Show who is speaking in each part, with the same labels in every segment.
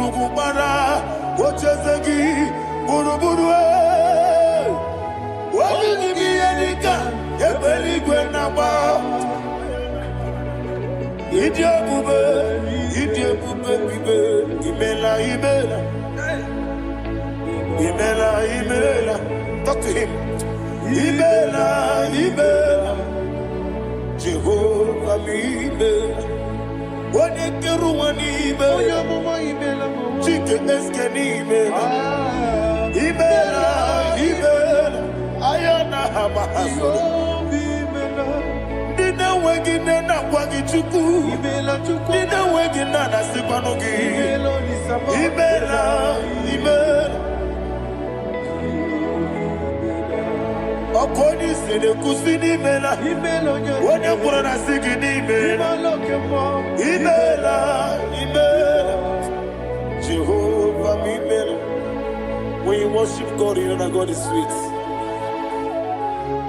Speaker 1: Chukubara, Ochezegi, Buruburu, Wabini Edika, Ebeli Gwenaba, Idia Bube, Imela, talk to him. Imela, Jehovah, Wanekeruani, Chicken Escani, Ayana Hamahaso, Dina Wagina, Wagichuku, Dina Wagina, Sipanogi, Imela. Okoni sede kusini mela, wone kurana sigini mela, imela, Jehovah imela. When you worship God, you know that God is sweet.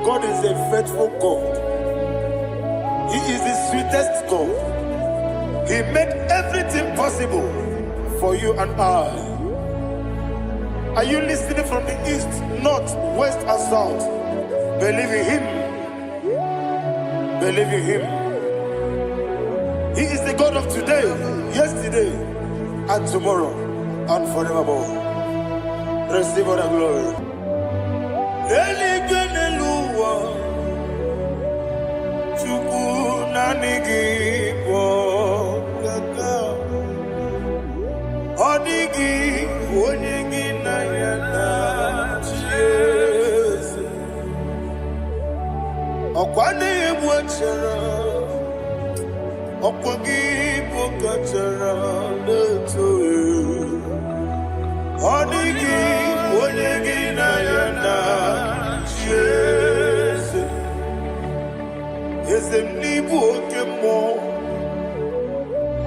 Speaker 1: God is a faithful God. He is the sweetest God. He made everything possible for you and I. Are you listening from the east, north, west, and south? Believe in him. Believe in him. He is the God of today, yesterday, and tomorrow, and forevermore. Receive all the glory. Okwane mwachara, okwagi pokachara leto. Odigi onyegi na yana Jesu. Ezemnibu okemo,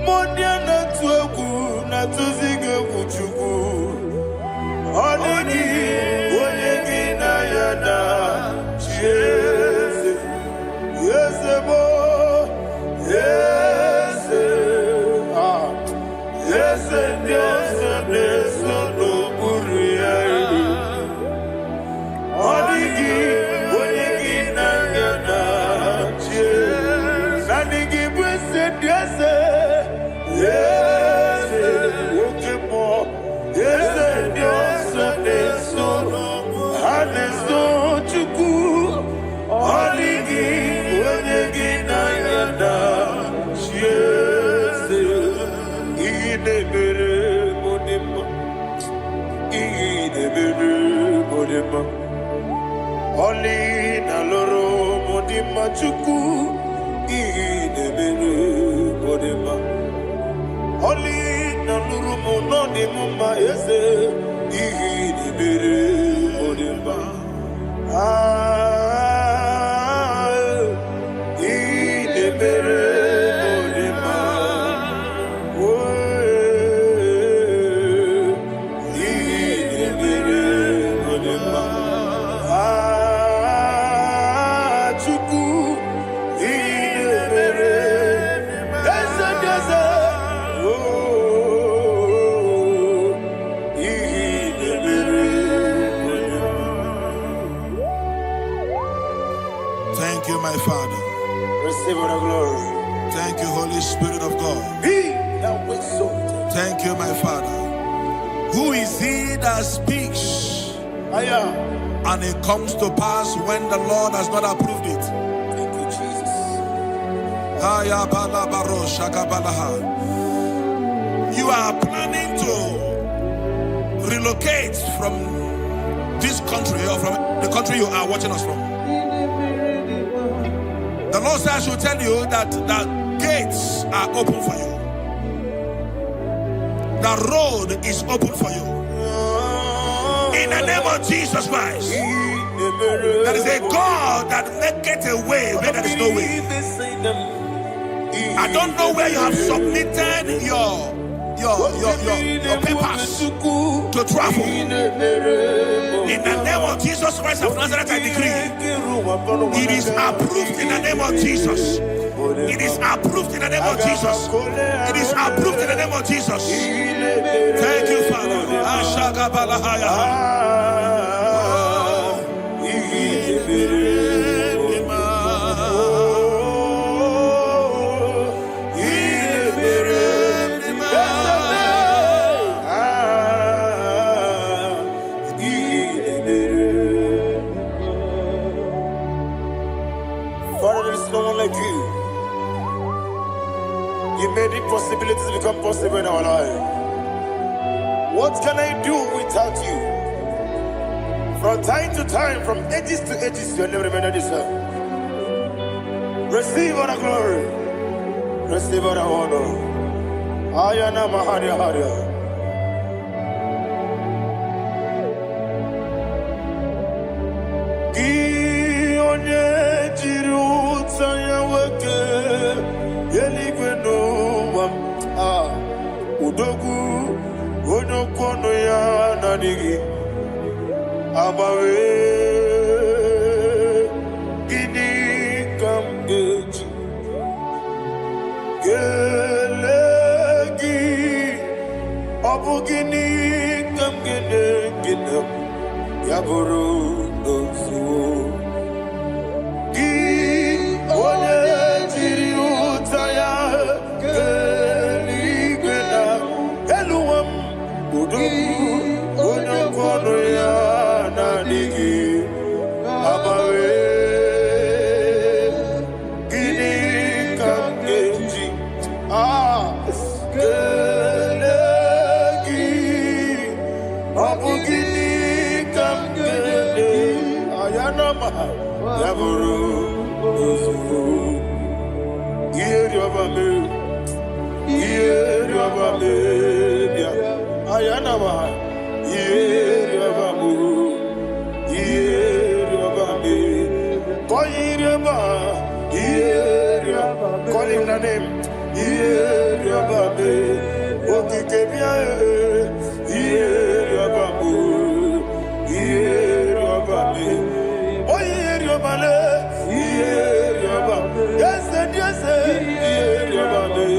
Speaker 1: mondia na tuegu na tuzige kuchugu. Odigi onyegi na yana Jesu. Yes, Oli na loro modima chuku idebere modima. Oli na loro monodi mumma yese idebere modima. Idebere modima. Idebere modima.
Speaker 2: Thank you, my Father.
Speaker 1: Receive all the glory.
Speaker 2: Thank you, Holy Spirit of God.
Speaker 1: Thank
Speaker 2: you, my Father. Who is he that speaks?
Speaker 1: I am.
Speaker 2: And it comes to pass when the Lord has not approved it.
Speaker 1: Thank you, Jesus.
Speaker 2: You are planning to relocate from this country or from the country you are watching us from. The Lord says I should tell you that the gates are open for you. The road is open for you. In the name of Jesus Christ. There is a God that maketh a way where there is no way. I don't know where you have submitted papers to travel. In the name of Jesus Christ of Nazareth, I decree it is approved in the name of Jesus. It is approved in the name of Jesus. It is approved in the name of Jesus. Thank you, Father.
Speaker 1: Father, there is no one like you. You made impossibilities become possible in our life. What can I do without you? From time to time, from ages to ages, you never remain the same. Receive all the glory. Receive all the honor. Ayana Maharia Haria. Udogu onokono ya nadigi abawe gini kamgeji gelegi abu gini kamgene ginam yaburu dosuo gi one jiri utaya Onokono ya nadigi abawe gini kamgeji gelegi abu gini kamgene ayanama yaburu uzufu yeri obame Ayanama, Yeriabamu, Yeriabami, Koyiriaba, Yeriaba, call him the name, Yeriabami, Okikebia, Yeriabamu, Yeriabami, Oyeriabale, Yeriaba, yes, Yeriabami,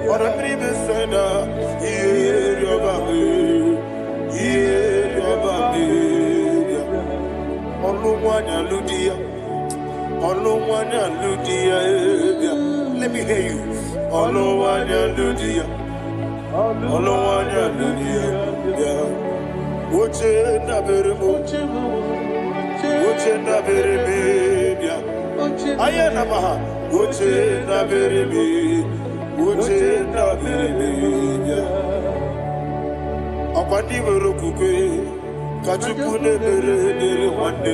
Speaker 1: or a previous sender, Yeriabami. Let me hear you. Akwandi werokukwe kachuku nebere wande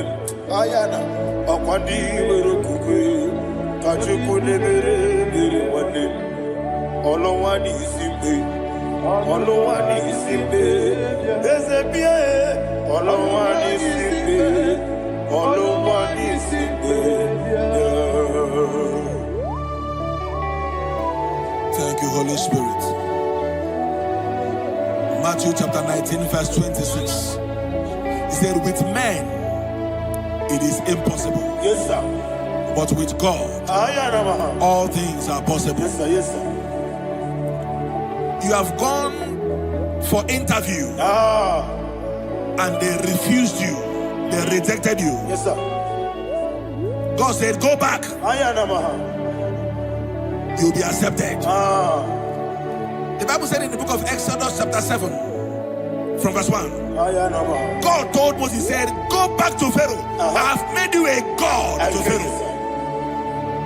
Speaker 1: ayana akwandi werokukwe kachuku nebere wande olowani isimbe ezebie olowani isimbe
Speaker 2: Thank you, Holy Spirit. Matthew chapter 19, verse 26. He said, with men it is impossible.
Speaker 1: Yes, sir.
Speaker 2: But with God, all things are possible.
Speaker 1: Yes, sir. Yes, sir.
Speaker 2: You have gone for interview and they refused you. They rejected you.
Speaker 1: Yes, sir.
Speaker 2: God said, go back. You'll be accepted. The Bible said in the book of Exodus chapter 7 from verse 1, God told Moses, he said, go back to Pharaoh. I have made you a God to Pharaoh.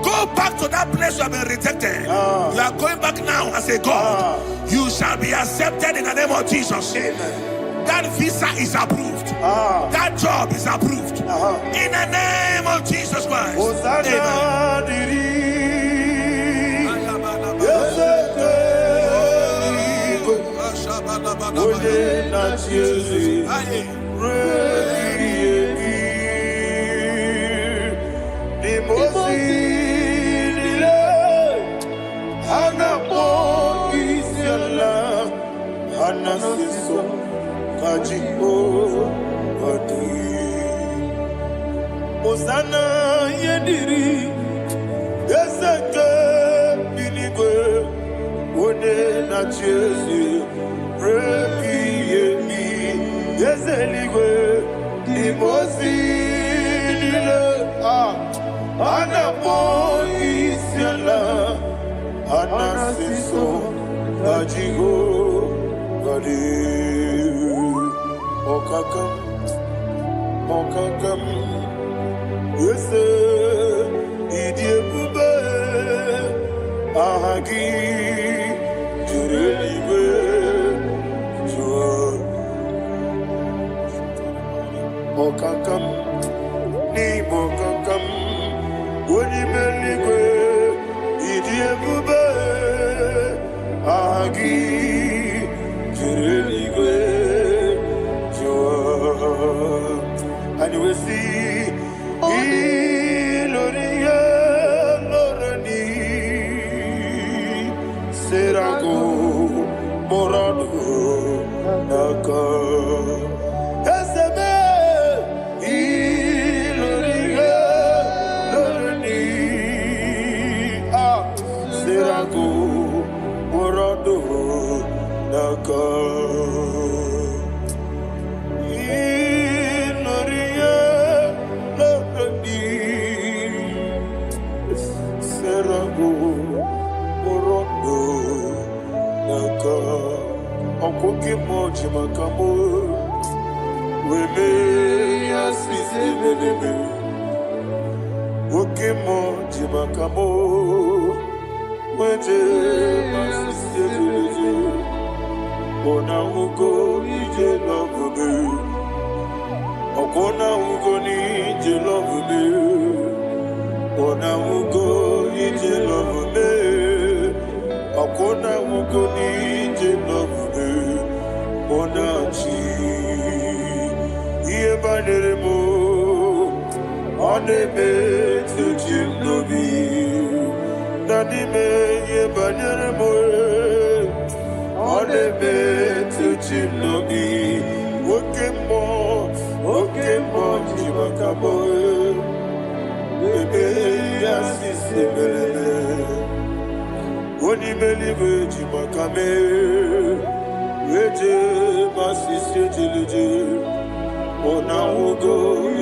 Speaker 2: Go back to that place you have been rejected. You are going back now as a God. You shall be accepted in the name of Jesus. That visa is approved. That job is approved. In the name of Jesus Christ. Amen.
Speaker 1: Anasiso Kajipo Odi Osana Yediri Ezeke Binigwe One na Chezi Repi Yemi Ezeligwe Imosi Nile Anapo Isiala Anasiso Ajigo Gadi Okakam Yese Idiebube Ahagi Jurelibe Jua Okakam Ni Bokakam Wonimeligwe Idiebube Ahagi Jurelibe Jua and you will see Iloria Lorani Serago Morado Naka Eseme Iloria Lorani Serago Morado Naka Okoke moji makamo Wele yasisi lelebe Oke moji makamo Weje masisi lelebe Ona ugo ije love me Okona ugo ni ije love me Ona ugo ije love me Okona ugo ni ije love me Onachi Iye banere mo Onebe Tujim nobi Nanime Iye banere mo Onebe Tujim nobi Okemo Jimakamo Ebe Yasisi Belele Onimelibe Jimakame Weje masisi jilije Ona ugo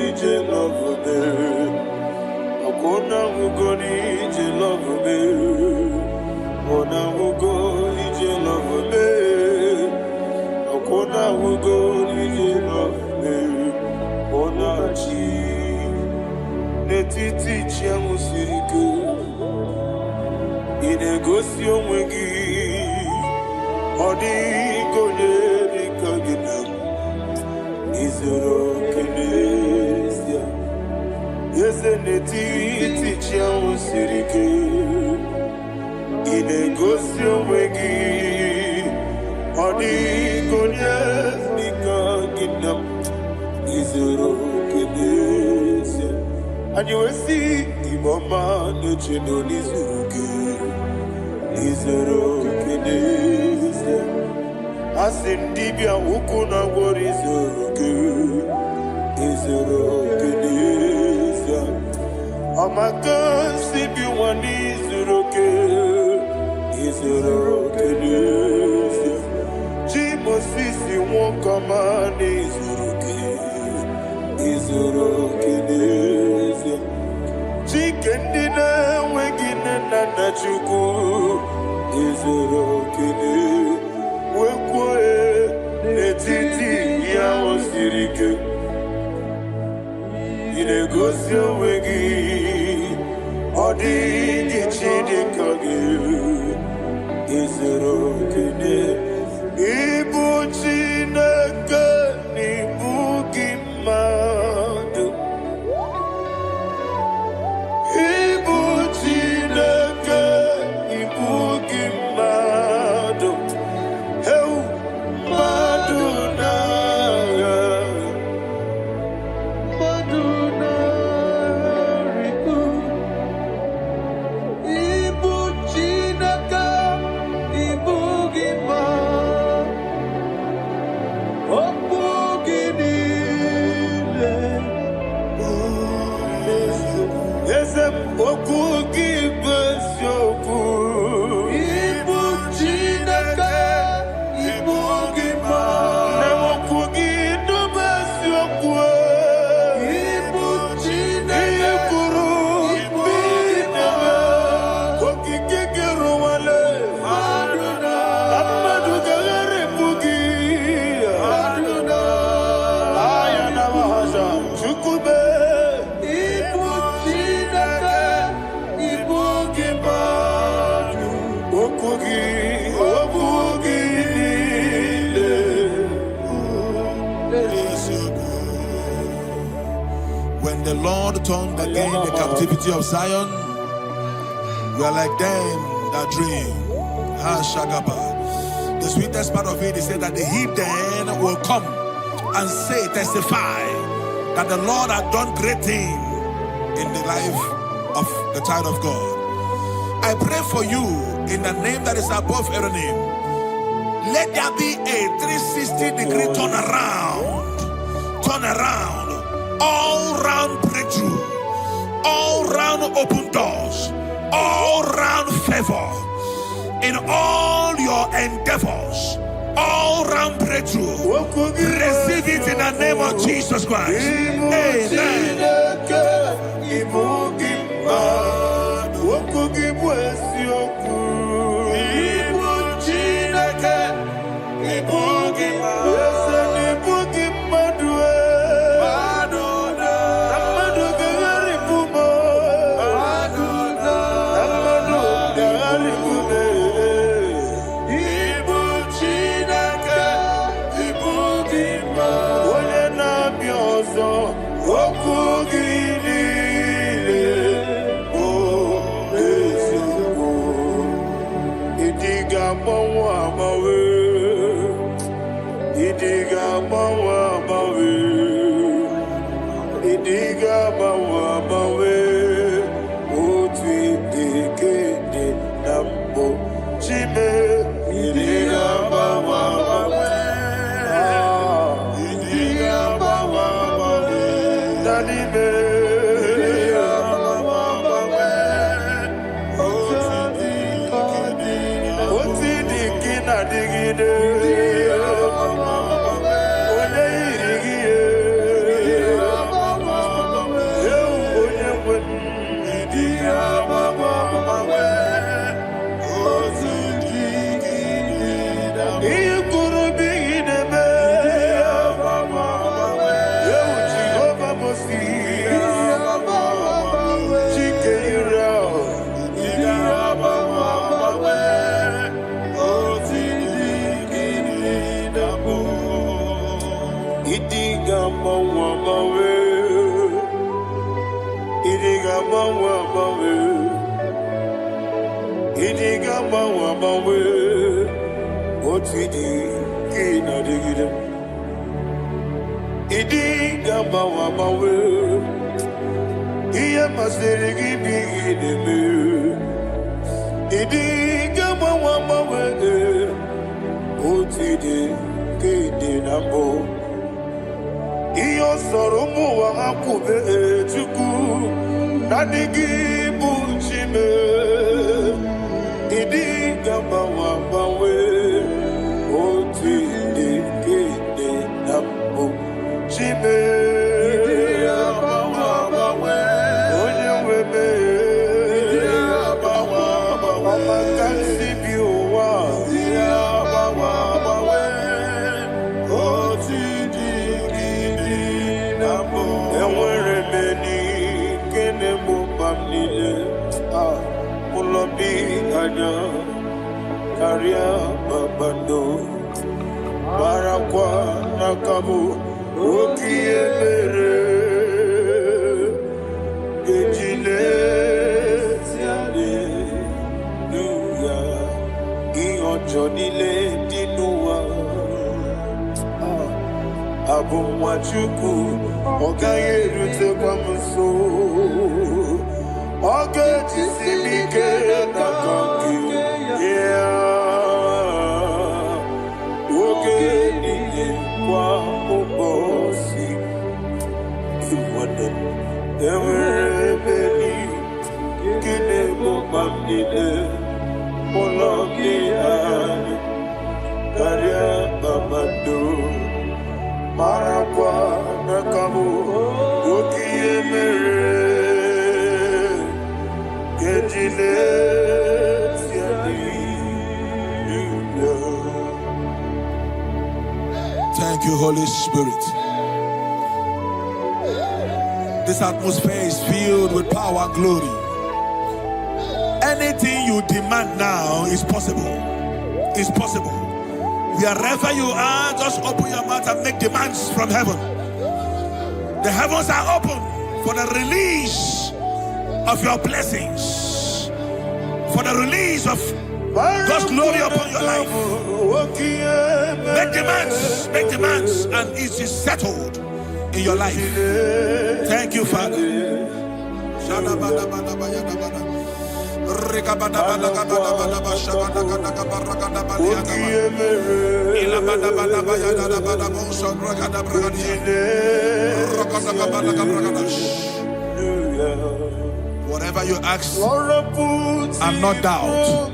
Speaker 1: ije love me Okona ugo ni ije love me Ona ugo ije love me Okona ugo ije love me Ona chi Netiti chiamu sirike Inegosi onwegi Odi konye dikaginam Izoro kenesia Yese neti tichia usirike Inegosio wegi Odi konye dikaginam Izoro kenesia And you will see Imama nechino nizuruke Izoro kenesia Asindibia ukuna wori Izoro kenesia Amaka sibi wani Izoro kenesia Jimo sisi wokama ni Izoro kenesia Chikendina wegina nana chuku Izoro kenesia Wekwe etiti ya osirike Inegosi wegi Odi gichidikage Izoro kene Ibu chineke Ibu gimadu Ibu chineke Ibu gimadu
Speaker 2: When the Lord turned again the captivity of Zion, we are like them that dream. The sweetest part of it is said that the heathen will come and say, testify, that the Lord had done great things in the life of the child of God. I pray for you in the name that is above every name. Let there be a 360-degree turn around, all round breakthrough, all round open doors, all round favor in all your endeavors, all round breakthrough. Receive it in the name of Jesus Christ. Amen. Thank you, Holy Spirit. This atmosphere is filled with power and glory. Anything you demand now is possible. It's possible. Wherever you are, just open your mouth and make demands from heaven. The heavens are open for the release of your blessings, for the release of God's glory upon your life. Make demands, and it is settled in your life. Thank you, Father. Whatever you ask and not doubt,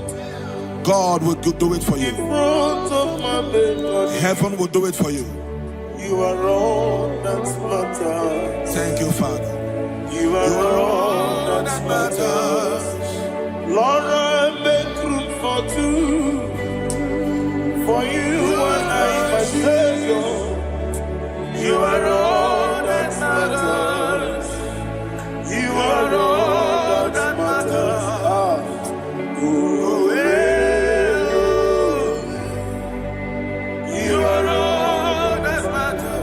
Speaker 2: God will do it for you. Heaven will do it for you.
Speaker 1: You are all that matters.
Speaker 2: Thank you, Father.
Speaker 1: You are all that matters. Lord, I make room for two. For you and I, my Savior. You are all that matters. You are all that matters. You are all that matters.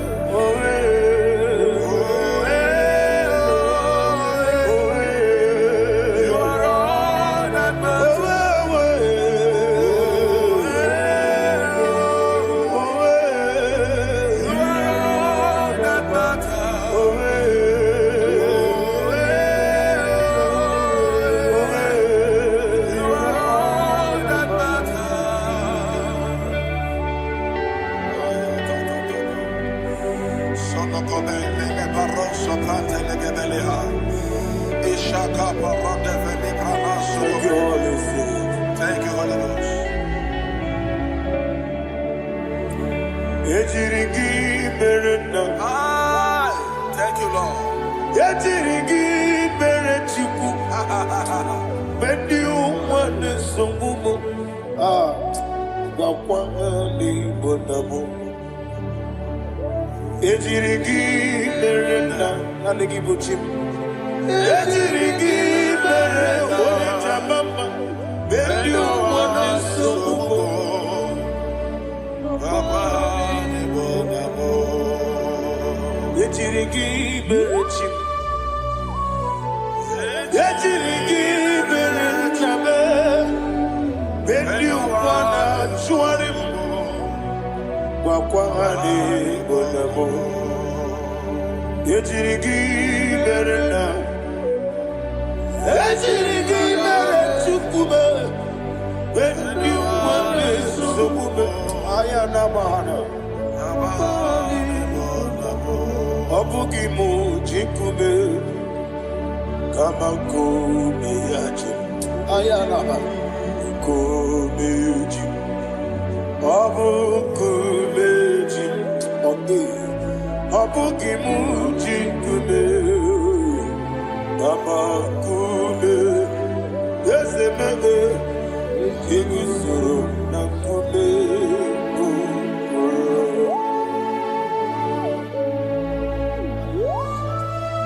Speaker 1: Thank you, Holy Ghost. Thank you, Lord.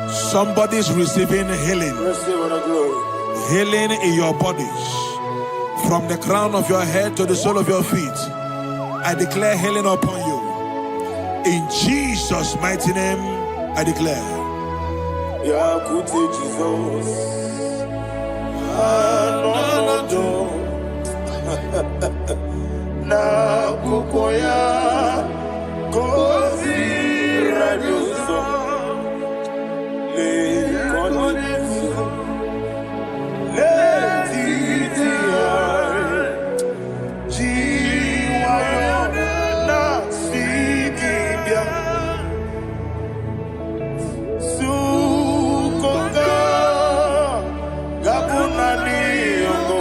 Speaker 2: Somebody's receiving healing. Healing in your bodies. From the crown of your head to the sole of your feet. I declare healing upon you. In Jesus' mighty name, I declare. Jesus. Na kukoya kozi radioso le kononisu le titiare jiwayo na sikibia sukoka gabuna liyongo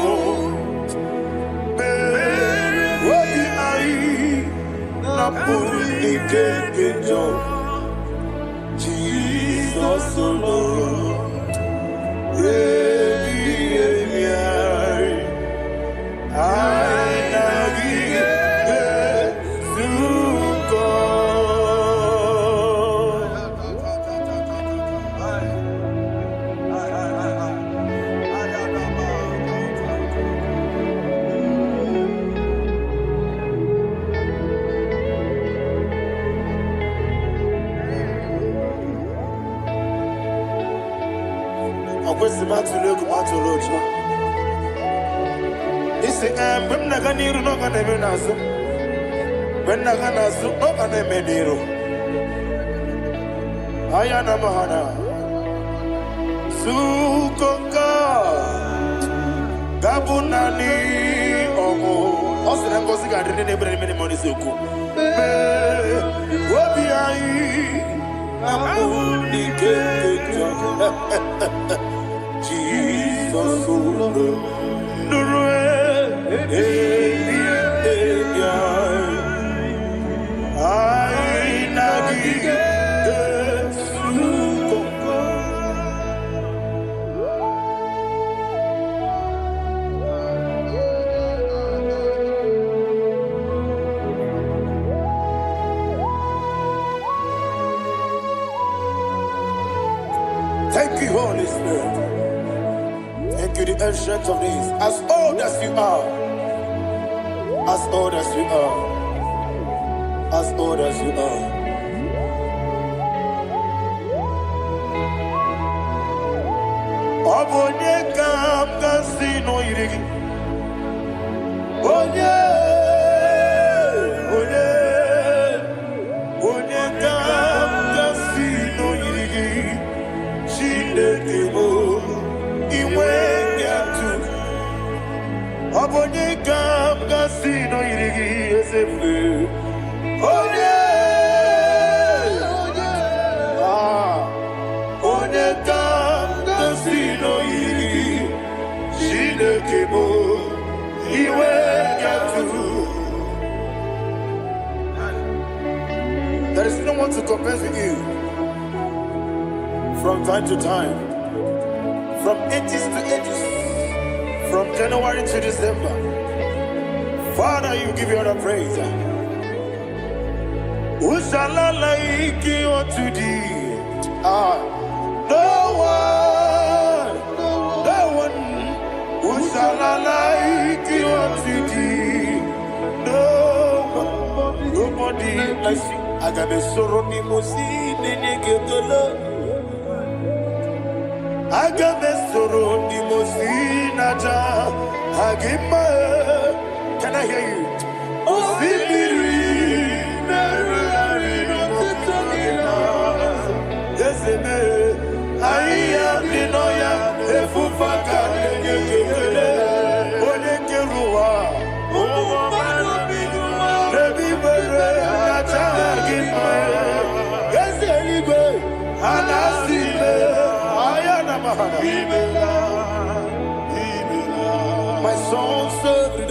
Speaker 2: Jesus alone.
Speaker 1: kwesi matulu kumatulu. Isi when na ganiru no gana menasu. When na gana su no gana mediru. Ayana mahana. Sukonga. Gabunani omo. Osina ngozi gadri ne bre mini money suku. Obi ai. Amuni kekeja. Jesus Nurue. Thank you, Holy Spirit. Thank you, the ancient of days. As old as you are, as old as you are, as old as you are. Obonye kam kasino irigi. Onye, onye, onye kam kasino irigi. Chinekebo iwe nyatu. Obonye kam kasino irigi esefe. Onye, onye, onye kam kasino irigi. Chinekebo iwe nyatu. There is no one to compare with you. From time to time, from ages to ages, from January to December, Father, you give you all the praise. Who shall I like you unto thee? No one. Who shall I like you unto thee? No one, nobody like you. I got a sorrow, Agamesoro di Mosinaja Hagima. Can I hear you? Osibiri Yeseme Aya Dinoya Efufaka Onekerua Rebi Bere Atagima Yeseligwe Anasime my soul served.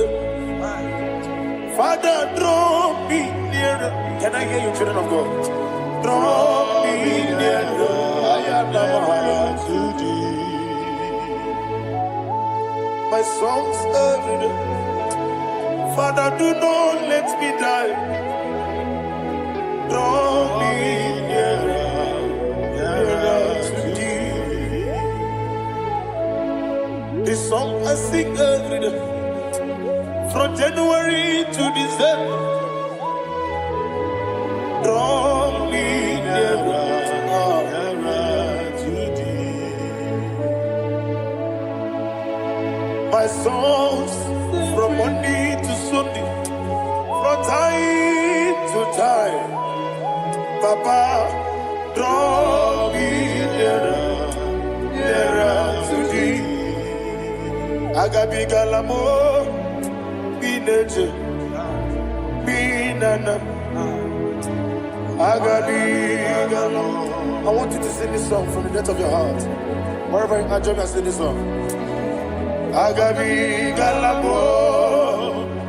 Speaker 1: Father, draw me nearer. Can I hear you, children of God? Draw me nearer. I am to thee. My soul served. Father, do not let me die. Draw me nearer. This song I sing every day, from January to December. Draw me nearer to thee. My songs from Monday to Sunday, from time to time. Papa, draw me nearer to thee. Agabi galamo, bineje, binana. Agabi galamo. I want you to sing this song from the depth of your heart. Wherever you are, join me and sing this song. Agabi galamo,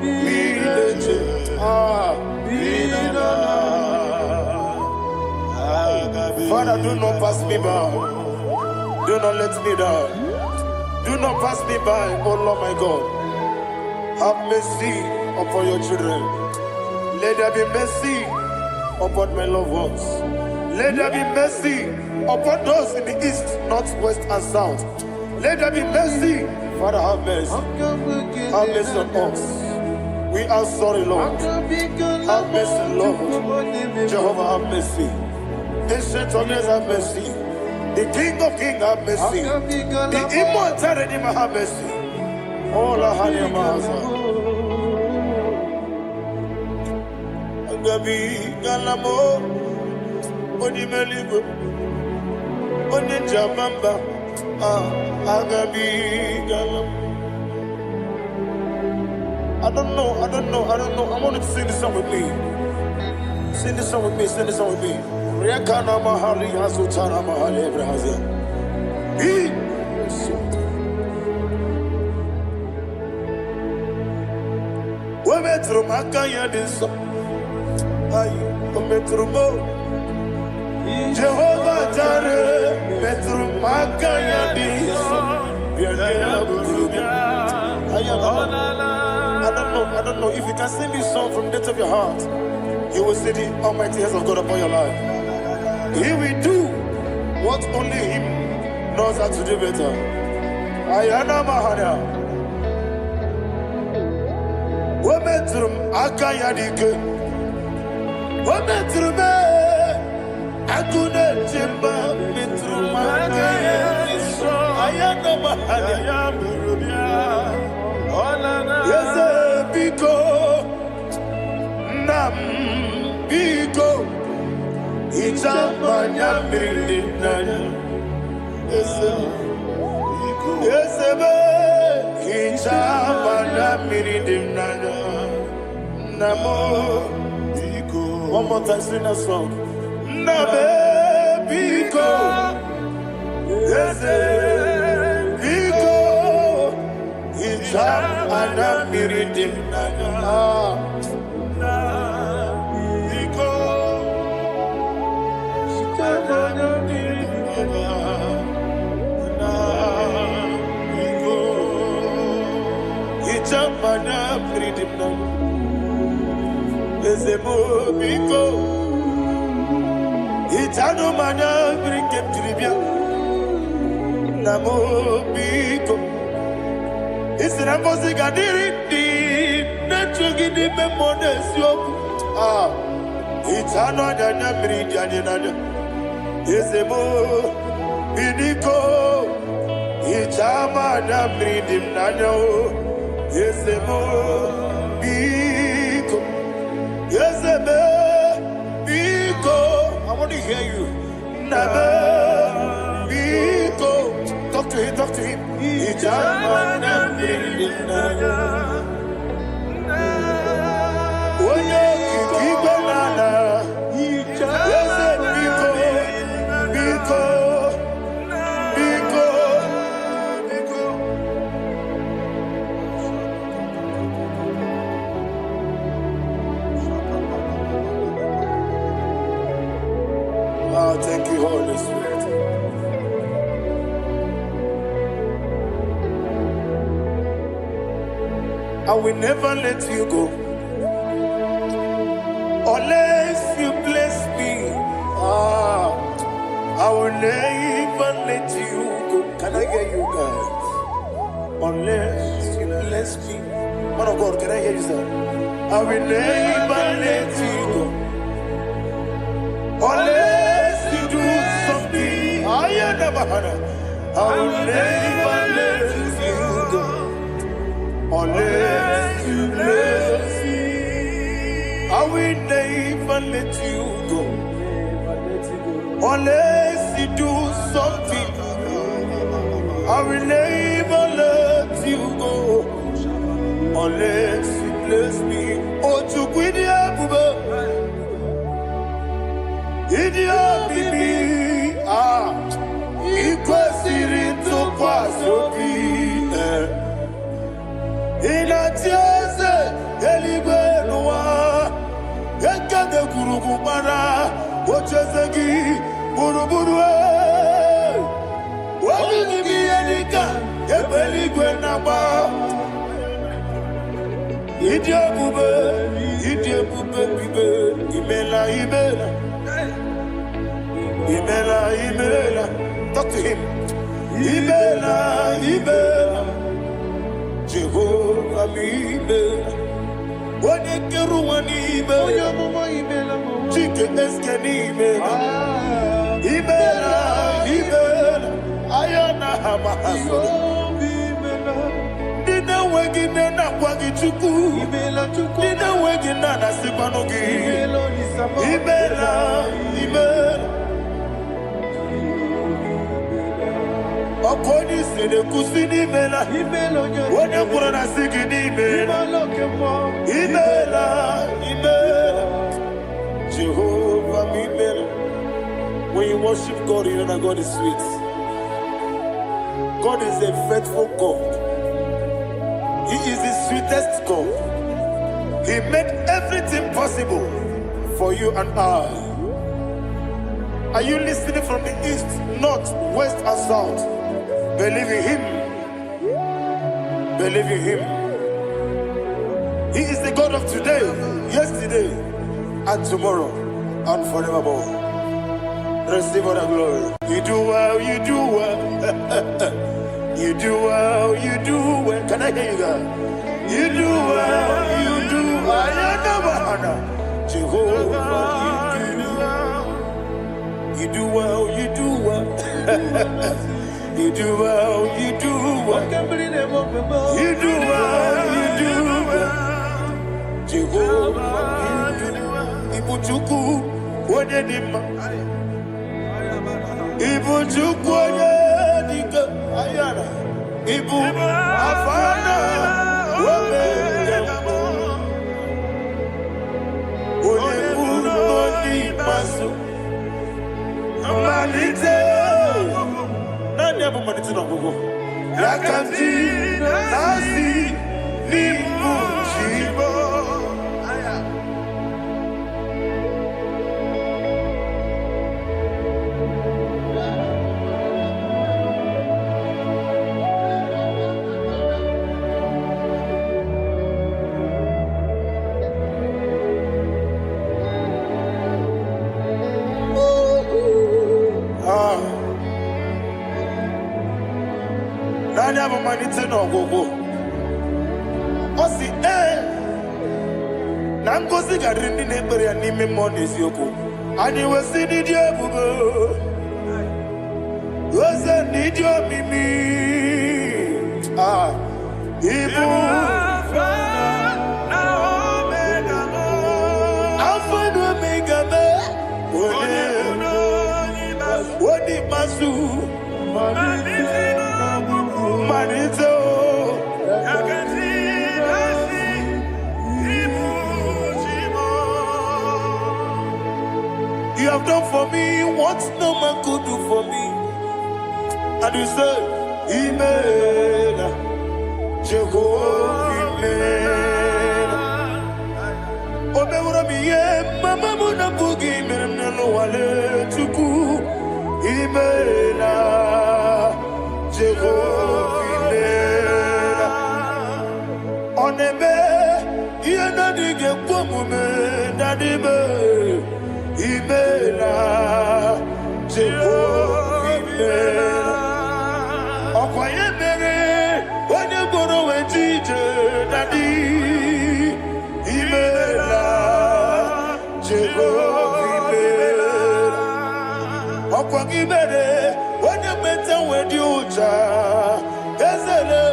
Speaker 1: bineje, binana. Father, do not pass me by. Do not let me die. Do not pass me by, oh Lord my God. Have mercy upon your children. Let there be mercy upon my loved ones. Let there be mercy upon those in the east, north, west, and south. Let there be mercy. Father, have mercy. Have mercy on us. We are sorry, Lord. Have mercy, Lord. Jehovah, have mercy. Ancient of days, have mercy. The King of Kings have mercy. The immortal Redeemer have mercy. All I had in my Agabi Galamo Onimeligo Oninjabamba Agabi Galamo. I don't know. I want you to sing this song with me. Sing this song with me. Riakana Mahali Hasutana Mahali Ebrahaza. Metro Makaya this Metro Jehovah Jare Metro Makaya this I don't know if you can sing this song from the depth of your heart, you will see the almighty hands of God upon your life. He will do what only Him knows how to do better. Ayana Mahana Wometrum Akayadike Wometrum Akune Jimba Metrum Akayadike Ayana Mahana Yes, Biko Nam Biko Ichamanya Mirinaya Yes, Ichamanya Mirinaya Namo Biko. One more time, sing that song. Nabe Biko Yes, Biko Ichamanya Mirinaya Mana freedom now. Ezemo biko. Itano mana bring him to Libya. Namo biko. Isinakosi kadiri di. Nechugi di memones yoku. Itano danya bring danya. Ezemo biko. Itama na bring him nanya. Yes, Biko. Yes, Biko. I want to hear you. Nabe Biko. Talk to him. Ijamana Biko. Oye Kiki Banana. Yes, Biko. Biko. Thank you, Holy Spirit. I will never let you go unless you bless me. I will never let you go. Can I hear you guys? Unless you bless me. Man of God, can I hear you, sir? I will never let you go unless you do something. I will never let you go unless you bless me. I will never let you go unless you do something. I will never let you go unless you bless me. Oh, to quit Idia bibi ikwesiri tukwasobi inatieze eligwe nuwa ekade kurugumara ochezegi buruburu wabini elika ebeligwe naba Idia bube bibe imela Imela, talk to him. Imela, Jehovah Imela. Wanekeru Imela, Chike Eskeni Imela. Imela. Ayana hamahaso. Dina wegina na kwagi chuku. Dina wegina na sipanogi. Imela. Imela. Okoni sede kusini mela. Wone kurana sigini mela. Imela. Imela. Jehovah Imela. When you worship God, you know that God is sweet. God is a faithful God. He is the sweetest God. He made everything possible for you and I. Are you listening from the east, north, west, and south? Believe in Him. Believe in Him. He is the God of today, yesterday, and tomorrow, and forevermore. Receive all the glory. You do well, you do well. You do well, you do well. Can I hear you guys? You do well, you do well. Jehovah, you do well, you do well. You do well, you do well. You do well, you do well. Jehovah, you do well. Ibuchuku, Wodedima. Ibuchuku, Wodedika. Ayana. Ibu, Afana. Wodedima. Wodedima. Masu. Manite. Nani hapo manite na gogo. Yakanti. Nasi. Nibu. Chibo. Nani hapo manite na gogo. Osi na ngozi garindi n'ekpere ya n'ime mmụọ n'eziokwu. Anyị wesi n'ịdị ebube. Oze n'ịdị omimi. Ibu Alpha na Omega mo. Alpha na Omega me. Wodi masu. Manito. You have done for me what no man could do for me. And you say, Imela, Jehovah, Imela. Obewura miye, mama muna bugi, meremnelo wale tuku. Imela, Jehovah, Imela. Onebe, yena dige kwamume, nadibe. Imela, Jehovah, Imela. Okwaye mere, onye goro wejije, Daddy. Imela, Jehovah, Imela. Okwagi mere, onye meta wedi uja, Ezele,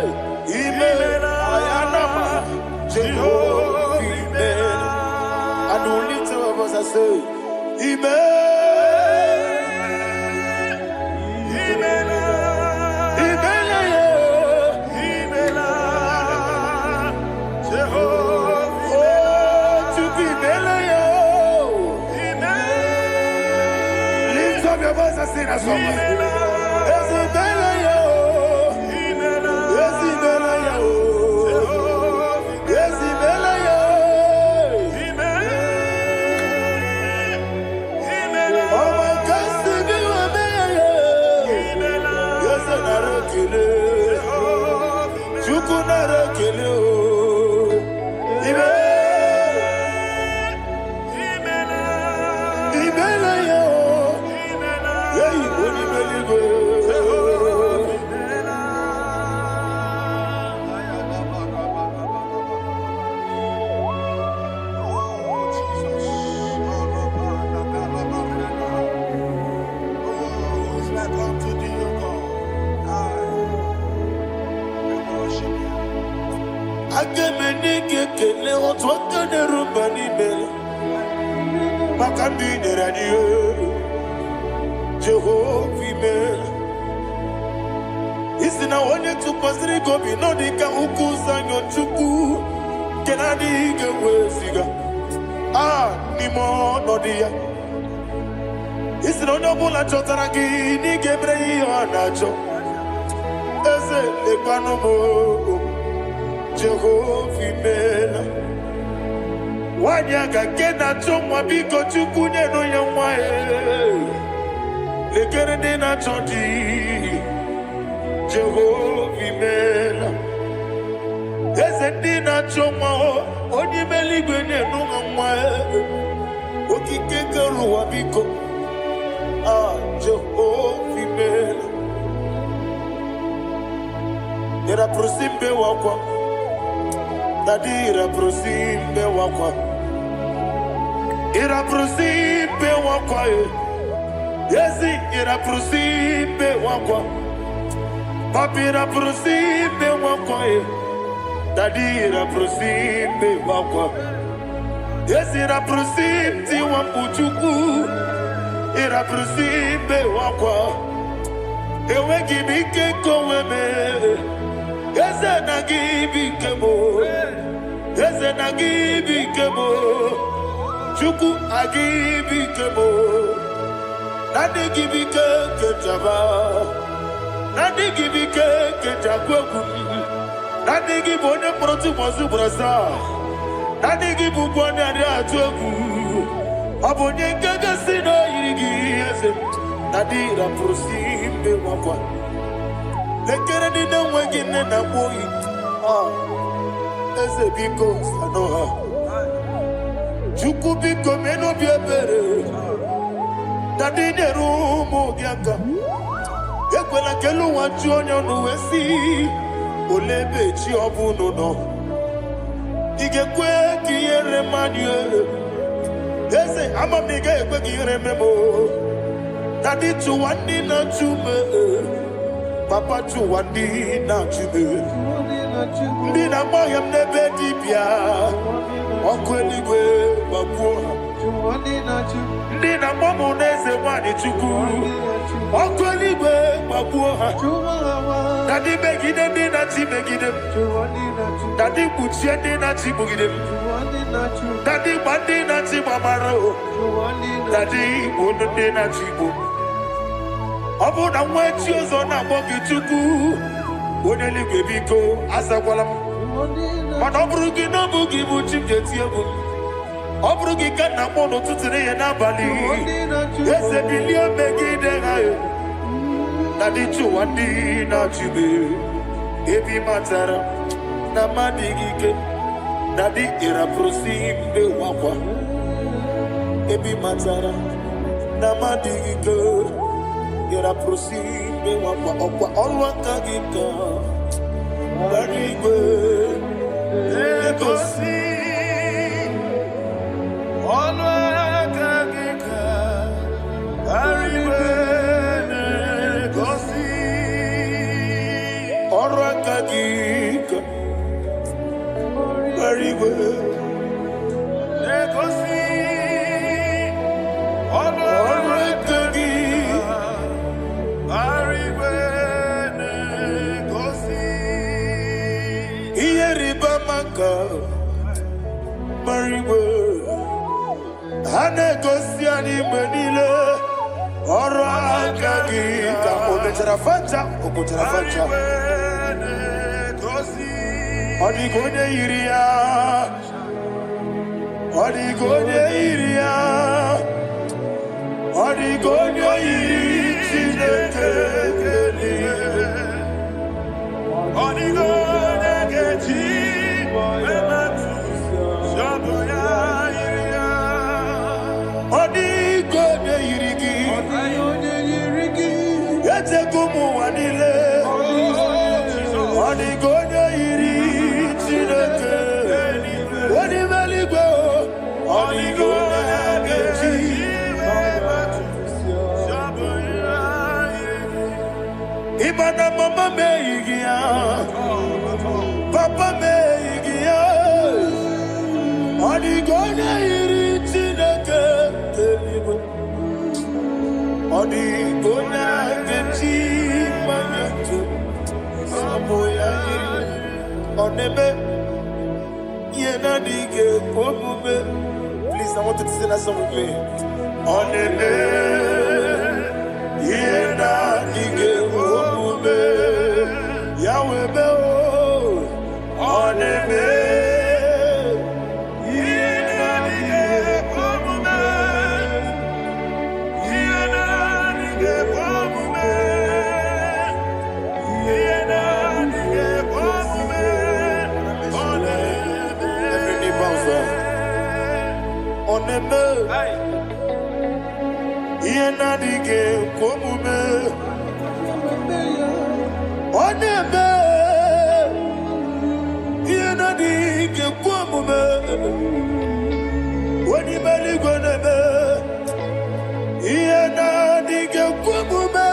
Speaker 1: Imela, Ayanama, Jehovah, Imela. And the only two of us are say, Imela, Imela, Imela, Imela, Jehovah, oh, to be Imela, Imela. Lift up your voice and sing a song. Imela, Imela, Imela, Imela, Imela, kekele otu aka na-erumba n'ime maka ndị nyere anyị Jehova imela. Isi na onye tụkwasịrị gị obi nọ dị ka ụkwụ ụzọ anyọ Chukwu nke na-adịghị ga-eweziga n'ime ọnọdụ ya. Isi na onye ọbụla chọtara gị na ị ga-emere ya ihe ọ na-achọ. Eze lekwanụ m Jehova imela. Nwanyị aga nke na-achọ nwa biko Chukwu nyenụ ya nwa ya. Lekere ndị na-achọ di Jehova imela. Eze ndị na-achọ nwa onye ime eluigwe nyenụ ha nwa ya. Okike kere ụwa biko Jehova imela. Ira prosimbe wakwa Dadira prosimbe wakwa Ira prosimbe wakwa Yesi ira prosimbe wakwa Papi ira prosimbe wakwa Dadira prosimbe wakwa Yesi ira prosimti wambuchuku Ira prosimbe wakwa Ewe gibike koweme Eze na gibike mo Eze na gibike mo Chukwu agibike mo Nadi gibike kejaba Nadi gibike kejakwegu Nadi gibone proti mozu brasa Nadi gibubone adi atwegu Abonye kege sino yirigi eze Nadi ra prosimbe wakwa Lekere di na wengi nena boyi Eze biko sanoha Chukwu biko meno biebere Dadi neru mogiaka Ekwela kelu wanchu onyo nuwesi Olebe chi obuno no Igekwe kiyere manye Eze amamiga ekwe kiyere memo Dadi chuwandi na chume Papa chuwandi na chume Ndi na moyam nebe dibia Ọkụ eluigwe gbagbuo ha Ndị na mọmụ n'eze nwanyị Chukwu Ọkụ eluigwe gbagbuo ha Dadi megide ndị na-achị megide m Dadi kpuchie ndị na-achị gbugide m Dadi gba ndị na-achị gbamara o Dadi igbo ndị na-achị igbo Ọ bụ na nwa echi ụzọ na-akpọ gị Chukwu onye eluigwe biko azakwala m Mana ọ bụrụ gị na ọ bụ gị bụ chi m ga-eti egwu Ọ bụrụ gị ka nna m n'ụtụtụ n'ihe n'abalị Eze bilie megide ha Dadi chụwa ndị na-achụbe Ebi matara na mmadụ gị ike Dadi ịrapụrụsi mbe wakwa Ebi matara na mmadụ gị ike Ịrapụrụsi mbe wakwa Ọkwa ọrụ aka gị ka Dadi igwe egosi ọnụ aka gị ka arịwe na-egosi ọrụ aka gị ka arịwe na-egosi ọnụ aka gị arịwe na-egosi ihe rịba maka mariwe ha na-egosi anyị mgbe niile ọrụ aka gị ka o mechara facha o kwụchara facha ọ dịghị onye yiri ya ọ dịghị onye yiri ya ọ dịghị onye yiri Chineke ọ dịghị onye ga-eji ụwa niile ọ dịghị onye yiri Chineke onye eluigwe ọ dịghị onye ga-eji ịma na mama meghị ya papa meghị ya Please, I want you to sing that song with me. Oneme, yena dige omume, Yahweh be o. Oneme, yena dige omume, yena dige omume, yena dige omume. Oneme, every knee bows down. Oneme, yena dige omume, oneme, yena dige omume, wani mali goneme, yena dige omume,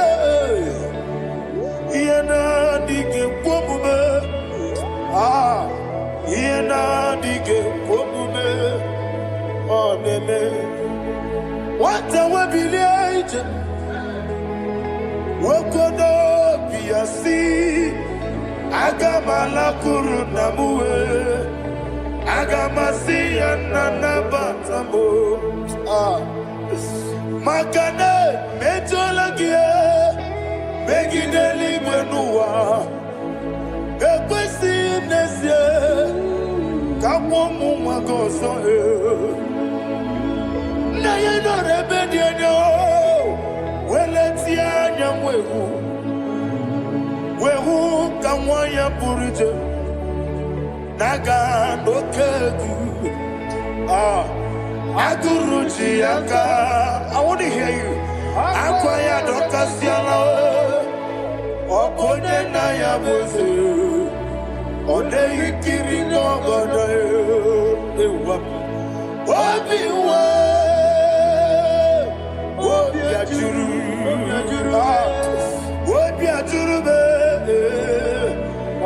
Speaker 1: yena dige omume, yena dige omume. Oneme, what a webillage, Wokodo Piasi, Agamala Kurunamue, Agamasi and Nanabatamo, Makane, Metolagia, Megideli Benua, Equesi Nesia, Kamomu Magoso. Na ye no rebellion no, weletia nyamwehu, wehu kamwaya purije, naga no kegu, aguruji aka. I want to hear you. Akwaya dokasiala, okone na ya boze, ode ikiri no godo, ewa, obiwa. What be a jurube?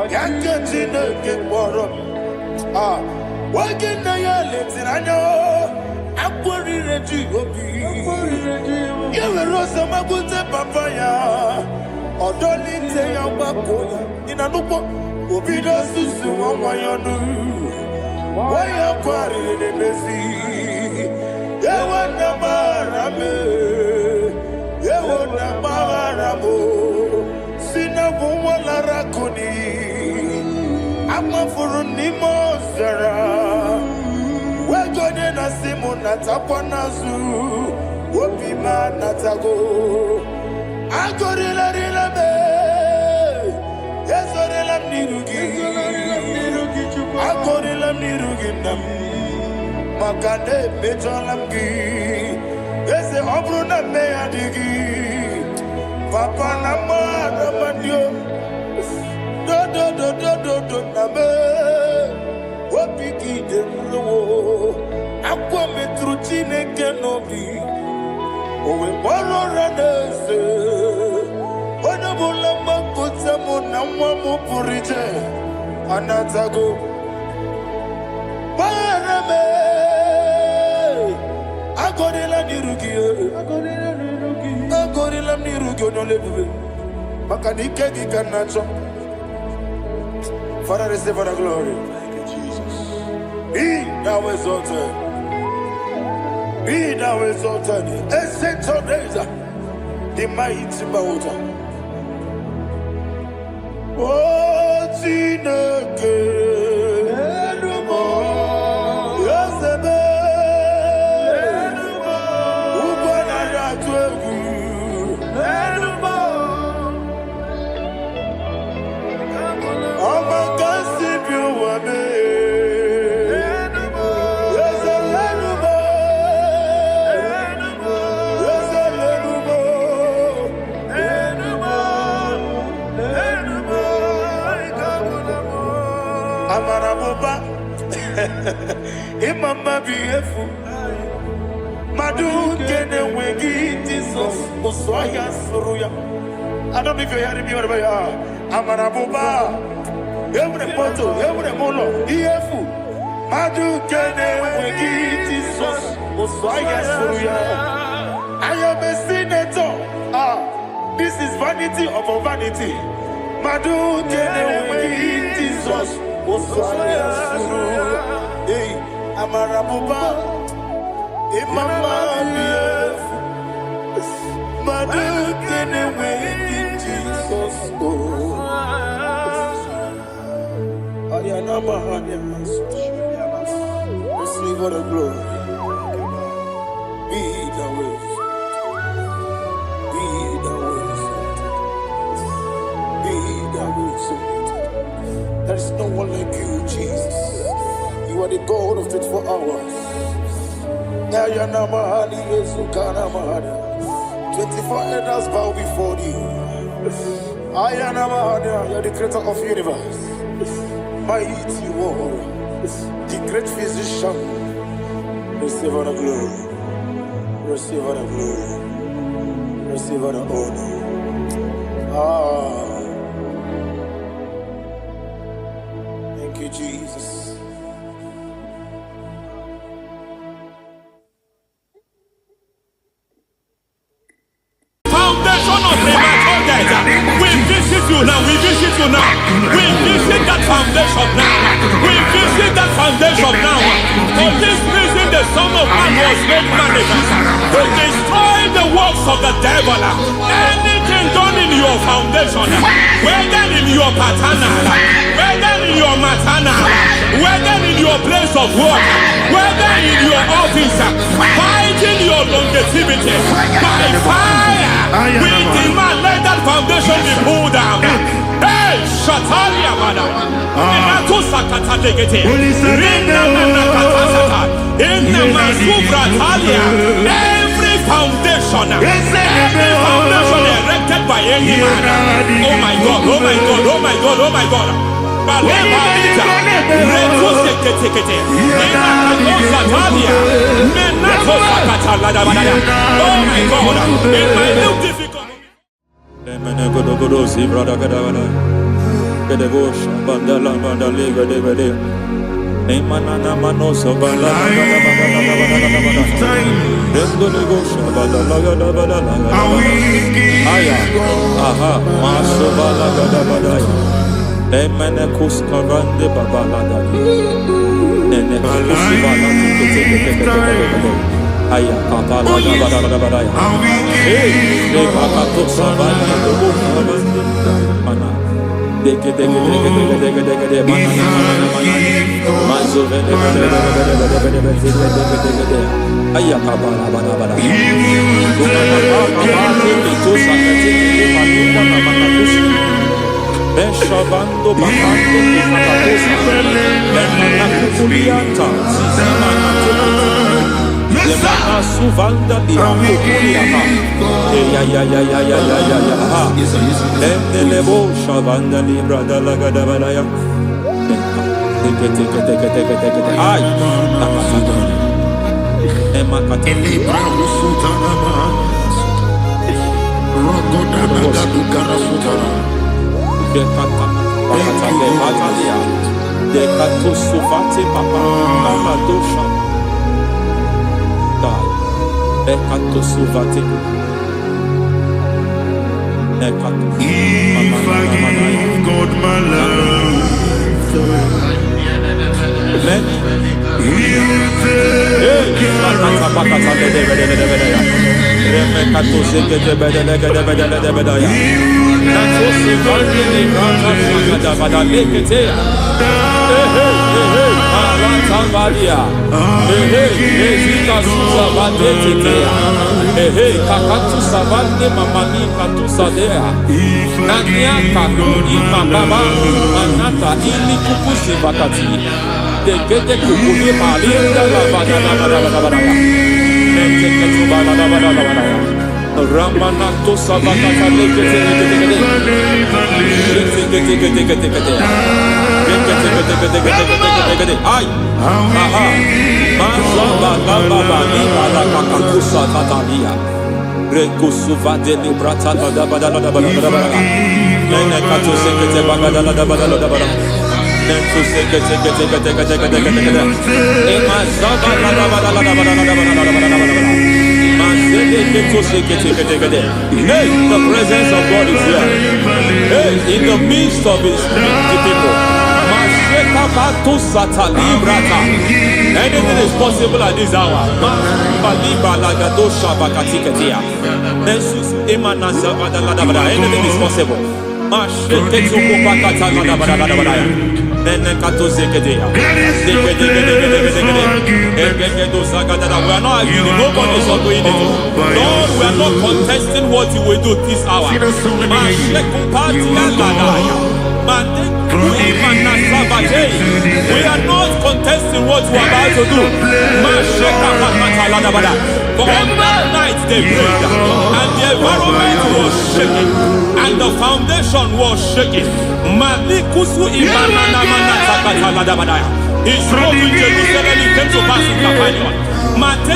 Speaker 1: Yankatina get more. What can I let it? I know. I'm worried to be. You will roast a mabuta papaya. Or don't need say I'm back in a look. Obido Susu, why you do? Why you quarry the Messi? You want the barame. Yewona mawarabo sinabuwa la rakoni amafuru ni mozara wegone na simu natakwa nazu wopima natago agorila rila me yezorila mnirugi agorila mnirugi nam makane bejolamgi ese obruna me adigi papa na mara mandio do na me wopiki de lo akwa metruchine kenobi owe moro ranese ona bola makota mo na mwa mo purije anatago parame agorela nirugi no lebuve makanike gikanacho. Father, receive the glory. Thank you, Jesus. Be thou exalted. Be thou exalted. Ancient of days, the mighty mountain. Oh, Tineke. Imama beautiful. Madu kene wegi Jesus Oswaya Suruya. I don't know if you're hearing me wherever you are. Amarabuba. Every photo, every molo. Beautiful. Madu kene wegi Jesus Oswaya Suruya. I am a senator. This is vanity of vanity. Madu kene wegi Jesus Amarabuba, Imama, Mother, get away in Jesus. Receive all the glory. Be the way. Be the way. Be the way. There is no one like you, Jesus. You are the God of 24 hours. 24 elders bow before you. You are the creator of the universe. Mighty warrior, the great physician. Receive all the glory. Receive all the glory. Receive all the honor. Thank you, Jesus.
Speaker 3: Foundation of premature death. We visit you now. We visit you now. We visit that foundation now. We visit that foundation now. For this reason, the Son of Man was made manifest to destroy the works of the devil. Anything done in your foundation, whether in your paternal, whether in your maternal, whether in your place of work, whether in your office, fighting your longevity by fire. We demand let that foundation be pulled down. Hey, Shatalia Mada. Inato Sakata Legete. Rina Nakata. In the Masubra Talia. Every foundation erected by any man. Oh my God, oh my God, oh my God, oh my God. Baleba Lita. Reto Sekete. Inato Satalia. Menato Sakata Ladabada. Oh my God. In my new difficult.
Speaker 4: Aya kapala da mana deke aya kapala bada Beshabando bakando kukulianta Yemana suvanda liakukuliata Endelebo shavanda librada lagadabadaya Teke Ay Nakasata Emakata
Speaker 1: Elibra usutanama Rogoda nagadukara sutana
Speaker 4: Dekata Bakata Batalia Dekato suvate papa Amadosha Ekato suvate Ekato
Speaker 1: If I give God my love
Speaker 4: Ramanato Savakata Ay, aha, Mazaba Baba Nibala Kakakusa Tatalia, Rekusuva de Librata Badabada, Nenekato Sekete Bagadala Badala, Nentu Sekete, Emazaba Hey, the presence of God is here. Hey, in the midst of his people. Anything is possible at this hour. Anything is possible. We are not arguing. Nobody is doing it. Lord, we are not contesting what you will do this hour. We are not contesting what we are about to do. For on that night they prayed, and the environment was shaking, and the foundation was shaking. He spoke in Jerusalem, he came to pass in Capernaum. At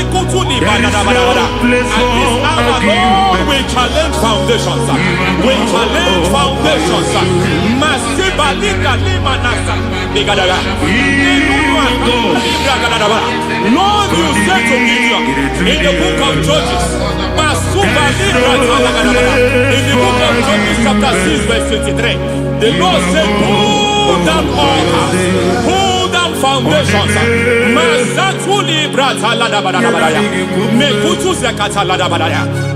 Speaker 4: this hour, Lord, we challenge foundations. We challenge foundations. Lord, you said to Gideon in the book of Judges, in the book of Judges chapter 6 verse 23, the Lord said, pull down altars, pull down foundations.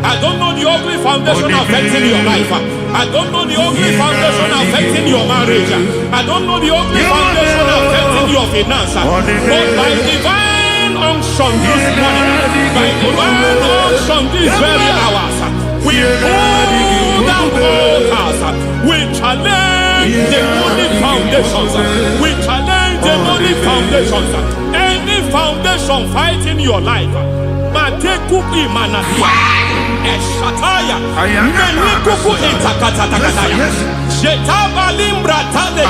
Speaker 4: I don't know the ugly foundation affecting your life. I don't know the ugly foundation affecting your marriage. I don't know the ugly foundation affecting your finance. But by divine unction this morning, by divine unction these very hours, we pull down altars. We challenge demonic foundations. We challenge demonic foundations. Any foundation fighting your life, Matekuki Manatia, Eshataya, Menikuku Itakatatakataya, Shetabalim Bratade,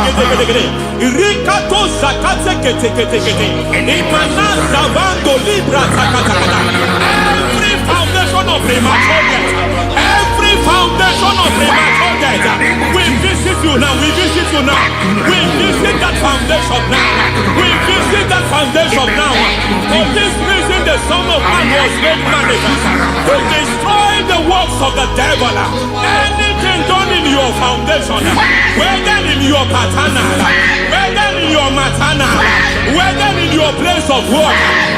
Speaker 4: Rikato Sakate Kete, Imanasa Bando Libra Takatakata. Every foundation of premature death, every foundation of premature death, we visit you now, we visit you now, we visit that foundation now, we visit that foundation now. For this reason, the Son of Man was made manifest to destroy the works of the devil. Anything done in your foundation, whether in your paternal, whether in your maternal, whether in your place of work,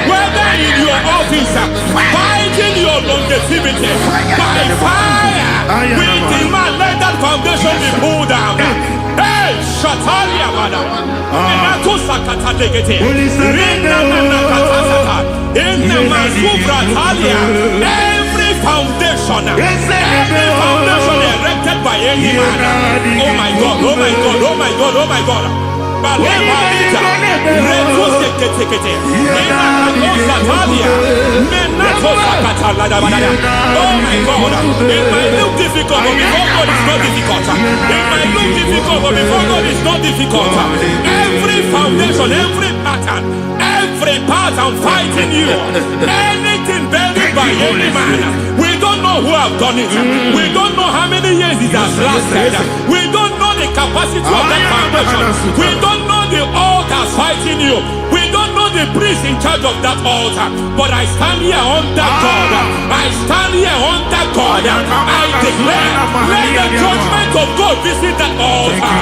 Speaker 4: whether in your office, fighting your longevity by fire, we demand let that foundation be pulled down. Hey, Shatalia, madam. Every foundation erected by any man. Oh my God, oh my God, oh my God, oh my God. Oh my God, it might look difficult, but before God it's not difficult. It might look difficult, but before God it's not difficult. Every foundation, every pattern fighting you, anything buried by any man, we don't know who have done it. We don't know how many years it has lasted. We don't know the capacity of that foundation. We don't know the altars fighting you. We don't know the priest in charge of that altar. But I stand here under God. I stand here under God. I declare, let the judgment of God visit that altar.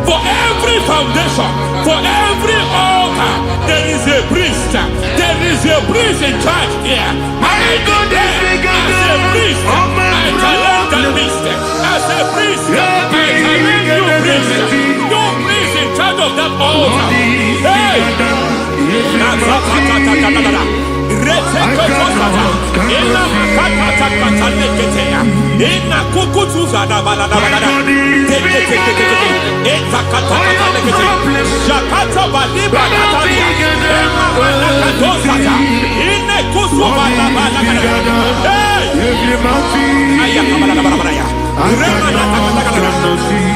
Speaker 4: For every foundation, for every altar, there is a priest. There is a priest in charge here. I declare, as a priest, I challenge that priest. As a priest, I challenge you priest. You priest in charge of that altar. Hey!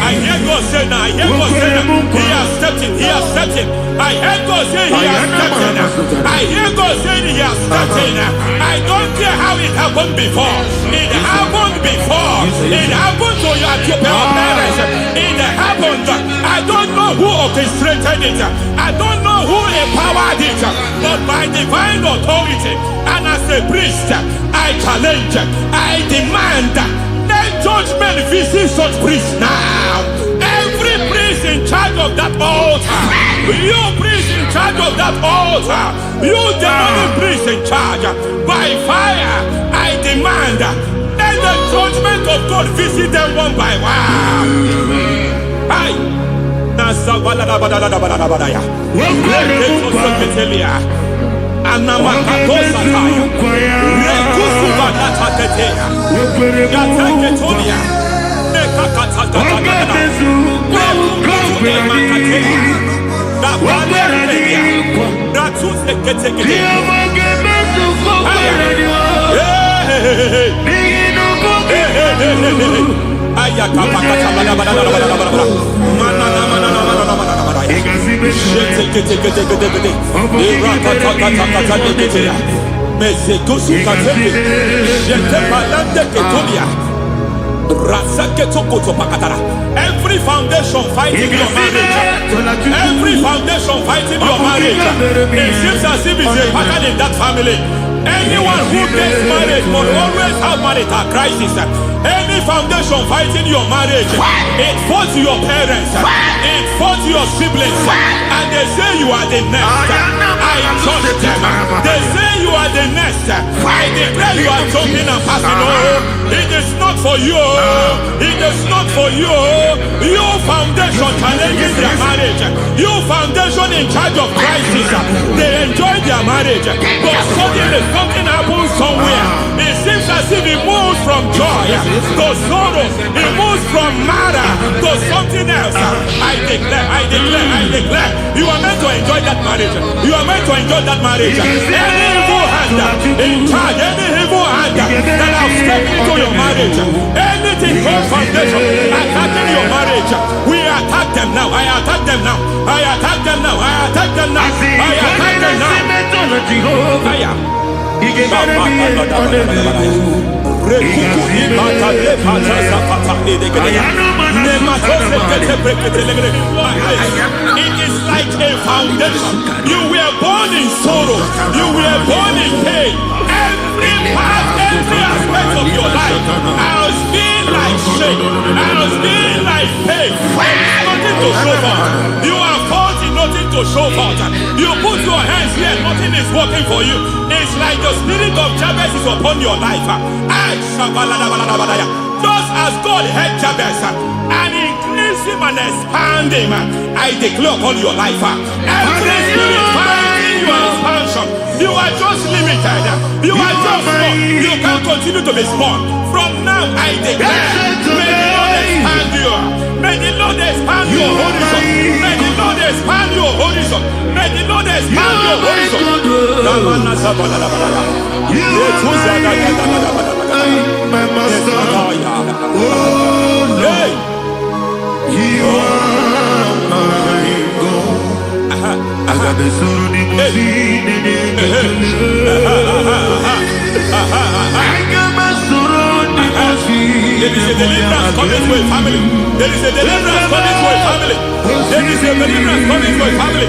Speaker 4: I hear God say now, I hear God say now, he has stepped in, he has stepped in. I hear God say he has stepped in. I hear God say he has stepped in. I don't care how it happened before. It happened before. It happened to your parents. It happened. I don't know who orchestrated it. I don't know who empowered it. But by divine authority and as a priest, I challenge, I demand, let
Speaker 3: judgment visit such priests now. Every priest in charge of that altar, you priest in charge of that altar, you demonic priest in charge, by fire, I demand, let the judgment of God visit them one by one. Aye. Every foundation fighting your marriage, every foundation fighting your marriage, it seems as if it's a pattern in that family. Anyone who gets married will always have marital crisis. Any foundation fighting your marriage, it fought your parents, it fought your siblings, and they say you are the next. I judge them. They say you are the next. I declare you are jumping and passing. Oh, it is not for you. It is not for you. You foundation challenging their marriage. You foundation in charge of crisis. They enjoy their marriage, but suddenly something happens somewhere. It seems as if it moves from joy to sorrow. It moves from matter to something else. I declare, you are meant to enjoy that marriage. You are meant to enjoy that marriage. Any evil hand in charge, any evil hand that have stepped into your marriage, anything called foundation attacking your marriage, we attack them now. I attack them now. I attack them now. I attack them now. I attack them now. It is like a foundation. You were born in sorrow. You were born in pain. Every part, every aspect of your life has been like shame. Has been like pain. There is nothing to show for. You are caught in nothing to show for. You put your hands here, nothing is working for you. It's like the spirit of Jabez is upon your life. Just as God had Jabez and increased him and expanded him, I declare upon your life. Every spirit finding your expansion, you are just limited. You are just small. You can't continue to be small. From now, I declare, may the Lord expand you. May the Lord expand your horizon. May the Lord expand your horizon. May the Lord expand your horizon.
Speaker 1: My master, oh Lord, you are my God. I got the soul in my feet. I got my soul in my feet.
Speaker 3: There is a deliverance coming to a family. There is a deliverance coming to a family. There is a deliverance coming to a family.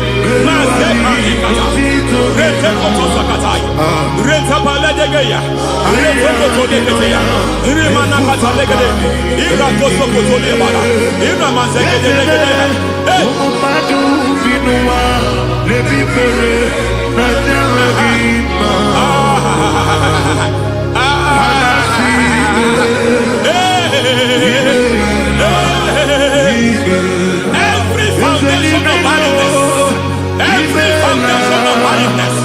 Speaker 3: Every foundation of barrenness, every foundation of barrenness,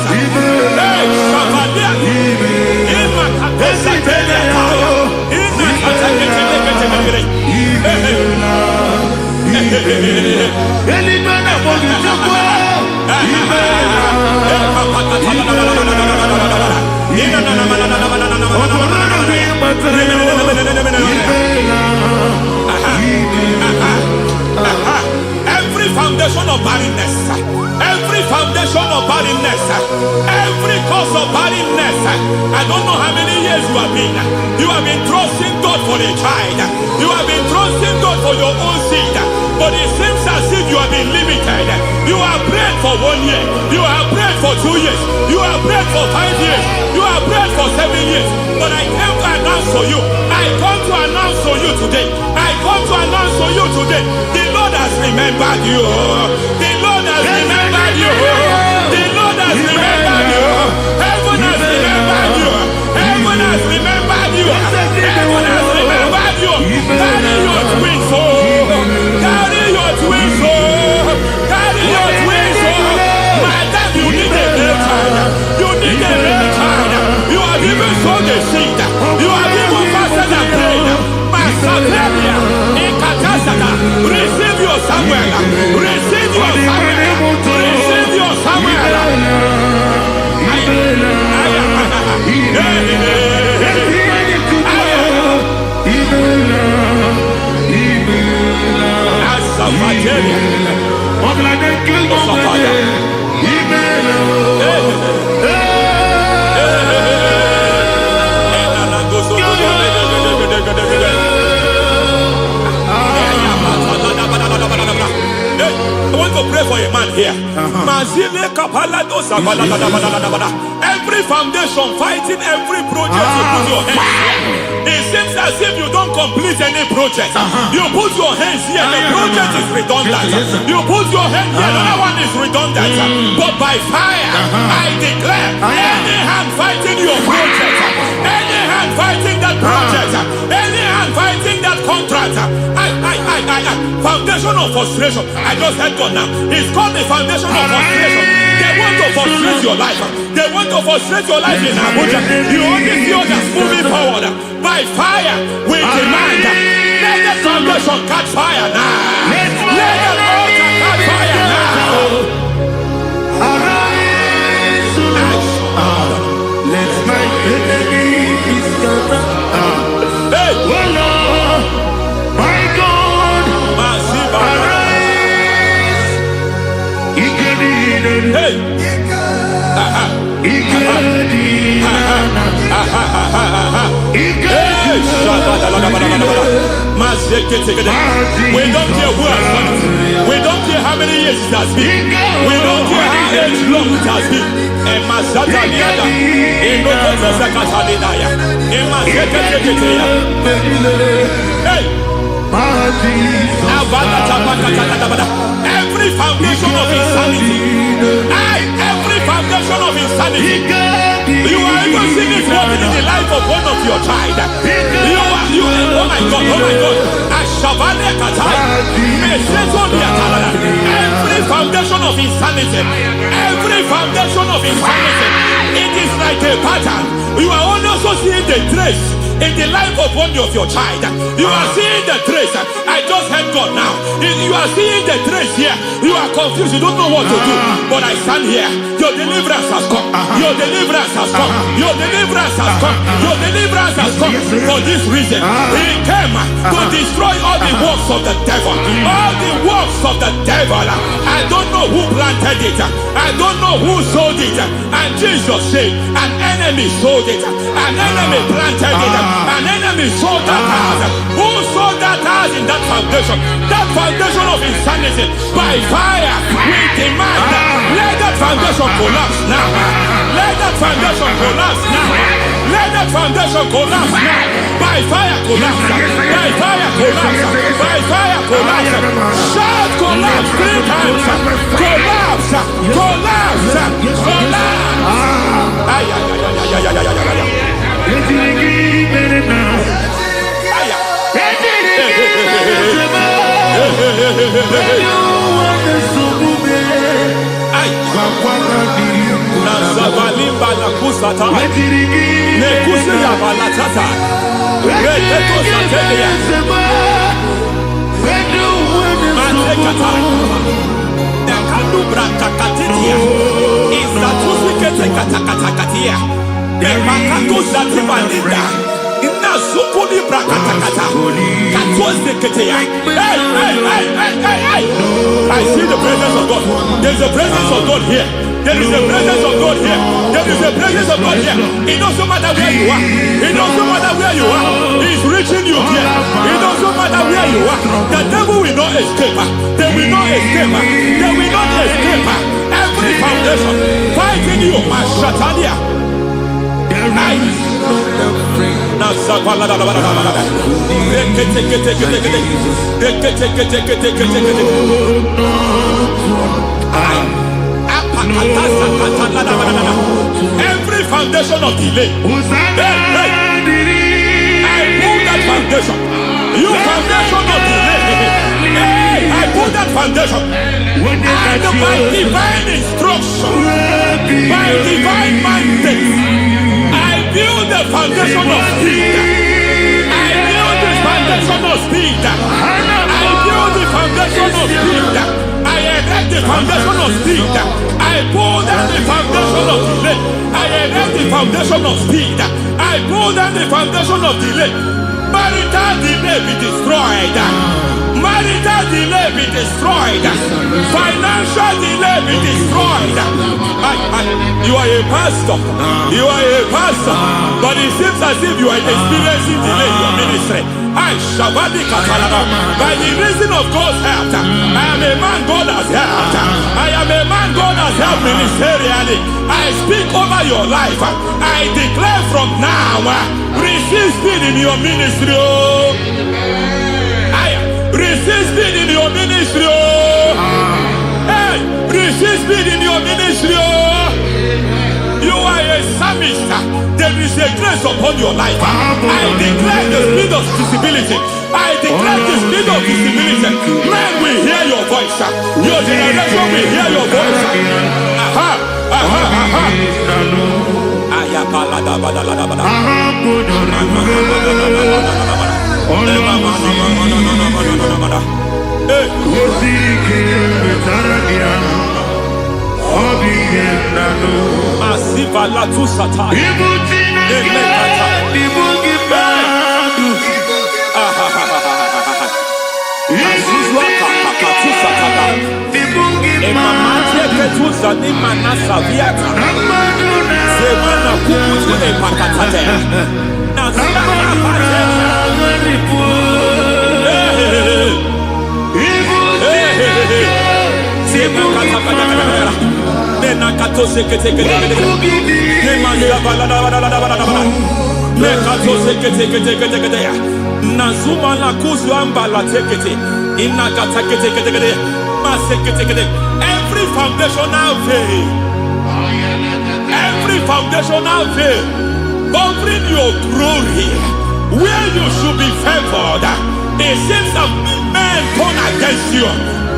Speaker 3: every foundation of barrenness, every foundation of barrenness, every cause of barrenness, I don't know how many years you have been trusting God for a child, you have been trusting God for your own seed, but it seems as if you have been limited. You have prayed for 1 year, you have prayed for 2 years, you have prayed for 5 years, you have prayed for 7 years, but I came to announce for you, I come to announce for you today, I come to announce for you today, the Lord has remembered you, the Lord has remembered you, the Lord has remembered you, heaven has remembered you, heaven has remembered you, heaven has remembered you. Carry your twins, carry your twins, carry your twins. Madam, you need a real child, you need a real child, you have even sown the seed, you have even fasted and prayed. Masabelia, Ekatasaka, receive your Samuel, receive your Samuel, receive your Samuel. I want to pray for a man here. Every foundation fighting every project you put your hands here. It seems as if you don't complete any project. You put your hands here, the project is redundant. You put your hand here, another one is redundant. But by fire, I declare, any hand fighting your project, any hand fighting that project, any hand fighting that contract, foundation of frustration. I just heard God now. It's called the foundation of frustration. They want to frustrate your life. They want to frustrate your life in Abuja. You only see others moving forward. By fire, we demand. Let the foundation catch fire now. Let the altar catch fire now.
Speaker 1: Arise, let my enemy be scattered.
Speaker 3: Hey,
Speaker 1: oh Lord, my God, arise.
Speaker 3: hey. We don't care who has done it. We don't care how many years it has been. We don't care how long it has been. Hey. Every foundation of insanity, every foundation of insanity, you are even seeing it working in the life of one of your child. Oh my God, every foundation of insanity, it is like a pattern. You are also seeing the trace in the life of one of your child. You are seeing the trace. I just heard God now. You are seeing the trace here. You are confused. You don't know what to do. But I stand here. Your deliverance has come. Your deliverance has come. Your deliverance has come. Your deliverance has come. For this reason, He came to destroy all the works of the devil. All the works of the devil. I don't know who planted it. I don't know who sold it. And Jesus said, an enemy sold it. An enemy planted it. An enemy sold that house. Who sold that house in that foundation? That foundation of insanity. By fire, we demand, let that foundation collapse now. Let that foundation collapse now. Let that foundation collapse now. By fire collapse. By fire collapse. By fire collapse. Shout collapse 3 times. Collapse. Collapse. Collapse. Nazukuli brakatakata. Katwazdeketeya. Hey. I see the presence of God. There's a presence of God here. There is a presence of God here. There is a presence of God here. It doesn't matter where you are. It doesn't matter where you are. He's reaching you here. It doesn't matter where you are. The devil will not escape. They will not escape. They will not escape. Every foundation fighting you. Mashatalia. Every foundation of delay, I pull that foundation. You foundation of delay, I pull that foundation. And by divine instruction, by divine mandate, I build the foundation of speed. I build the foundation of speed. I build the foundation of speed. I erect the foundation of speed. I pull down the foundation of delay. I erect the foundation of speed. I pull down the foundation of delay. Marital delay be destroyed. Marital delay be destroyed. Financial delay be destroyed. You are a pastor. You are a pastor. But it seems as if you are experiencing delay in your ministry. By the reason of God's help, I am a man God has helped. I am a man God has helped ministerially. I speak over your life. I declare from now, receive speed in your ministry. Receive speed in your ministry. Hey, receive speed in your ministry. You are a psalmist. There is a grace upon your life. I declare the speed of visibility. I declare the speed of visibility. Men will hear your voice. Your generation will hear your voice. Masiva la tu sataya. Azizwa kaka tu sataya. Emamatia ketuza ni manasa viata. Semana kukutu epakatate. Nazana pate. Nazuma la kuzwamba la tekete. Every foundational veil, every foundational veil covering your glory, where you should be favored, it seems that men turn against you.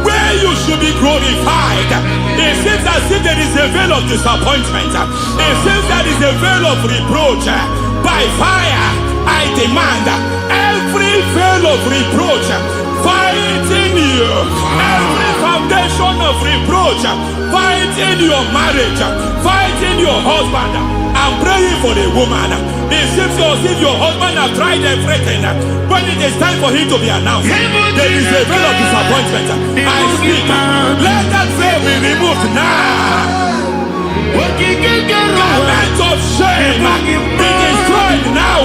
Speaker 3: Where you should be glorified, it seems as if there is a veil of disappointment. It seems there is a veil of reproach. By fire, I demand every veil of reproach fighting you, every foundation of reproach fighting your marriage, fighting your husband. I'm praying for the woman. It seems as if your husband has tried everything. When it is time for him to be announced, there is a veil of disappointment. I speak. Let that veil be removed now. Garment of shame be destroyed now.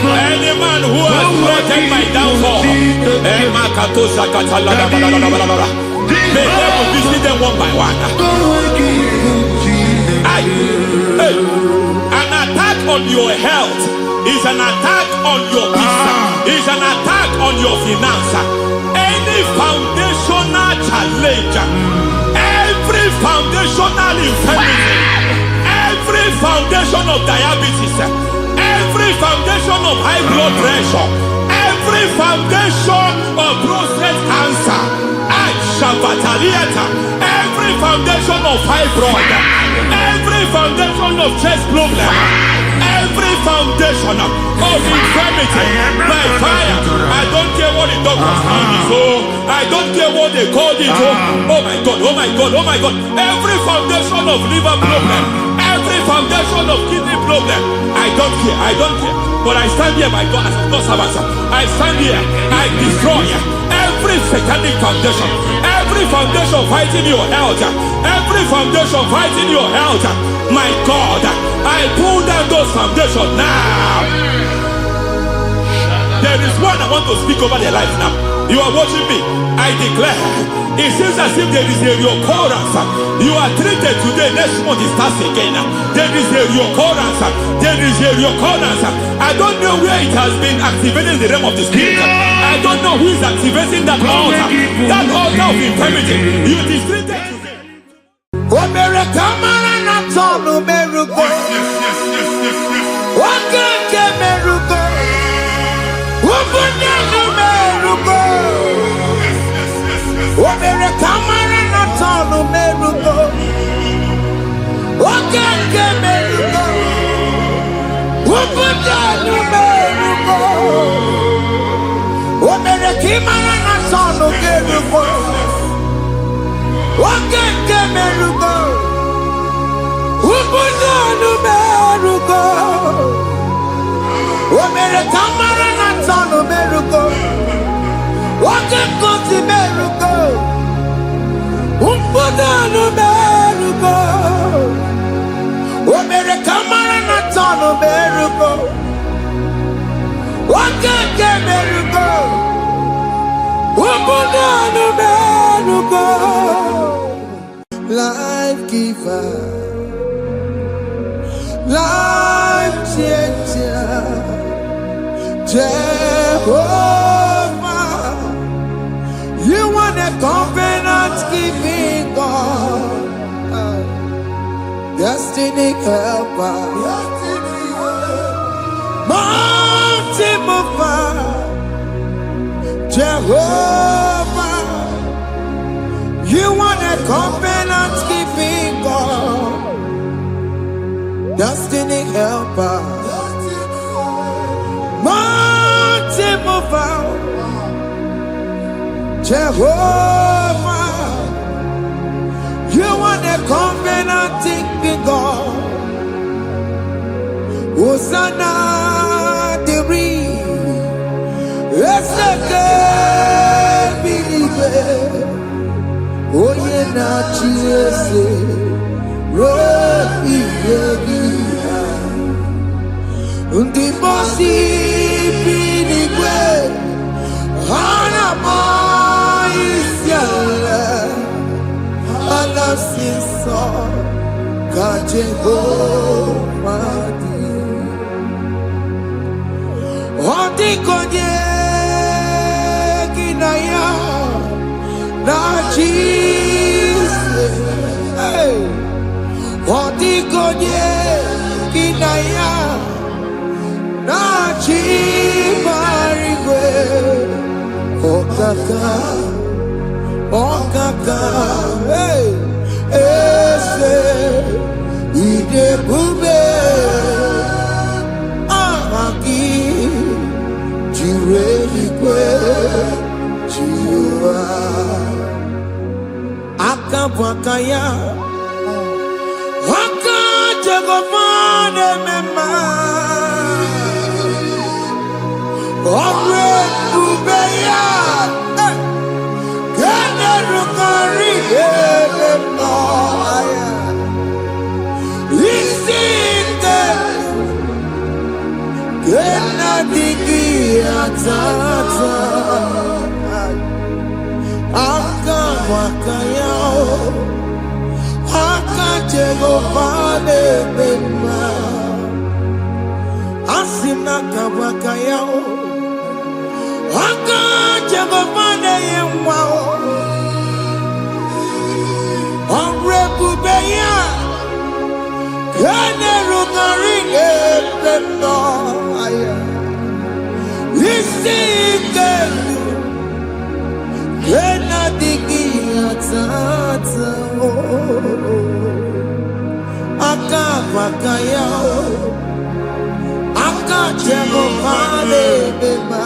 Speaker 3: Any man who has plotted my downfall, may they will visit them one by one. An attack on your health is an attack on your peace, is an attack on your finance. any foundational challenge, every foundational infirmity, every foundation of diabetes, every foundation of high blood pressure, every foundation of prostate cancer, every foundation of fibroid, every foundation of chest problem, every foundation of infirmity, by fire. I don't care what the doctors call it, I don't care what they called it. Oh my God, oh my God, oh my God. Every foundation of liver problem, every foundation of kidney problem, I don't care. But I stand here by God as God's servant. I stand here, I destroy every satanic foundation, every foundation fighting your health, every foundation fighting your health. My God, I pull down those foundations now. There is one I want to speak over their life now. You are watching me. I declare, it seems as if there is a reoccurrence. You are treated today, next month it starts again. There is a reoccurrence. There is a reoccurrence. I don't know where it has been activated in the realm of the spirit. I don't know who is activating that altar of infirmity. You is treated today.
Speaker 5: Life giver, life changer, Jehovah, you are the covenant keeping God, destiny helper, mountain mover, Jehovah, you are the covenant keeping God, destiny helper, mountain mover, Jehovah, you are the covenant keeping God. Hosanna, the oh yeah, na Jesus, Robi Yegia, undi bosi pinigwe, hana moisiala, ala sinso, kajehovah di, odi konye kinaya. Na Jesus, hey, Odikonye kinaya, na Chimarigwe, Okaka, hey, Ese, Idebube, Amaki, Jirelikwe, Jiwa. Akabwakaya Wakajagomane mema Omre Ubeya Gene Rukari Emaya Isinde Gena Digi Atata Akabwakaya Akajegofane mema Asina kabwakaya Jagomane Yemwao Omrebubeya Kane Rugarine Pendo Isike Kena Digi Atata Akabakaya Akajagomane Bema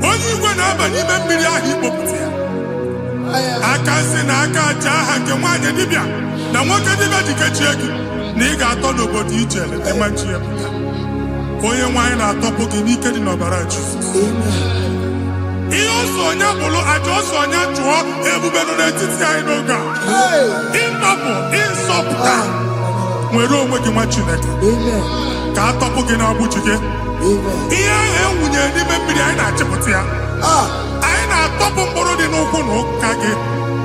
Speaker 4: onye igwe na-aba n'ime mmiri ahụ ikpopụta ya aka nsị na aka aja aha nke nwaanyị dibịa na nwoke dibịa ji kechie gị na ị ga-atọ n'obodo ije leta nwachi ya pụta onye nwaanyị na-atọpụ gị n'ike dị n'ọbara Jizọs ihe ọsọ onye bụrụ aja ọsọ onye chụọ ebube nọ n'etiti anyị n'oge a ịtọpụ ịsọpụta nwere onwe gị nwa Chineke ka a tọpụ gị n'agbụchi gị ihe ahụ enwunye n'ime mmiri anyị na-achịpụta ya anyị na-atọpụ mkpụrụ dị n'ụkwụ na ụka gị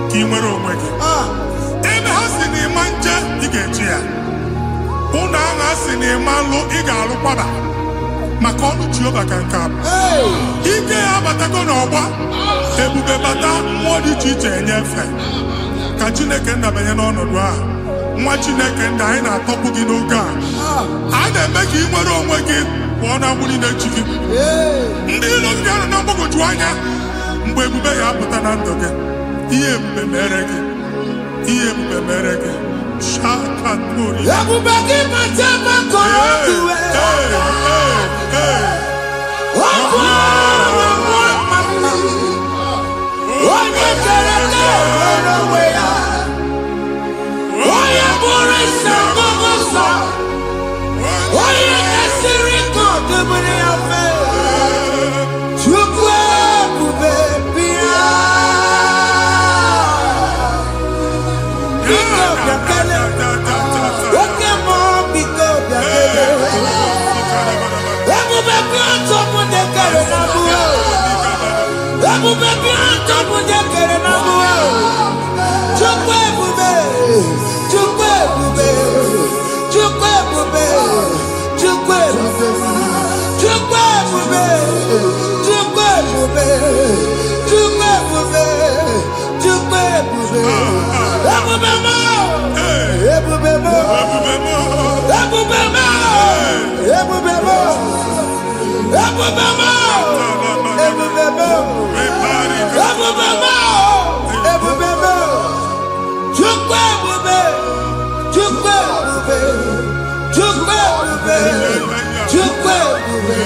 Speaker 4: ka ị nwere onwe gị ebe ha si na ịma nje ị ga-eji ya ụlọ ahụ ha si na ịma nlụ ị ga-alụkwaba maka ọnụ Jehova ka nke a ike ya abatago n'ọgba ebube bata mmụọ dị iche iche enyefe ka Chineke ndabanye n'ọnọdụ ahụ nwa Chineke ndị anyị na-atọpụ gị n'oge a na-eme ka ị nwere onwe gị pụọ na agbụ niile chi gị ndị ilo gị anọ na mgbagwoju anya mgbe ebube ya apụta na ndụ gị ihe ebube mere gị ihe ebube mere gị shakatori
Speaker 5: ebube gị mata makọrọ duwe onye kere nwere onwe ya onye bụrụ isi ọgụgụ onye esiri ka ọdụbụrụ ya fe Chukwu ebube bịa biko bịakele oke mmụọ biko bịakele ebube bịa tọpụ dekere na mụọ ebube bịa tọpụ dekere na mụọ Chukwu ebube Chukwu ebube Chukwu ebube Chukwu ebube Chukwu ebube Chukwu ebube Chukwu ebube Chukwu ebube ebube mo ebube mo ebube mo ebube mo ebube mo ebube mo ebube mo ebube mo Chukwu ebube Chukwu ebube Chukwu ebube Chukwu ebube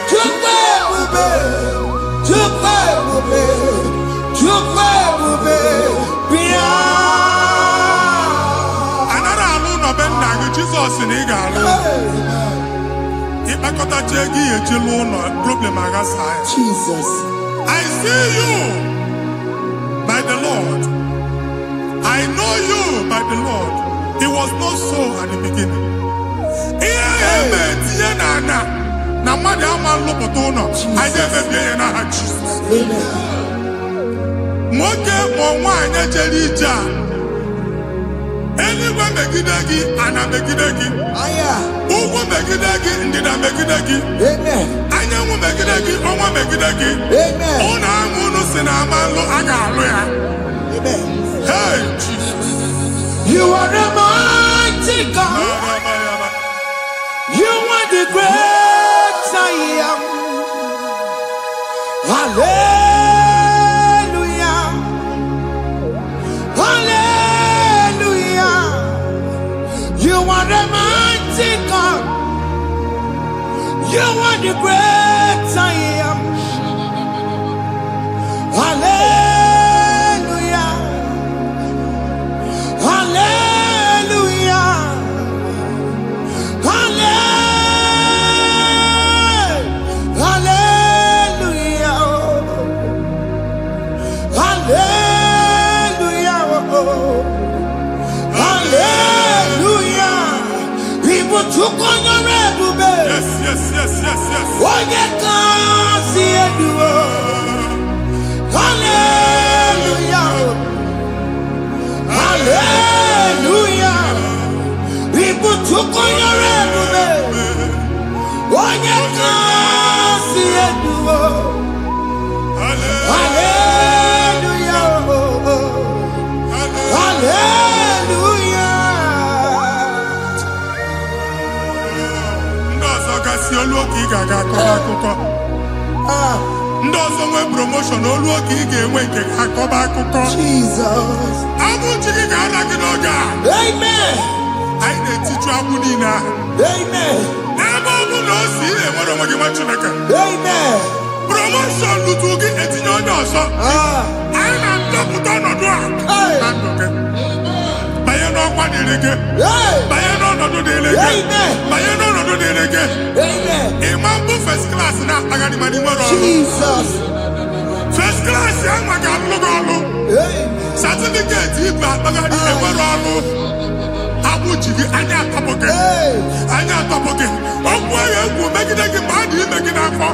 Speaker 5: Chukwu ebube Chukwu ebube Chukwu ebube bịa
Speaker 4: anara alụ nọ be nna gị Jizọs na ị ga-alụ ịkpakọtacha ego ihe eji lụọ ụlọ problem aghasa ya
Speaker 5: Jesus
Speaker 4: I see you by the Lord I know you by the Lord
Speaker 2: It was not so at the beginning. Na mmadụ ama lụpụta ụlọ anyị emebie ya n'aha Jizọs. Nwoke ma nwaanyị jere ije a, eluigwe megide gị, ana megide gị, ugwu megide gị, ndịda megide gị, anyanwụ megide gị, ọnwa megide gị. Ụlọ ahụ unu si na ama lụ, a ga-alụ ya. Hey, Jesus.
Speaker 5: You are the mighty God. You are the great I am. Hallelujah. Hallelujah. You are the mighty God. You are the great I am. Hallelujah. Hallelujah.
Speaker 2: Yes.
Speaker 5: Hallelujah. Hallelujah. People took on your everywhere. One you can see it. Hallelujah. Hallelujah.
Speaker 2: Ndozo nwe promotion olu oge ị ga-enwe nke akọba akụkọ.
Speaker 5: Jesus.
Speaker 2: Abụchi gị ga-ala gị n'oge a.
Speaker 5: Amen.
Speaker 2: Anyị na-etiju agbụ niile ahụ.
Speaker 5: Amen.
Speaker 2: N'ebe ọ bụ na o si enwere onwe gị nwa Chineke.
Speaker 5: Amen.
Speaker 2: Promotion lutu gị etinye onye ọzọ. Anyị na-ndọpụta ọnọdụ a na ndụ gị. Banye n'ọkwa dịrị gị. Banye n'ọnọdụ dịrị gị. Banye n'ọnọdụ dịrị gị. Ịma mbụ first class na-akpagharị ma n'ime ọrụ.
Speaker 5: Jesus.
Speaker 2: First class ya nwa ga-alụ gị ọrụ. Certificate ibu akpagharị enwere ọrụ. Agbụ ji gị anya atọpụ gị. Anya atọpụ gị. Okwu ahụ egwu megide gị mgbe a dị ime gị n'afọ.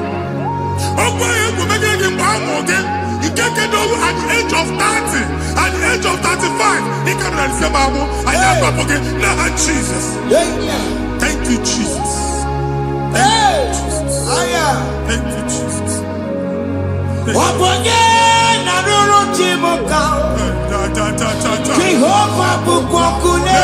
Speaker 2: Okwu ahụ egwu megide gị mgbe a mụrụ gị. Nke kedu at the age of 30, at the age of 35, he can say, Mamu, I am not forget. Now, Jesus. Thank you, Jesus. Thank you, Jesus. Thank you, Jesus. Jehovah Bukokune.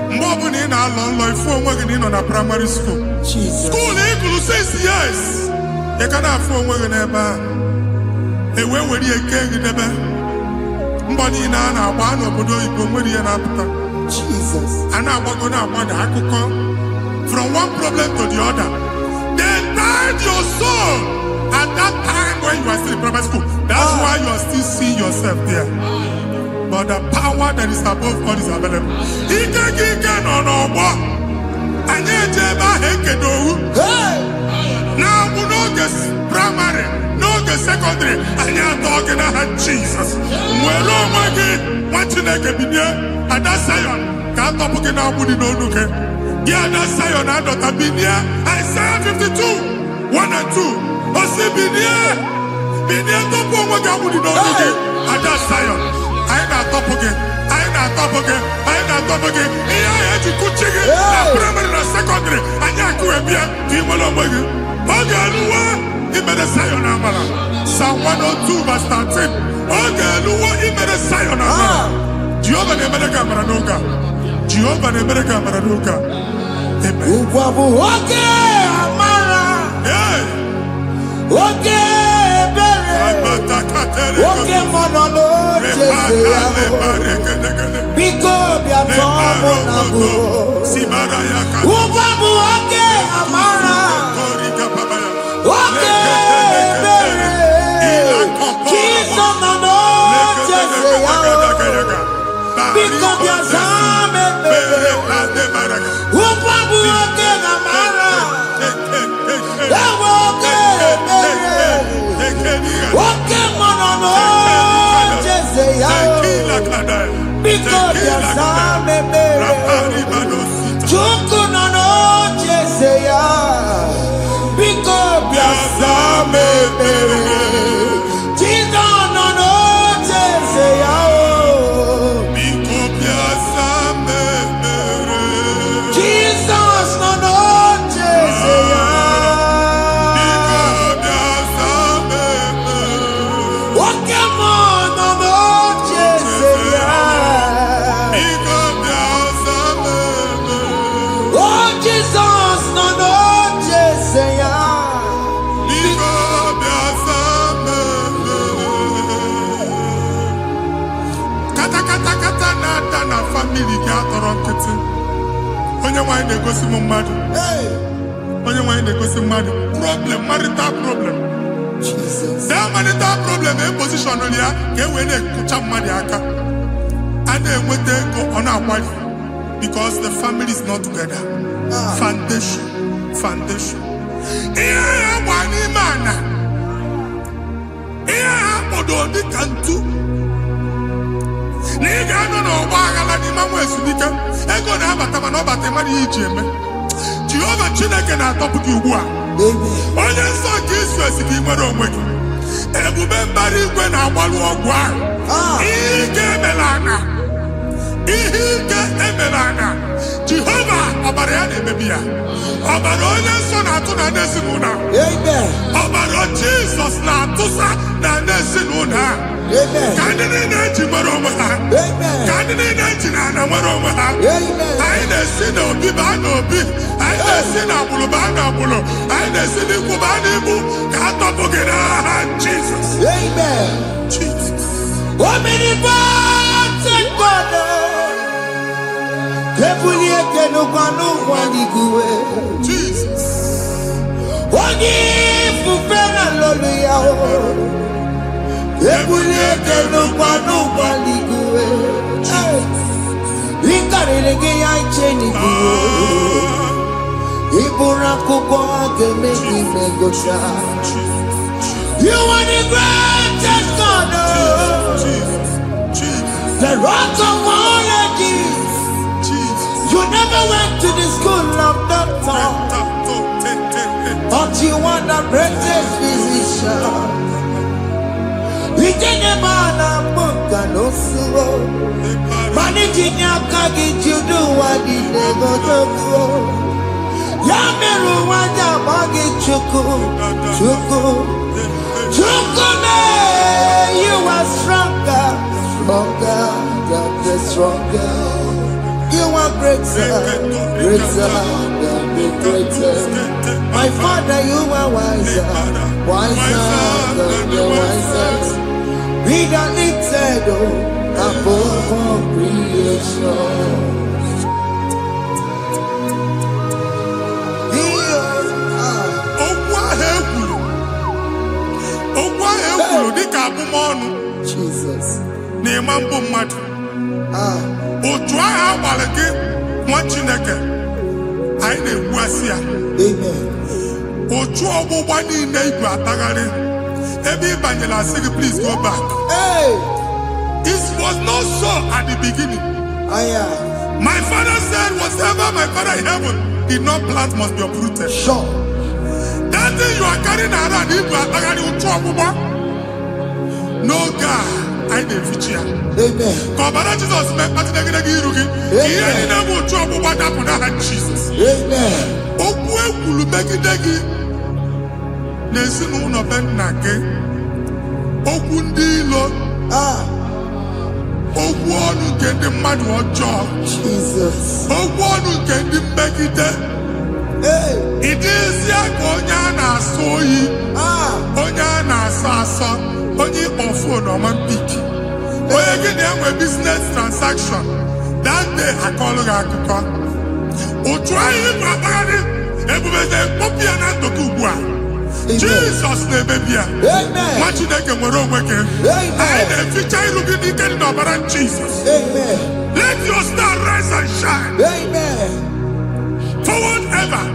Speaker 2: Mgbe ọ bụla ị na-alọ nlọ ifu onwe gị na ị nọ na primary school. School ịgụrụ 6 years. Ị ka na-afụ onwe gị n'ebe a. Ewe were eke gị debe. Mbọ niile a na-agba n'obodo oyibo nwere ihe na-apụta. A na-agbago na-agbada akụkọ. From one problem to the other. They tied your soul at that time when you were still in primary school. That's why you are still
Speaker 4: above all is available. Ike no and now we know this primary, no the secondary, and you're talking about Jesus. Well, oh my God, what you like and that Zion can't talk about Budi no look. Yeah, that Zion and not Abinia. Isaiah 52, 1 and 2. Osibinia, Binia top of what Budi no look at that Zion. I not top again. I not top again. Yeah, you could check it. Primary and secondary, and you could be a people of my God. He made a Zion Amala. Psalm 102 verse 13. He made a Zion Amala. Jehovah ne made a Gamaranuka. Jehovah ne made a Gamaranuka. Amen. Problem, marital problem. Jesus. That marital problem, a position on here, when they put up money, and then when they go on our wife, because the family is not together. Foundation. Yeah, one man. Yeah, but only can do. Nigga, no, why I let him away, so he can. I go to have a taman over the money, Jim. Jehovah Chineke na top you wa. Onye so Jesus ki nwere onwe gị. Ebube mbara igwe na agbalu ọgwụ ahụ. Ike emelana. Jehova ọbara ya na-emebi ya. Ọbara onye nsọ na-atụ na n'ezinụlọ. Ọbara Jizọs na-atụsa na n'ezinụlọ. Ka ndị niile ji nwere onwe ha. Ka ndị niile ji na ana nwere onwe ha. Anyị na-esi n'obi baa n'obi. Anyị na-esi n'agbụrụ baa n'agbụrụ. Anyị na-esi n'ikwu baa n'ikwu. Ka a tọpụ gị n'aha Jizọs. Jesus.
Speaker 5: Omnipotent God.
Speaker 4: Jesus.
Speaker 5: You are the greatest God. The rock of all ages. You never went to the school of doctor, but you are the greatest physician. We didn't man a book and also managing your carriage, you do what you never do. Yameru waja bagi chuku. You are stronger, stronger. You are greater than the greatest. My Father, you are wiser than the wisest. Be the lifted above all creation. Jesus.
Speaker 4: otu ahụ agbara gị nwa Chineke anyị na-egbuasị ya. Otu ọgbụgba niile igwe atagharị ebe ị banyere asị gị please go back. It was not so at the beginning. My father said whatever my father in heaven did not plant must be uprooted.
Speaker 5: Sure.
Speaker 4: That thing you are carrying around igwe atagharị otu ọgbụgba. No God, I didn't feature.
Speaker 5: Amen.
Speaker 4: Kọbara Jesus mee kpatị negedege iru gị. Ihe niile bụ otu ọgbụgba dapụ n'aha Jesus.
Speaker 5: Amen.
Speaker 4: Okwu ekwuru megide gị n'ezinụlọ be nna gị. Okwu ndị ilo. Okwu ọnụ nke ndị mmadụ ọjọọ.
Speaker 5: Jesus.
Speaker 4: Okwu ọnụ nke ndị mmegide. Ị dịzie ka onye a na-asọ oyi. Onye a na-asọ asọ. Onye ịkpọ fon ọma mpiki. Onye gị na-enwe business transaction. That day akọlụ gị akụkọ. Otu anyị bụ akpagharị ebubeze mkpọpụ ya na ndụ gị ugbu a. Jesus na-emebi ya. Nwa Chineke nwere onwe gị. Anyị na-eficha iru gị n'ike dị n'ọbara Jesus. Let your star rise and shine. Forward ever,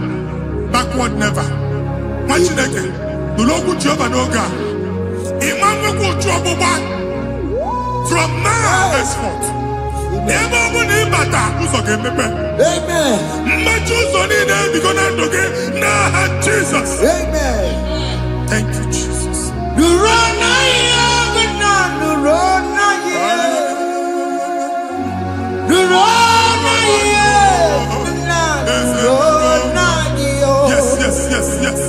Speaker 4: backward never. Nwa Chineke nụrụ okwu Jehova n'oge a. Ịma nwekwa otu ọgbụgba from now henceforth. Ebe ọ bụ na ịbata ụzọ ga-emepe. Mmechi ụzọ niile ebigo na ndụ gị n'aha Jesus. Thank you, Jesus. Yes.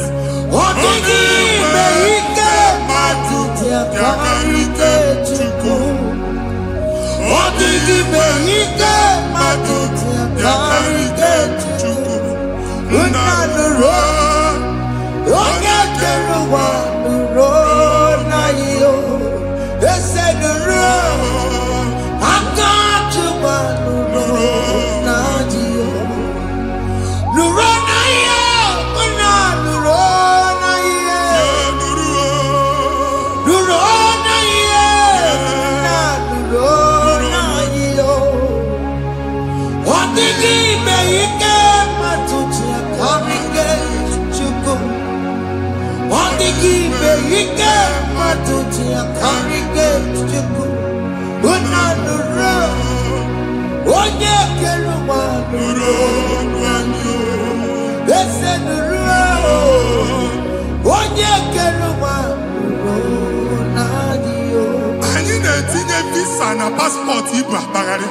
Speaker 4: Anyị na-etinye visa na paspọtụ ibu akpagharị.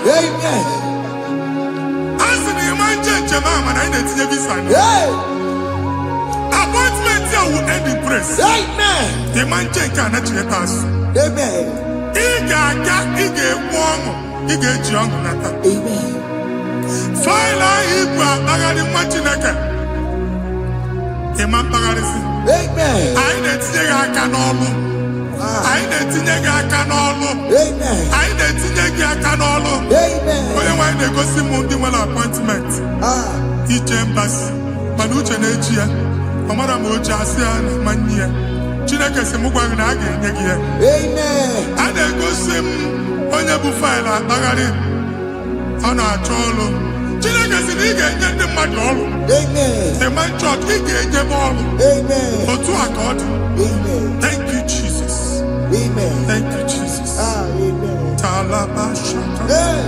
Speaker 4: A sị na ịma njem ama na anyị na-etinye visa na appointment ya will end in praise. Ịma njem nke anachileta azụ. Ị ga-aga, ị ga-ekwu ọṅụ, ị ga-eji ọṅụ nata. Faịlụ ahụ ibu akpagharị nwa Chineke. Ịma mkpagharịsị. Anyị na-etinye gị aka n'ọlụ. Anyị na-etinye gị aka n'ọlụ. Anyị na-etinye gị aka n'ọlụ. Onye nwaanyị na-egosi m ndị nwere appointment ije mbasi mana uche na-eji ya. Ọ mara ma oche asị ya na manye ya. Chineke sị m gwa gị na a ga-enye gị ya. A na-egosi m onye bụ faịlụ akpagharị ọ na-achọ ọlụ. Chineke sị na ị ga-enye ndị mmadụ ọrụ. Ịma chọọchị ị ga-enye m ọrụ. Otu a ka ọ dị. Thank you, Jesus. Thank you, Jesus. Talaba shaka. Yes.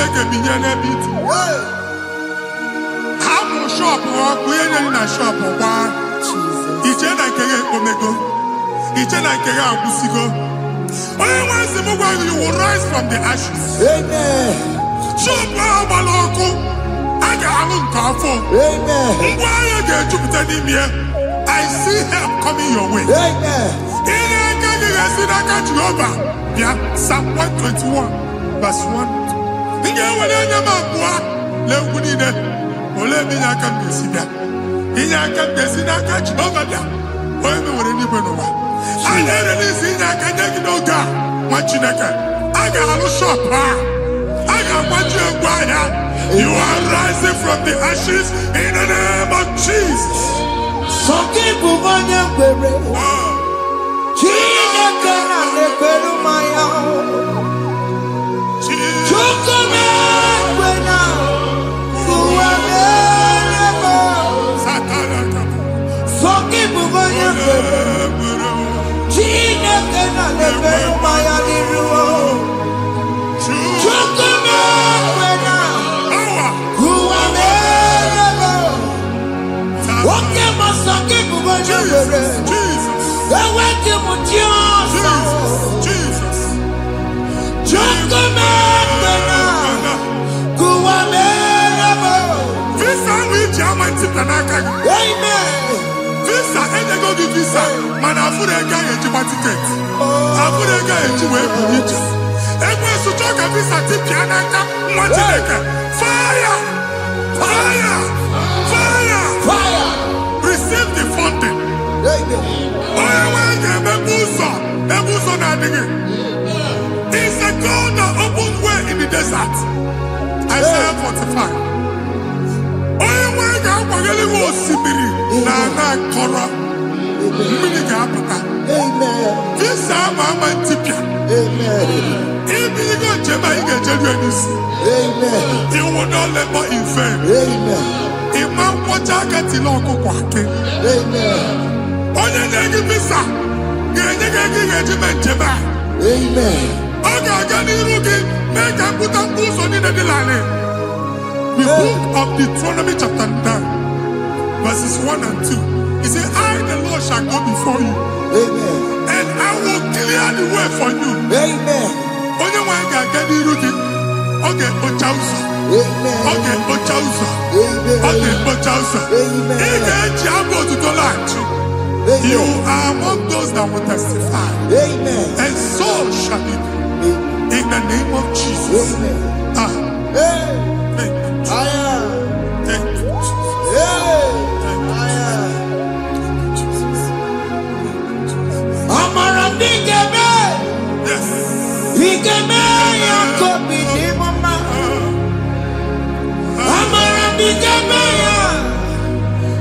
Speaker 4: Chineke binye n'ebe itu. Hapụ shop ọkụ enye na shop gba. Iche na nke ya omego. Iche na nke ya agwụsigo. Onye nwe nsị m gwa you will rise from the ashes.
Speaker 5: Amen.
Speaker 4: Shop agbala ọkụ. A ga-alụ nke afọ.
Speaker 5: Amen.
Speaker 4: Ngwa ahịa ga-ejupụta n'ime ya. I see help coming your way.
Speaker 5: Amen.
Speaker 4: Ihe aka gị ga-esi n'aka Jehova. Bịa Psalm 121 verse 1. Ị ga-ewere anya m abụọ lee ugwu niile. Olee ebe inye aka m ga-esi bịa? Inye aka m ga-esi n'aka Jehova bịa. Onye mewere n'igwe n'ụwa. A na-ere n'isi inye aka nye gị n'oge a nwa Chineke. A ga-alụ shop ha. A ga-agbaji egwu ahịa. You are rising from the ashes in the name of Jesus.
Speaker 5: Sọkịbụ onye kwere. Chineke na na-ekwere mmanya. Chukwu na-ekwe na ụwa na-eme. Sọkịbụ onye kwere. Chineke na na-ekwere mmanya n'iru. Chukwu na-ekwe na ụwa na-eme. Nwoke ma sọkịbụ onye kwere. Eweke m ji ọsọ. Chukwu na-ekwe na ụwa na-eme.
Speaker 4: Visa which I want to n'aka gị.
Speaker 5: Amen.
Speaker 4: Visa enyego gị visa mana afụrụ ego a ga-ejikwa tiketi. Afụrụ ego a ga-eji wee bụ ije. Ekwensu chọọ ka visa tipịa n'aka nwa Chineke. Fire! Fire! Fire!
Speaker 5: Fire.
Speaker 4: Receive the funding.
Speaker 5: Amen.
Speaker 4: Onye nwe ga-emepe ụzọ ebe ụzọ na-adịghị. It's a God that opens way in the desert. Isaiah 45. Onye nwe ga-akwaghere gị osimiri na ana akọrọ. Mmiri ga-apụta.
Speaker 5: Amen.
Speaker 4: Visa ama ntipịa.
Speaker 5: Amen.
Speaker 4: Ibigo njem anyị ga-ejeru ya n'isi.
Speaker 5: Amen.
Speaker 4: You will not labor in vain.
Speaker 5: Amen.
Speaker 4: Ịma nkwọcha aka tili ọkụkọ akị.
Speaker 5: Amen.
Speaker 4: Onye na-egi visa ga-enye gị ego ị ga-eji mee njem a.
Speaker 5: Amen.
Speaker 4: Ọ ga-aga n'iru gị mee ka mkpụta mkpụ ụzọ niile dị larịị. The book of Deuteronomy chapter 9 verses 1 and 2. He said, I the Lord shall go before you.
Speaker 5: Amen.
Speaker 4: And I will clear the way for you.
Speaker 5: Amen.
Speaker 4: Onye nwe ga-aga n'iru gị. Ọ ga-ekpocha ụzọ.
Speaker 5: Amen.
Speaker 4: Ọ ga-ekpocha ụzọ.
Speaker 5: Amen.
Speaker 4: Ọ ga-ekpocha ụzọ.
Speaker 5: Amen.
Speaker 4: Ị ga-eji abụ otuto laghachi. You are among those that will testify.
Speaker 5: Amen.
Speaker 4: And so shall it be. In the name of Jesus.
Speaker 5: Amen.
Speaker 4: Ah,
Speaker 5: Hey.
Speaker 4: thank you, Jesus.
Speaker 5: I am.
Speaker 4: Thank you, Jesus.
Speaker 5: Hey.
Speaker 4: Thank you,
Speaker 5: I am.
Speaker 4: Jesus.
Speaker 5: Amara bigeme.
Speaker 4: Yes.
Speaker 5: Bigeme ya kobi ni mama. Amara bigeme ya.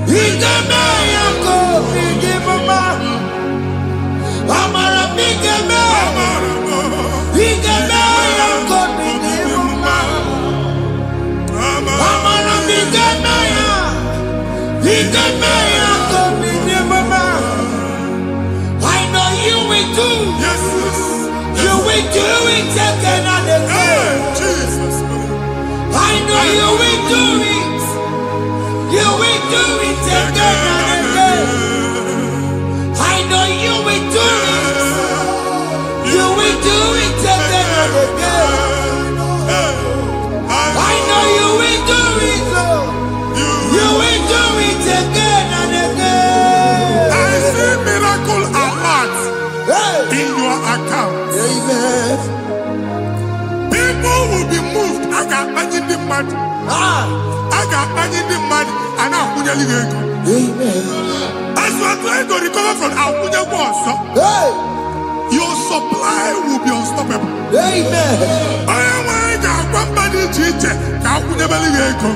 Speaker 5: Bigeme ya kobi ni mama. Amara bigeme. Bigeme ya kobi ni mama. Amara bigeme ya. Bigeme ya kobi ni mama. I know you will do.
Speaker 4: Yes, yes.
Speaker 5: You will do it again and
Speaker 4: Hey,
Speaker 5: again.
Speaker 4: Jesus.
Speaker 5: I know you will do it. You will do it again and again. I know you will do it. You will do it again and again. I know you will do it. You will do it again and again.
Speaker 4: I see miracle alert
Speaker 5: Hey.
Speaker 4: in your account.
Speaker 5: Amen.
Speaker 4: People will be moved. I got money in the mud.
Speaker 5: Ah.
Speaker 4: I got money in the mud. And I'm going to go.
Speaker 5: Amen.
Speaker 4: As you are trying to recover from Abuja Boss,
Speaker 5: Hey.
Speaker 4: your supply will be unstoppable.
Speaker 5: Amen.
Speaker 4: I am one body teacher. Abuja Baligo.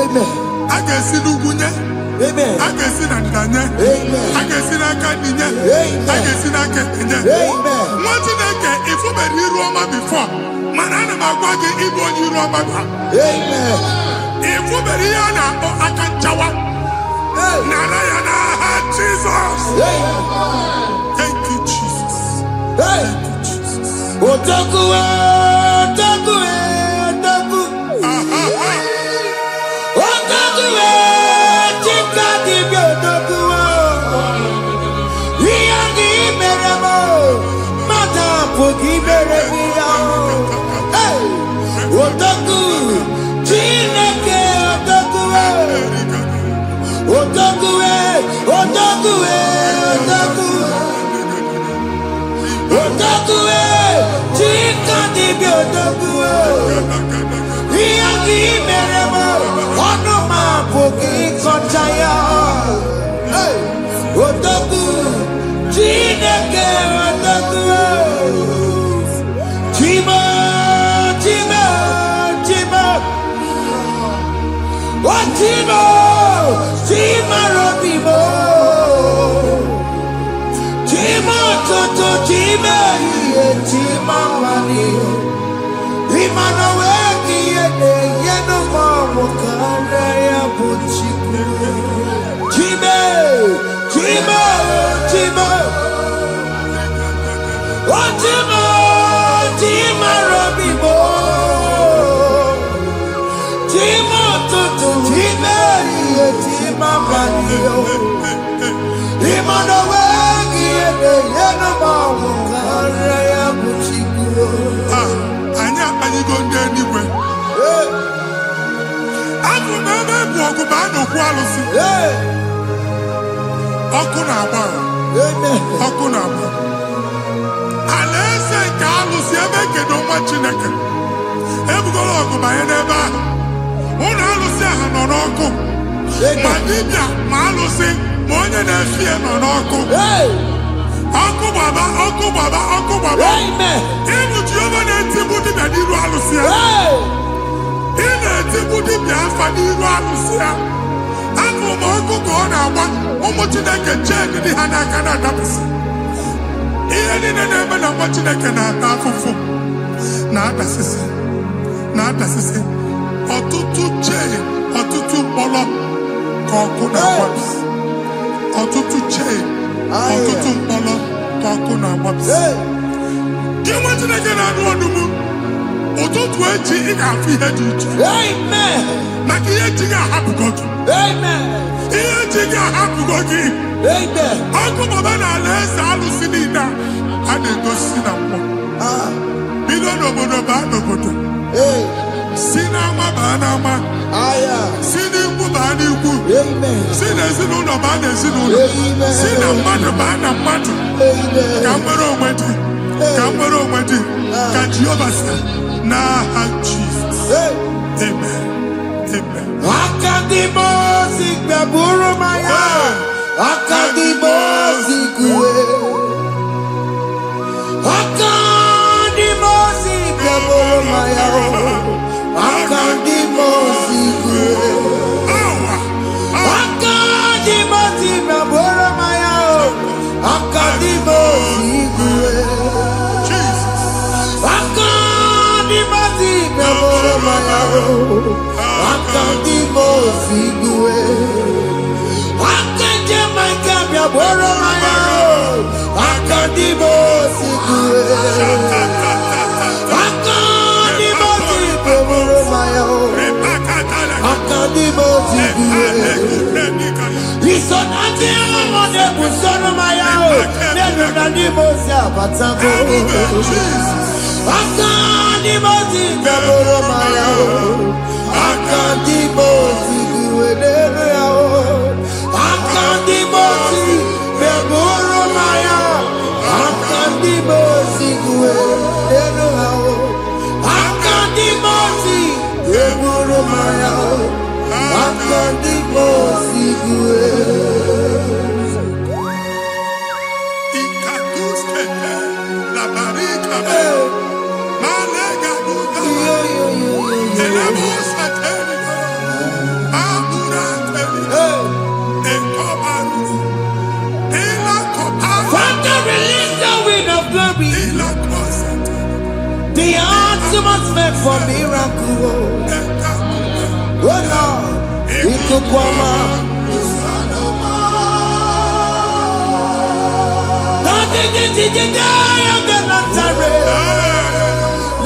Speaker 5: Amen.
Speaker 4: I can see Lugunya.
Speaker 5: Amen.
Speaker 4: I can see Nandanya.
Speaker 5: Amen.
Speaker 4: I can see Nakaninya.
Speaker 5: Amen.
Speaker 4: I can see Nakaninya.
Speaker 5: Amen.
Speaker 4: What did I get if you were Roma before? Manana Magwagi, Ibo, you Roma.
Speaker 5: Amen.
Speaker 4: If you were Rihanna or Akanchawa, Narayana, Jesus. Thank you, Jesus.
Speaker 5: Hey.
Speaker 4: Thank you, Jesus.
Speaker 5: Otaku, otaku, otaku.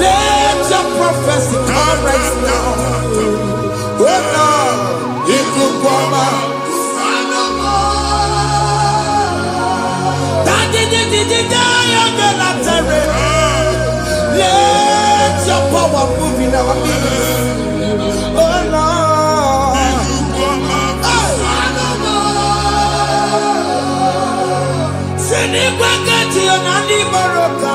Speaker 5: Let your prophecy come right now. Oh Lord, it could come out. Let your power move in our midst. Oh Lord, send it back to your Nandi Baroka.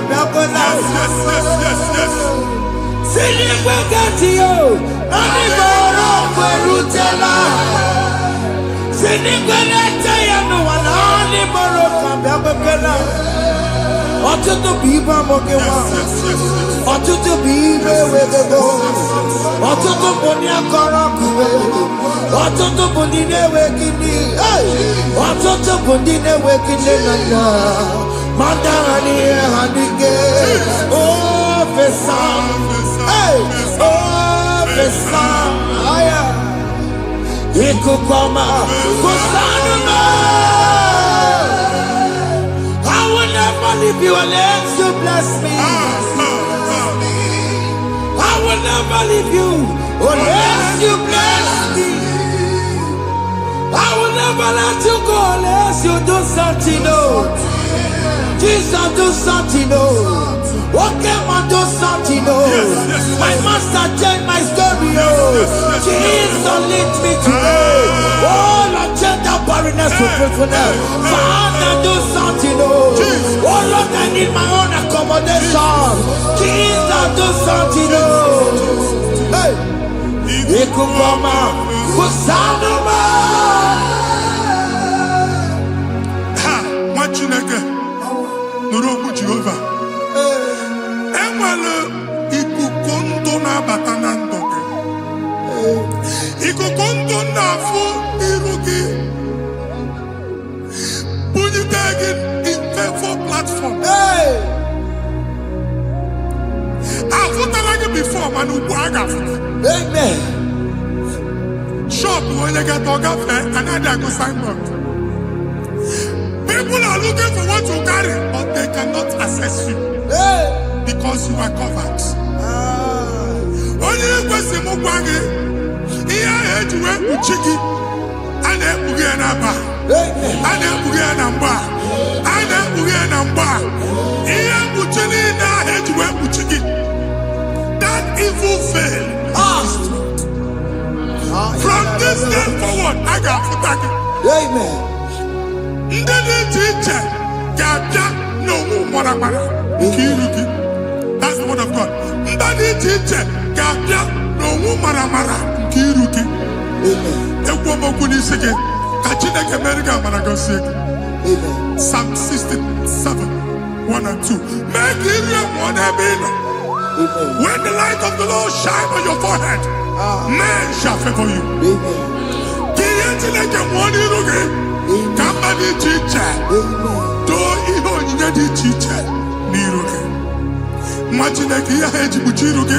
Speaker 5: Ọtụtụ bụ ibe amụghị nwa, ọtụtụ bụ ibe ewegego, ọtụtụ bụ ndị akọrọ akụwe, ọtụtụ bụ ndị na-enweghị nne, ọtụtụ bụ ndị na-enweghị nne na nna, ma ndị agha n'ihe ha n'ike. Ofesa, ofesa, aya, ikuku ọma, kwụsanụ m. I will never leave you unless you bless me. I will never leave you unless you bless me. I will never let you go unless you do something new. Jesus, do something new. Okay, man, do something new. My master changed my story. Jesus, lead me today. Oh, Lord, change that barrenness to fruitfulness. Father, do something new. Oh, Lord, I need my own accommodation. Jesus, do something new. Hey, Ikukoma, Kusanuma.
Speaker 4: Ha, Machineke, Nuroku Jehovah. Enwale ikuku ndụ na-abata na ndụ gị. Ikuku ndụ na-afụ iru gị. Bunyite gị in favor platform. Afụtala gị before mana ugbu a ga-afụta.
Speaker 5: Amen.
Speaker 4: Shop onye ga-eto gafee anaghị agụ signboard. People are looking for what you carry, but they cannot access you because you are covered. Onye kwesị m gwa gị ihe ahụ eji wee kpuchi gị, a na-ekpughe ya n'aba, a na-ekpughe ya na mgba, a na-ekpughe ya na mgba. Ihe mkpuchi niile ahụ eji wee kpuchi gị, that evil veil. From this day forward, I ga-afụta gị.
Speaker 5: Amen.
Speaker 4: Ndị dị iche iche ga-abịa n'onwe maramara nke iru gị. That's the word of God. Ndị dị iche iche ga-abịa n'onwe maramara nke iru gị. Ekwu okwu n'isi gị ka Chineke mere gị amara gọzie gị. Psalm 67, 1 and 2. Mee ka iru ya mụọ n'ebe ị nọ. When the light of the Lord shine on your forehead, men shall favor you. Ka ihe Chineke mụọ n'iru gị. Ka mba dị iche iche doo ihe onyinye dị iche iche n'iru gị. Nwa Chineke ihe ha eji kpuchi iru gị.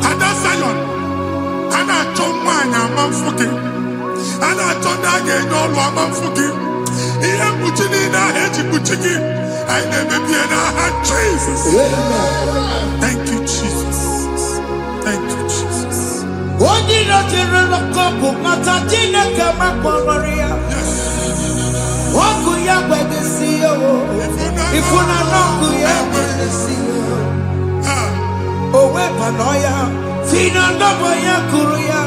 Speaker 4: Ada Zion, a na-achọ nwaanyị ama mfụ gị, a na-achọ ndị a ga-enye ọlụ ama mfụ gị. Ihe mkpuchi niile ahụ eji kpuchi gị, anyị na-emebi ya n'aha Jesus. Thank you, Jesus. Thank you, Jesus.
Speaker 5: Onye nọchiri n'ọkụ mata Chineke makpọrọ ya. Ọkụ ya gbedesi ya o. Ifuna n'ọkụ ya gbedesi ya. O wepụnọ ya. Si na ndọbọ ya kụrụ ya.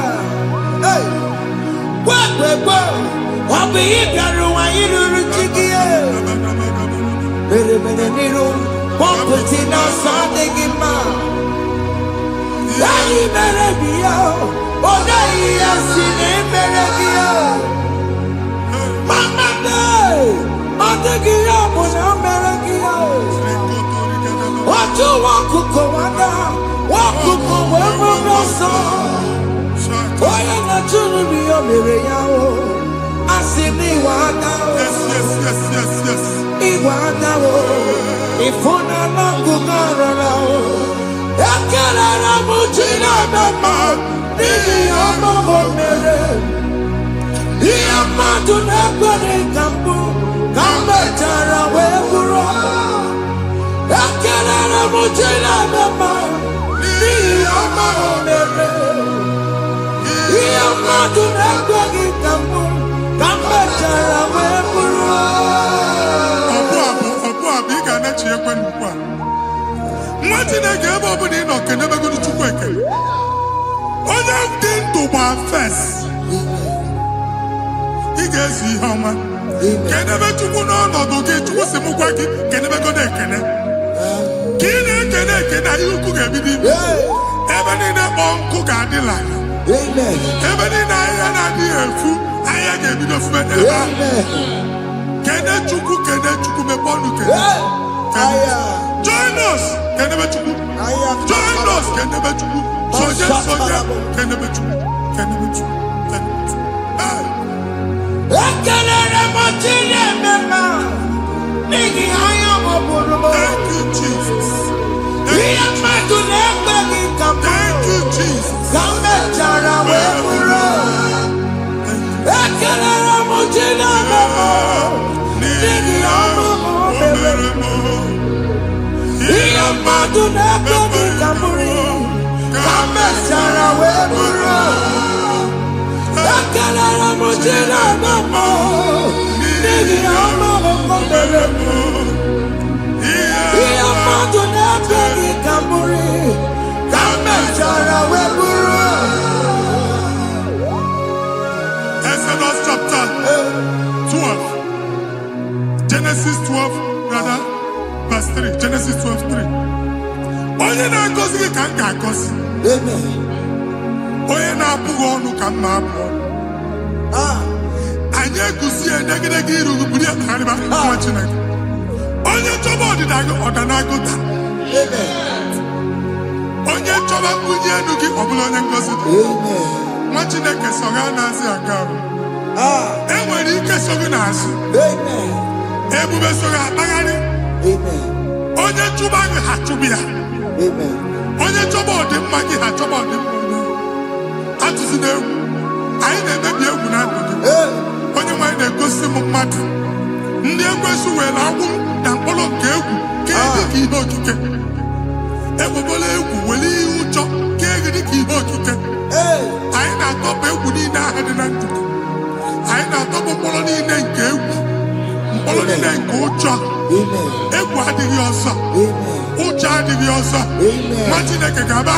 Speaker 5: Gwagbegbo. Ọ bụ ihe bịara ụwa iruru chi gị ya. Mere n'iru. Pọmpụti n'ọsọ adịghị mma. Anyị mere bi ya. Ọ naghị ya si na emere gị ya. Mama day, adịghị ya bụ na mere gị ya. Otu nwakuku nwada, nwakuku wee bụrụ ọsọ. Onye na-achụrụ m ya mere ya o. Asị m iwe ada o. Iwe ada o. Ịfụna n'ọgụgụ arara o. Ekelere m Chineke ma n'ihi ya ọmụmụ mere. Ihe mmadụ na-ekwere ka mbụ ka m mechara wee bụrụ. Ekelere m Chineke ma n'ihi ọma o mere. Ihe mmadụ na-ekweghị ka mbụ ka m mechara wee bụrụ.
Speaker 4: Ọbụ abụ ị ga-anachi ekwe n'ukwu a. Nwa Chineke ebe ọ bụla ị nọ kenebegoro Chukwu ekele. Onye dị ndụ gba fes. Ị ga-ezi ihe ọma. Kenebe Chukwu n'ọnọdụ gị, Chukwu si m gwa gị kenebegoro ekele.
Speaker 2: Kene you cook a bit. Even in a uncle Gadilla.
Speaker 5: Amen.
Speaker 2: Even in a dear food, I gave it of men. Kene chuku me bonuke. Join us, can never chuku. Join us, can never chuku. Soja, can never chuku. Can never chuku. Thank you, Jesus. Thank you, Jesus. Exodus chapter 12. Genesis 12, rather, verse 3. Genesis 12, 3. Onye na-agozi gị ka m ga-agozi. Onye na-abụghị ọnụ ka m na-abụ ọnụ. Anyị eguzie negedege iru buru ya karịba nwa Chineke. Onye chọba ọdịda gị ọdanagoda. Onye chọba mbunye elu gị ọ bụla onye ngozi dị. Nwa Chineke so ga na-azị aga ahụ. Enwere ike so gị n'azụ. Ebube so ga akpagharị. Onye chụba gị ha chụbụ ya. Onye chọba ọdịmma gị ha chọba ọdịmma onye. Atụzina egwu. Anyị na-emebi egwu na ndụ gị. Onye nwanyị na-egosi m mmadụ. Ndị ekwensu were agwụ na mkpụrụ nke egwu ka dị ka ihe okike. Egbebola egwu were ihe ụjọ ka dị ka ihe okike. Anyị na-atọpụ egwu niile ahụ dị na ndụ gị. Anyị na-atọpụ mkpụrụ niile nke egwu. Mkpụrụ niile nke ụjọ. Egwu adịghị ọzọ. Ụjọ adịghị ọzọ. Nwa Chineke ga-aba.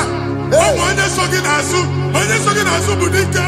Speaker 2: Ọ bụ onye so gị n'azụ. Onye so gị n'azụ bụ dike.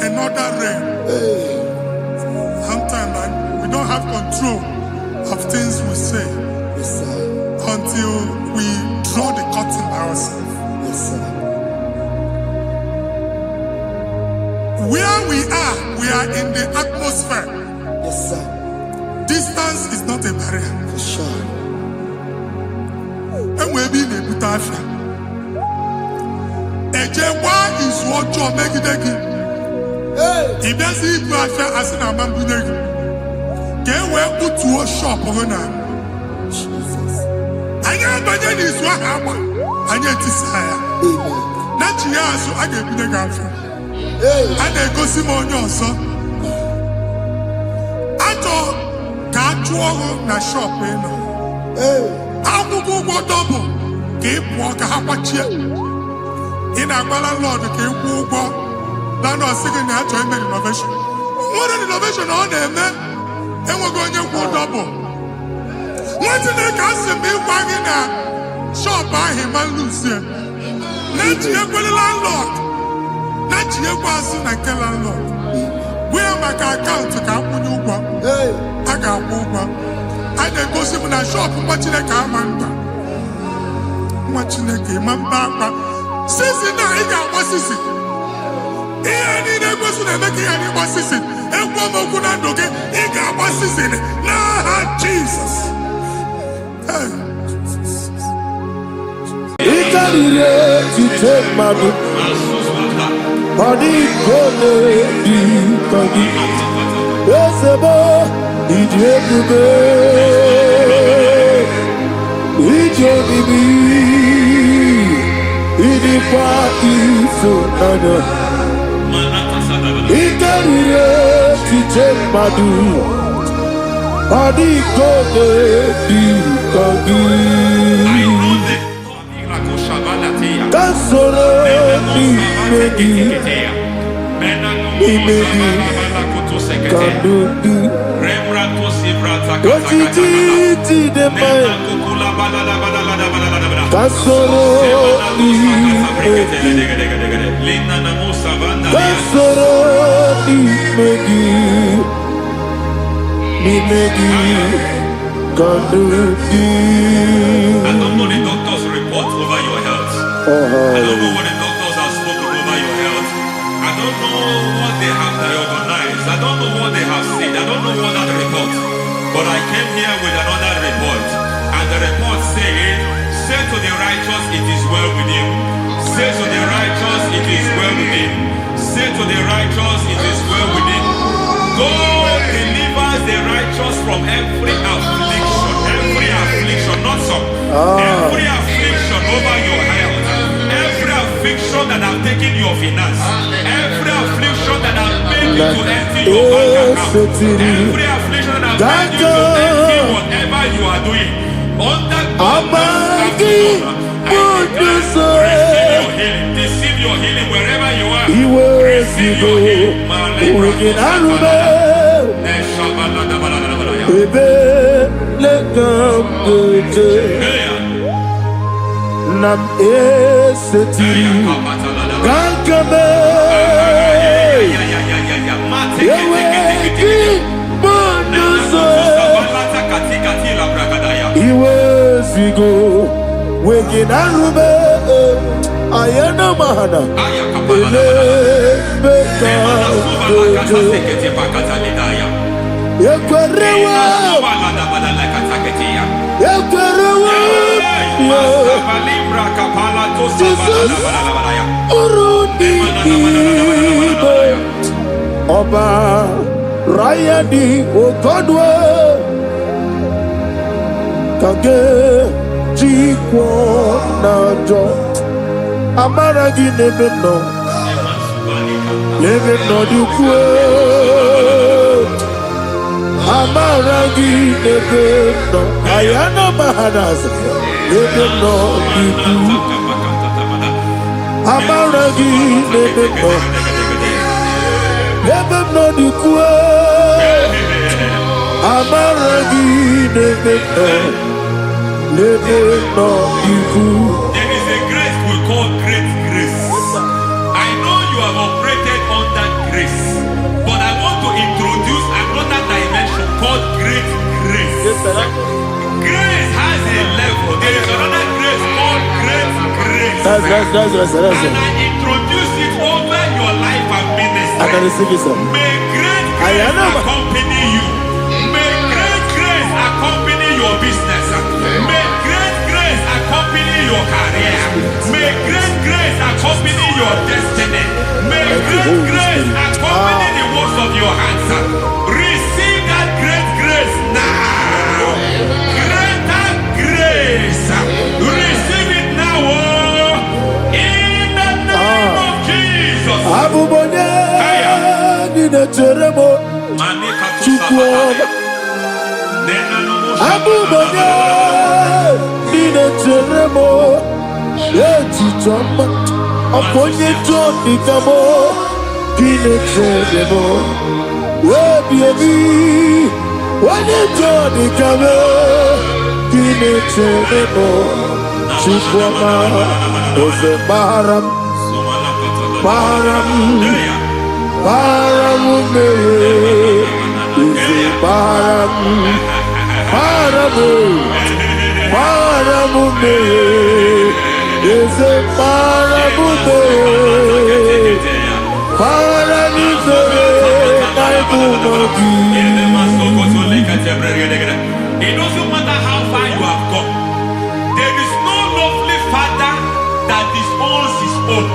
Speaker 2: Another realm. Sometimes we don't have control of things we say until we draw the curtain by ourselves. Where we are in the atmosphere. Distance is not a barrier.
Speaker 5: For sure.
Speaker 2: And we'll be in a butafia. Ejewa is what you make it. If there's a butafia as an amambuneg, get where put to a shop on Jesus. I never did this one. I get desire. Not you, so I get the gaffer. And I go Simon also. I thought, can't you na shop, you know? I will go double. Keep walk a half a chair. In a landlord, keep walk. Landlord singing that to make innovation. What an innovation on them, man. And we're going to go double. What did they cast me wagging at? Shop by him and lose him. Not you, landlord. Not you, person, I tell landlord. Where my account to come when you go? I got over. I didn't go see when I shop, watching a car man. Watching a game, man, Papa. Since now, I got what's this? Jesus.
Speaker 1: To take my body, go yes, a boy,
Speaker 3: I don't know the doctor's report over your health. I don't know what the doctors have spoken over your health. I don't know what they have diagnosed. I don't know what they have said. I don't know what that report. But I came here with another report. And the report said, say to the righteous, it is well with him. Say to the righteous, it is well with him. Say to the righteous, it is well with him. God delivers the righteous from every affliction, not some. Every affliction over your health, every affliction that have taken your finance, every affliction that have made you to empty your bank account, every affliction that have made you to empty whatever you are doing, under God's receive your healing wherever you are. Receive your healing.
Speaker 1: Nam eseti gankame yeweki bonuso iwezigo weginarube ayana mahana ele beka yekwerewa Ọba Rayadi Ogodwe Kage Jikwo Najo Amaragi Nebeno Nebeno Dukwe Amaragi Nebeno Ayana Mahanas Nebeno Dukwe Amaragi Nebeno Nebeno Dukwe Amaragi Nebeno Nebeno Dukwe.
Speaker 3: There is a grace we call great grace. I know you have operated under grace, but I want to introduce another dimension called great grace.
Speaker 1: Yes, sir.
Speaker 3: Grace has a level. There is another grace called great grace.
Speaker 1: That's
Speaker 3: And I introduce it over your life and ministry.
Speaker 1: I can receive it, sir.
Speaker 3: May great grace accompany you. May great grace accompany your business. May great grace accompany your career. May great grace accompany your destiny. May great grace accompany the works of your hands. Receive that great grace now. Greater grace. Receive it now. In the name of Jesus.
Speaker 1: Abubonye Nina Teremo Chukwoma Abubonye Nina Teremo Eti Choma Aponye Toni Kamo Nina Teremo Webi Wane Toni Kamo Nina Teremo Chukwoma Ose Baram Param Ise Param Ise Param
Speaker 3: It doesn't matter how far you have gone. There is no lovely father that disowns his own.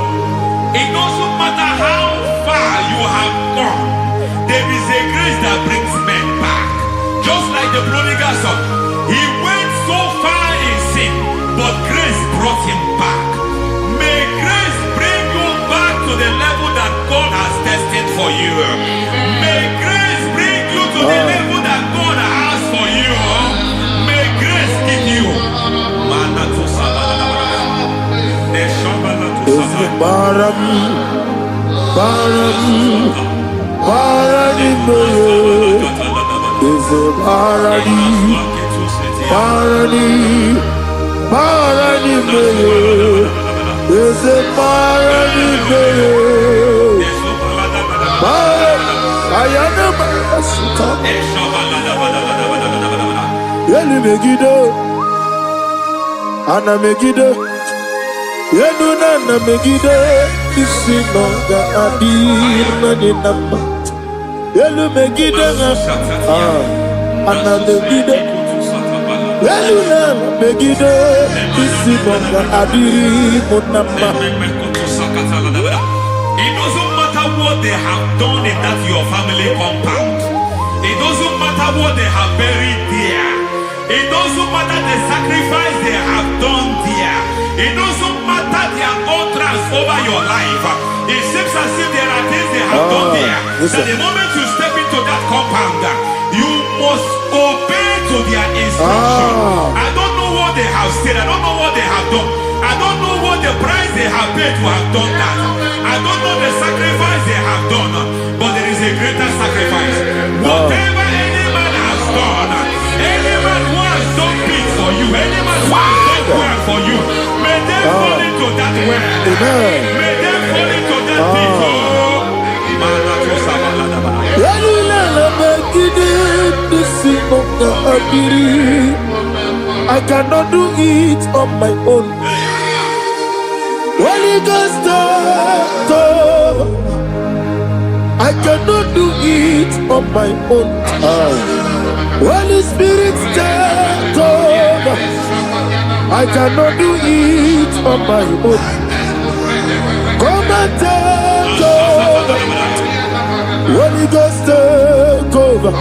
Speaker 3: It doesn't matter how far you have gone. There is a grace that brings men back. Just like the prodigal son. He went so far in sin, but grace brought him back. May grace bring you back to the level that God has destined for you. May grace bring you to the level that God has for you. May grace give you.
Speaker 1: Ana Megiddo, Yenuna na Megiddo, Isinonga Adina ni Nama. Yelu Megiddo, Ana Megiddo, Yenuna na Megiddo, Isinonga Adina Nama.
Speaker 3: It doesn't matter what they have done in that your family compound. It doesn't matter what they have buried there. It doesn't matter the sacrifice they have done there. It doesn't matter their utterance over your life. It seems as if there are things they have done there. That the moment you step into that compound, you must obey to their instruction. I don't know what they have said. I don't know what they have done. I don't know what the price they have paid to have done that. I don't know the sacrifice they have done. But there is a greater sacrifice. Whatever any man has done, any man who has done big for you, any man who has done well for you, may they fall into that well. May they fall into that pit.
Speaker 1: I cannot do it on my own. Holy Ghost, I cannot do it on my own. Holy Spirit, take over. I cannot do it on my own. Come and take over. Holy Ghost, take over.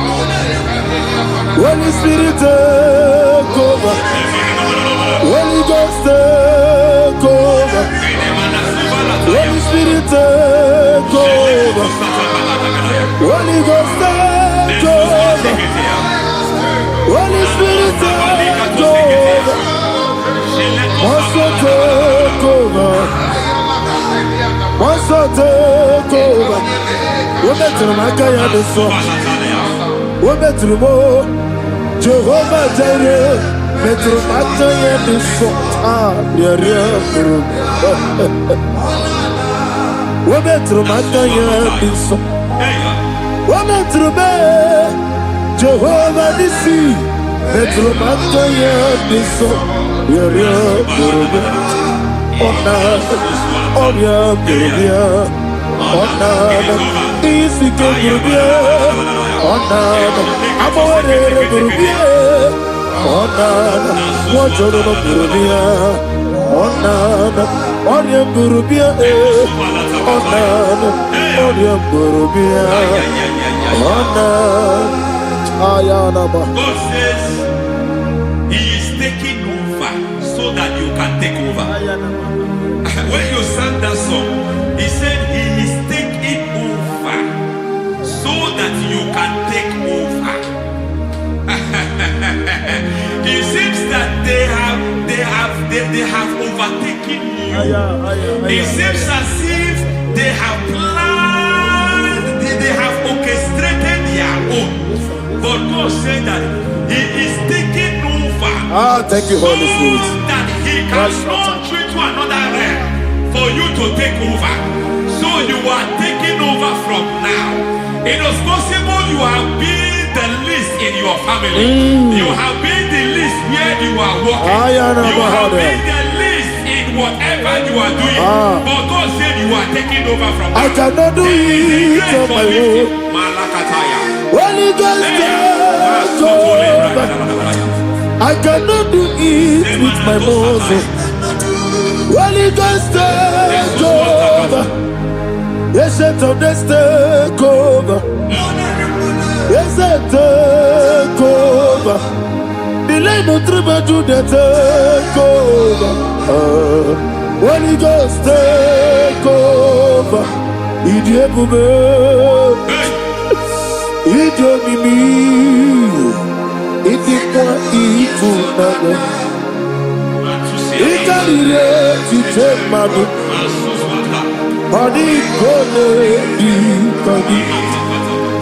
Speaker 1: Holy Spirit, take over. Holy Ghost, take over. Holy Spirit, take over. Holy Ghost, take over. Holy Spirit, take over. Also take over. Also take over. Women to my guy the song. Women to more. Jehovah Jireh. Metro Mataya the song. Women to my guy the song. Women to me. Jehovah Nissi. Metro Mataya the song.
Speaker 3: Taking over so that you can take over. When you sang that song, he said he is taking over so that you can take over. It seems that they have overtaken you. It seems as if they have planned, they have orchestrated their own. But God said that he is taking over.
Speaker 1: Thank you, Holy Spirit.
Speaker 3: So that he can launch you to another realm for you to take over. So you are taking over from now. It is possible you have been the least in your family. You have been the least where you are working. You have been the least in whatever you are doing, but God said you are taking over from
Speaker 1: I cannot do it on my own. Holy Ghost, take over. I cannot do it with my muscle. Holy Ghost, take over. Yes, it's on this take over. Yes, it's take over. Delay no trouble to the take over. Holy Ghost, take over. Idiebube, Idiomimi, Idikwa Ifunado, Ikarire Chitemadu, Adi Kone Ikadi,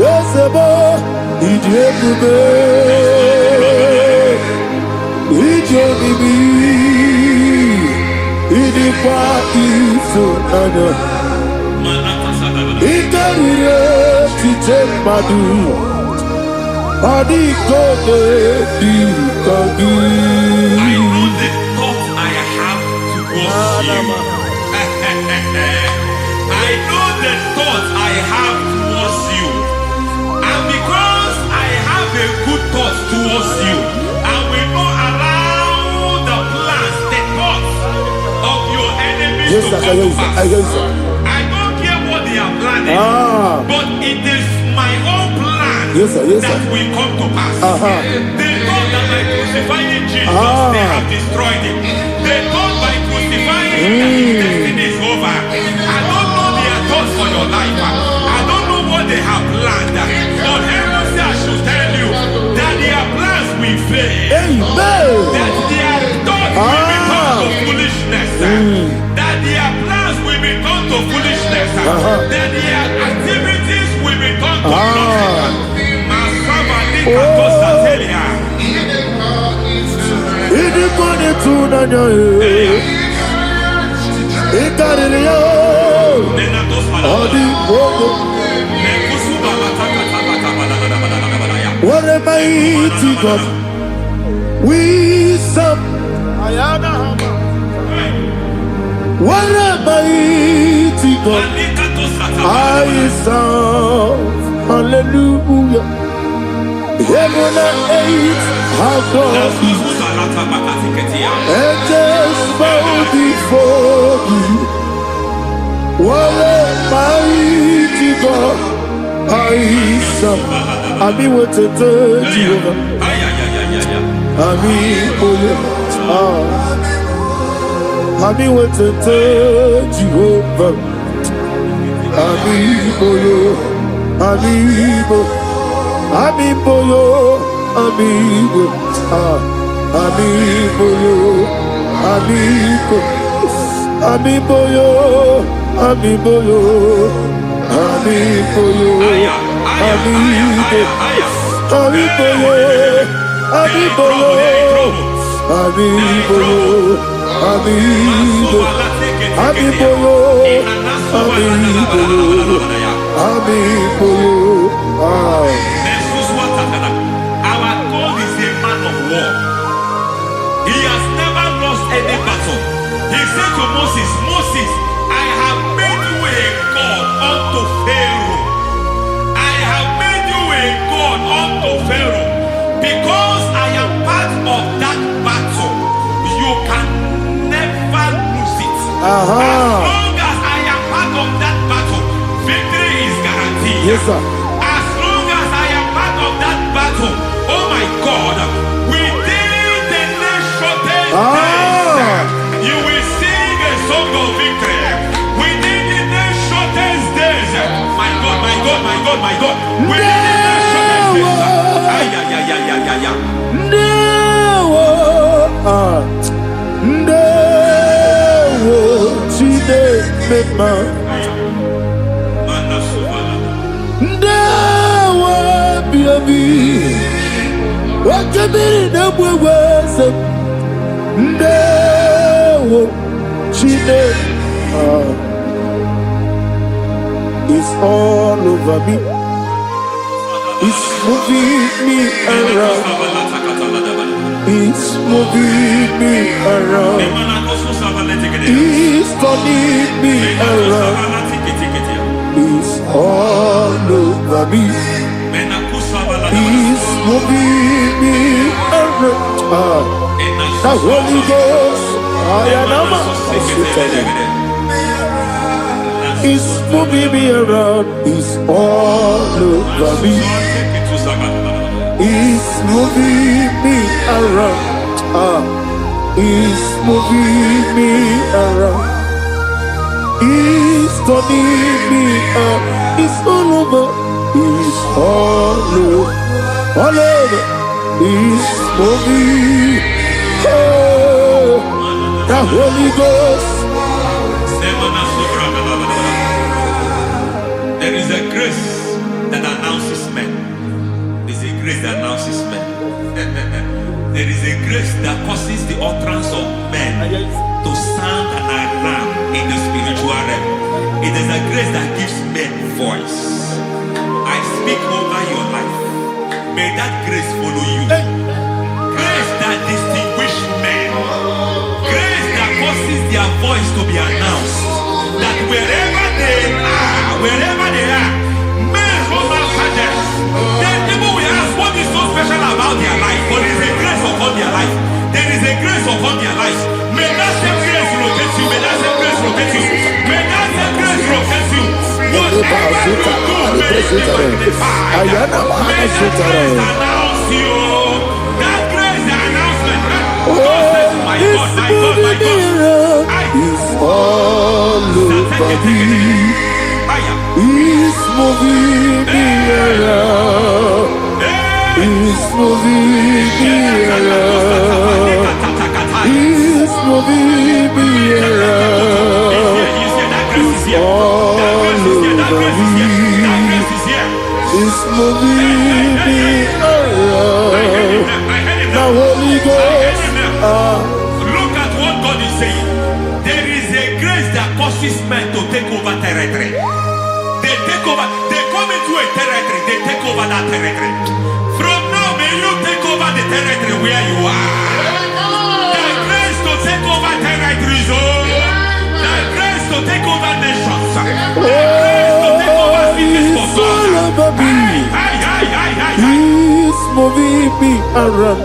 Speaker 1: Yesebo, Idiebube, Idiomimi, Idikwa Ifunado, Ikarire Chitemadu, Adi Kone Ikadi.
Speaker 3: I know the thoughts I have towards you. I know the thoughts I have towards you. And because I have a good thought towards you, I will not allow the plans, the thoughts of your enemies to come to pass. I don't care what they are planning, but it is my own plan that will come to pass. They thought that by crucifying Jesus, they have destroyed him. They thought by crucifying him that his destiny is over. I don't know their thoughts for your life. I don't know what they have planned. But heaven says I should tell you that their plans will fail. That their thoughts will be turned to foolishness. That their plans will be turned to foolishness. That their activities will be turned to nothing.
Speaker 1: What a mighty God we serve. What a mighty God I serve. Hallelujah. Heaven and earth have done it. Angels bow before you. What a mighty God I serve. I mean what to tell you. I mean what to tell you. I mean Amiboyo, amigo, amiboyo, amigo, amiboyo, amiboyo, amiboyo, amigo, amiboyo, amiboyo, amiboyo, amigo, amiboyo, amiboyo, amiboyo.
Speaker 3: Our God is a man of war. He has never lost any battle. He said to Moses, Moses, I have made you a God unto Pharaoh. I have made you a God unto Pharaoh. Because I am part of that battle, you can never lose it. As long as I am part of that battle, victory is guaranteed.
Speaker 1: Yes, sir.
Speaker 3: As long as I am part of that battle, oh my God, within the next shortest days, you will sing a song of victory. Within the next shortest days, my God, my God, my God, my God, within the next shortest days,
Speaker 1: It's all over me. He's moving me around. He's moving me around. He's turning me around. He's all over me. He's moving me around. The Holy Ghost, He's moving me around. He's all over me. He's moving me around. He's moving me around. He's turning me up. He's all over. He's all over. All over. He's moving. Oh, the Holy Ghost.
Speaker 3: There is a grace that announces men. There is a grace that announces men. There is a grace that causes the utterance of men to sound an alarm in the spiritual realm. It is a grace that gives men voice. I speak over your life. May that grace follow you. Grace that distinguishes men. Grace that causes their voice to be announced. That wherever they are, men hold our fathers. Then people will ask what is so special about their life. But there is a grace upon their life. There is a grace upon their life. May that same grace locate you. May that same grace locate you. May that same grace locate you. Whatever you do, may it be magnified. May that grace announce you. That grace, the announcement. My God, my God, my God.
Speaker 1: He's all over me. He's moving me around. He's moving me around. He's moving me around. He's all over me. He's moving me around. The Holy Ghost.
Speaker 3: Look at what God is saying. There is a grace that causes men to take over territory. They take over, they come into a territory, they take over that territory. From now, may you take over the territory where you are. The grace to take over territories, the grace to take over nations, the grace to take over cities for God.
Speaker 1: He's moving me around.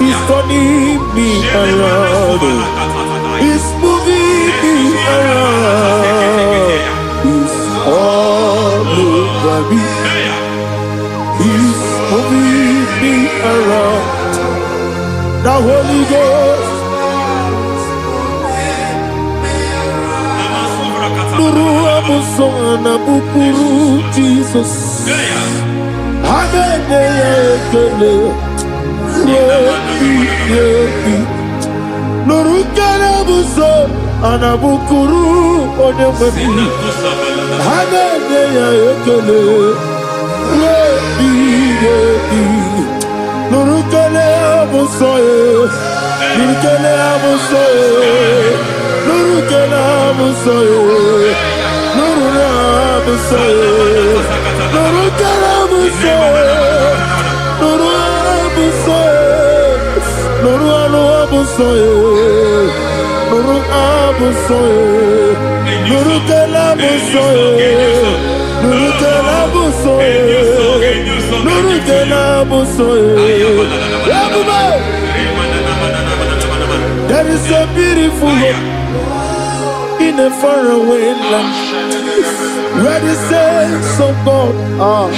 Speaker 1: He's turning me around. He's moving me around. He's all over me. He's moving me around. The Holy Ghost. Nuru amusona bukuru Jesus. Amene ekele. Nurukana buso anabukuru onyemeni Hanene ya ekele Nurukana buso Nurukana buso Nurukana buso Nurukana buso Nurukana buso Nuru abusoye, Nuru abusoye, Nuru kelabusoye, Nuru kelabusoye, Nuru kelabusoye. There is a beautiful hope in a faraway land where the saints of God are.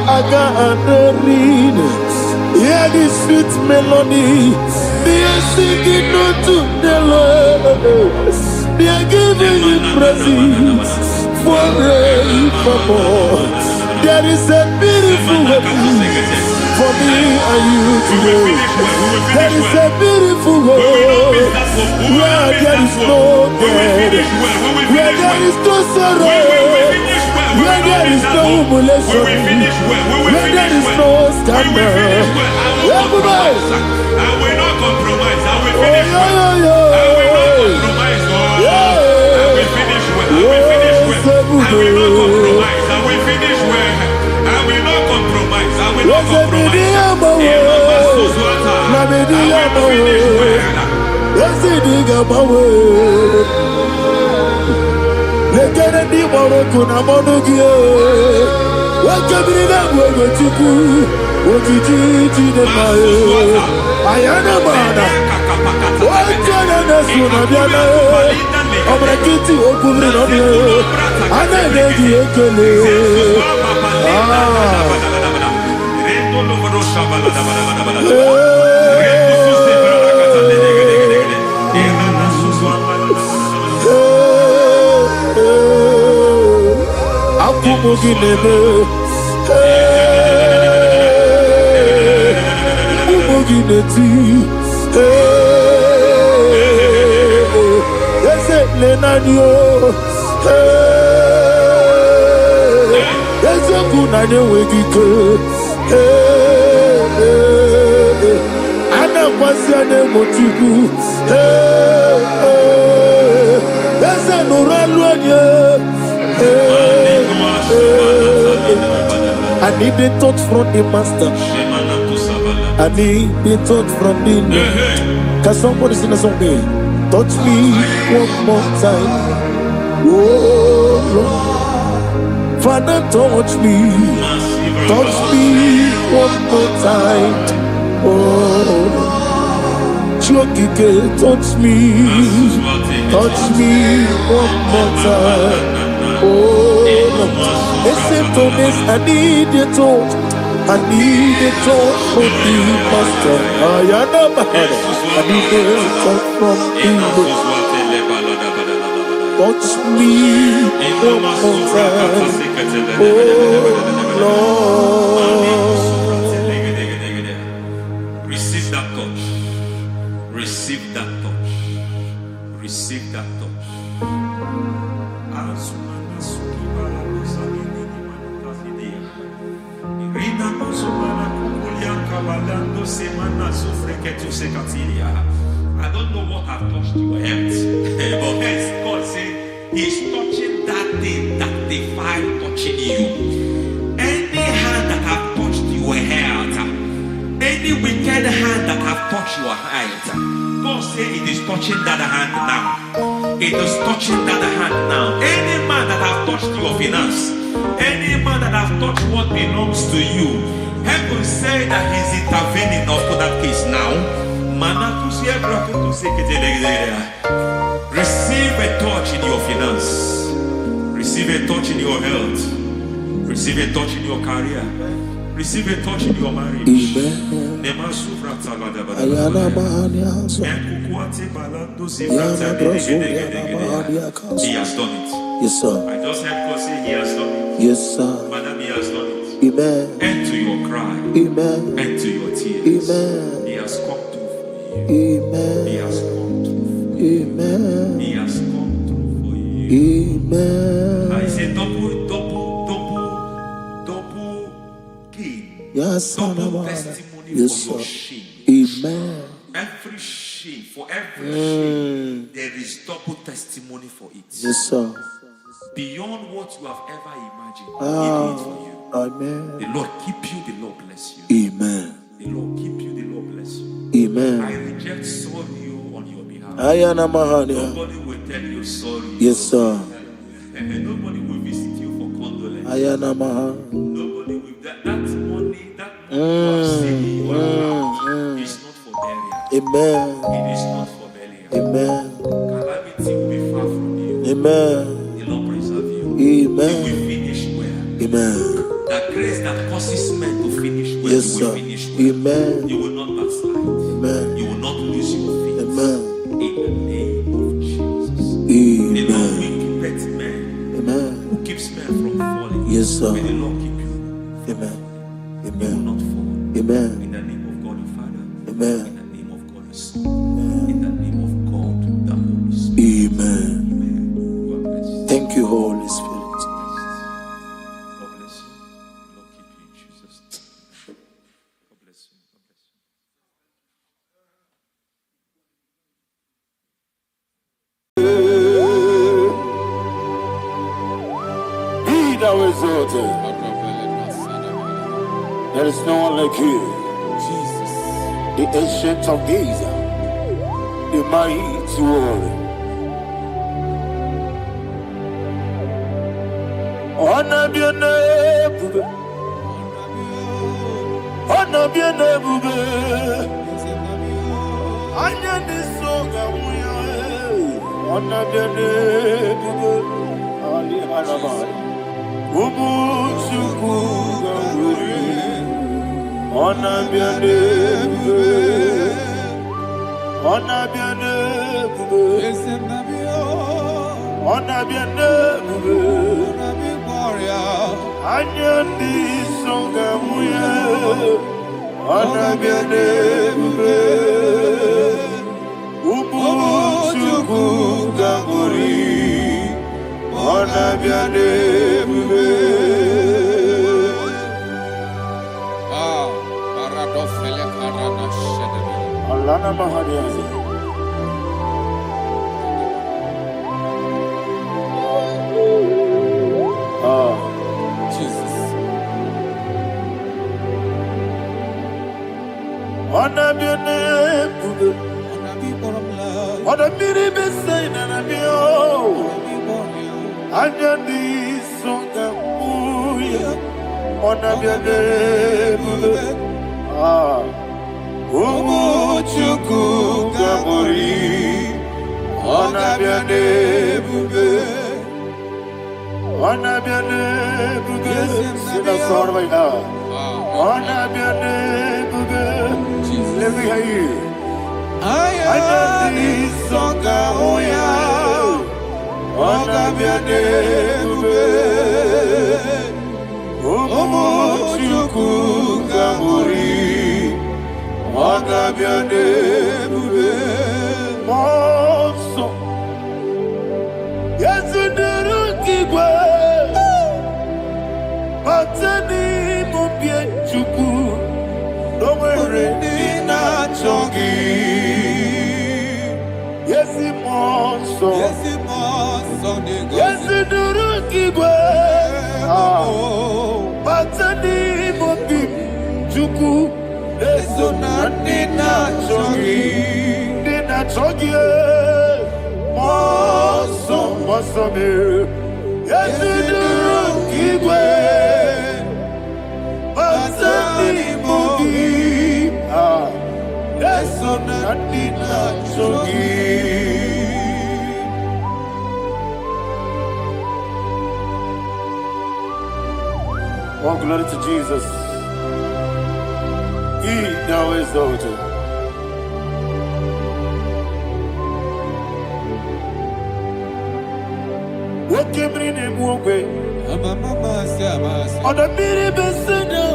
Speaker 1: I got the readings. Hear the sweet melody. They are singing unto the Lord. They are giving you praise forevermore. There is a beautiful hope for me and you today. There is a beautiful hope where there is no death, where there is no sorrow, where there is no humiliation, where there is no scandal.
Speaker 3: I will not compromise. I will finish well. I will not compromise. I will finish well. I will finish well. I will not compromise. I will finish well. I will not
Speaker 1: I need the touch from the master. I need the touch from the Lord. Can somebody sing a song here? Touch me one more time. Oh Lord. Father, touch me. Touch me one more time. Oh Lord. Touch me. Touch me one more time. Oh Lord. Listen to this, I need your touch. I need a touch from the master. I need a touch from the Lord. Touch me one more time. Oh Lord.
Speaker 4: Receive that touch. Receive that touch. Receive that touch. I don't know what I've touched your health, but hence God said He's touching that thing that defied touching you. Any hand that have touched your health, any wicked hand that have touched your health, God said it is touching that hand now. It is touching that hand now. Any man that have touched your finance, any man that have touched what belongs to you, heaven say that He's intervening for that case now. Receive a touch in your finance. Receive a touch in your health. Receive a touch in your career. Receive a touch in your marriage. He has done it.
Speaker 1: Yes, sir.
Speaker 4: I just heard God say He has done it.
Speaker 1: Yes, sir.
Speaker 4: Madam, He has done it.
Speaker 1: Amen.
Speaker 4: End to your cry.
Speaker 1: Amen.
Speaker 4: End to your tears.
Speaker 1: Amen.
Speaker 4: He has come through for you.
Speaker 1: Amen.
Speaker 4: He has come through for you.
Speaker 1: Amen.
Speaker 4: He has come through for you.
Speaker 1: Amen.
Speaker 4: I say double gain.
Speaker 1: Yes,
Speaker 4: double testimony
Speaker 1: yes,
Speaker 4: for your
Speaker 1: sir.
Speaker 4: shame.
Speaker 1: Amen.
Speaker 4: Every shame, for every shame, there is double testimony for it.
Speaker 1: Yes, sir.
Speaker 4: Beyond what you have ever imagined, He did it for you.
Speaker 1: Amen.
Speaker 4: The Lord keep you, the Lord bless you.
Speaker 1: Amen.
Speaker 4: The Lord keep you, the Lord bless you.
Speaker 1: Amen.
Speaker 4: I reject sorrow on your behalf.
Speaker 1: Nobody
Speaker 4: will tell you sorry.
Speaker 1: Yes, sir.
Speaker 4: And nobody will visit you for condolence. Nobody will. That money you have saved in your account is not for burial.
Speaker 1: Amen.
Speaker 4: It is not for burial.
Speaker 1: Amen.
Speaker 4: Calamity will be far from you.
Speaker 1: Amen.
Speaker 4: The Lord preserve you.
Speaker 1: Amen.
Speaker 4: You will finish well.
Speaker 1: Amen.
Speaker 4: The grace that causes men to finish well,
Speaker 1: yes,
Speaker 4: you will
Speaker 1: sir.
Speaker 4: finish well.
Speaker 1: Amen.
Speaker 4: You will not backslide.
Speaker 1: Amen.
Speaker 4: You will not lose your faith.
Speaker 1: Amen.
Speaker 4: In the name of Jesus.
Speaker 1: Amen.
Speaker 4: The Lord will keep men.
Speaker 1: Amen.
Speaker 4: Who keeps men from falling.
Speaker 1: Yes, sir.
Speaker 4: May the Lord keep you.
Speaker 1: Amen. Amen.
Speaker 4: You will not fall.
Speaker 1: Amen.
Speaker 4: In the name of God the Father.
Speaker 1: Amen.
Speaker 4: In the name of God the Son. Amen. In the name of God the Holy Spirit.
Speaker 1: Amen.
Speaker 4: Amen. You are blessed.
Speaker 1: Thank you, Holy Spirit.
Speaker 4: God bless you. The Lord keep you in Jesus' name. God bless you. God bless you.
Speaker 1: Be thou exalted. There is no one like you.
Speaker 3: Jesus.
Speaker 1: The ancient of days, the mighty warrior. Honor be your name, honor be your name. Anya ni soga muya, honor be your name. Ali Alabari, Ubu Chuku Gamburi, honor be your name, honor be your name, honor be your name. Anya ni soga muya, honor be your name. Ubu Chuku Gamburi, honor be your name.
Speaker 3: Paradofele karana shedebe.
Speaker 1: Alana Mahadiazi.
Speaker 3: Jesus.
Speaker 1: Honor be your name. Honor be the best sign and I be oh. Anya di songa muya. Honor be your name. Umu Chuku Gamburi, honor be your name. Honor be your name. Sing a song right now. Honor be your name. Let me hear you. Anya di songa muya. Honor be your name. Umu Chuku Gamburi, honor be your name. Monso, yes you do kigwe. Matani mubye chuku, no mere nina chongi. Yes you monso, yes you do kigwe. Matani mubye chuku. Eso na nina chongi, moso me. Yes you kigwe, masani mogi. Eso na nina chongi. Oh, glory to Jesus. He now is over. What came in him walk away? On the mini besina,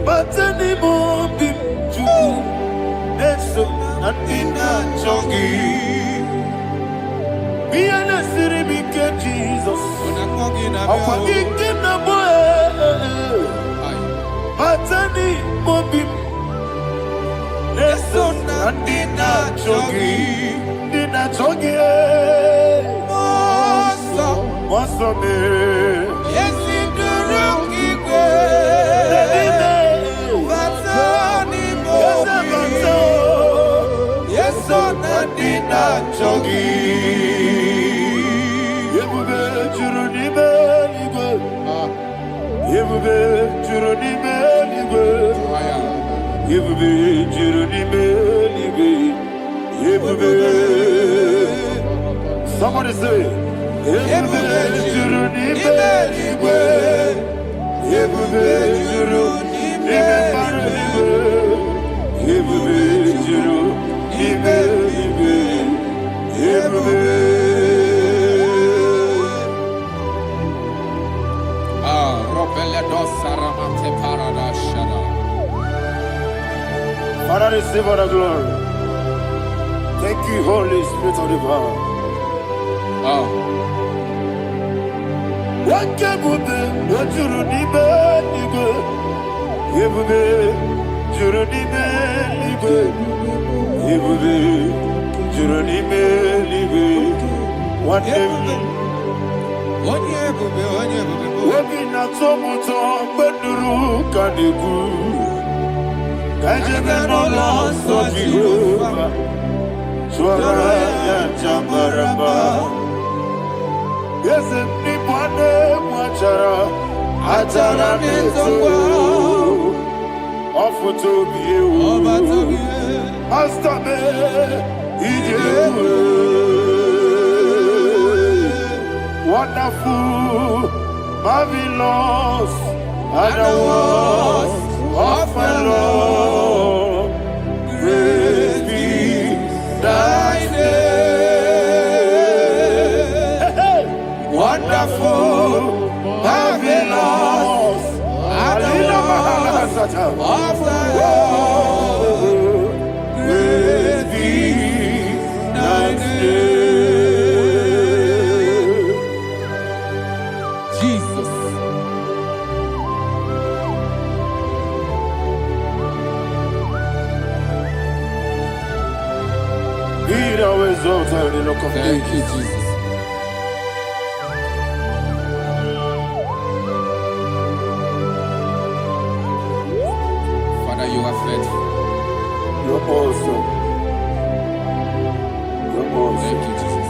Speaker 1: but any more big Jew. That's so not in that chongi. Be an city, big Jesus. I'm forgetting the boy. Matani mobi, leso na dina chogi, moso me. Yesi duruki kwe, matani mobi, yeso na dina chogi. Yebube churuni beligwe, yebube churuni beligwe. Yebube churuni beligwe, yebube. Somebody say, yebube churuni beligwe, yebube churuni beligwe, yebube churuni beligwe, yebube. Father, receive all the glory. Thank you, Holy Spirit of the power. What can you do? What you need, Yebube, Juruni Melibe, Yebube, Juruni Melibe. One day, Wabina tomuto beduru kaniku. Kajemeno loso Jehovah. Swara ya jamaraba. Yese ni mwane mwachara. Atara neto. Ofuto biyewu. Astame ijewu. Wonderful, marvelous, and the words of my Lord. Praise be thy name. Wonderful, marvelous, and the words of my Lord. Praise be thy name.
Speaker 5: Thank you, Jesus. Father, you are faithful.
Speaker 1: You're awesome. You're awesome.
Speaker 5: Thank you, Jesus.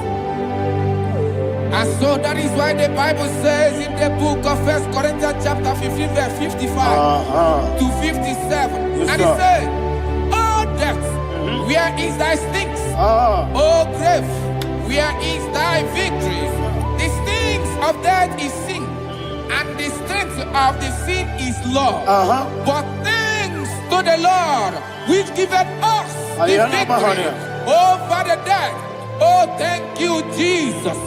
Speaker 5: And so that is why the Bible says in the book of 1 Corinthians chapter 15, verse 55 to 57.
Speaker 1: Yes,
Speaker 5: and it says, "Oh death, where is thy stings? Oh grave, where is thy victory? The stings of death is sin, and the strength of the sin is law. But thanks to the Lord, which giveth us the victory over the death. Oh, thank you, Jesus."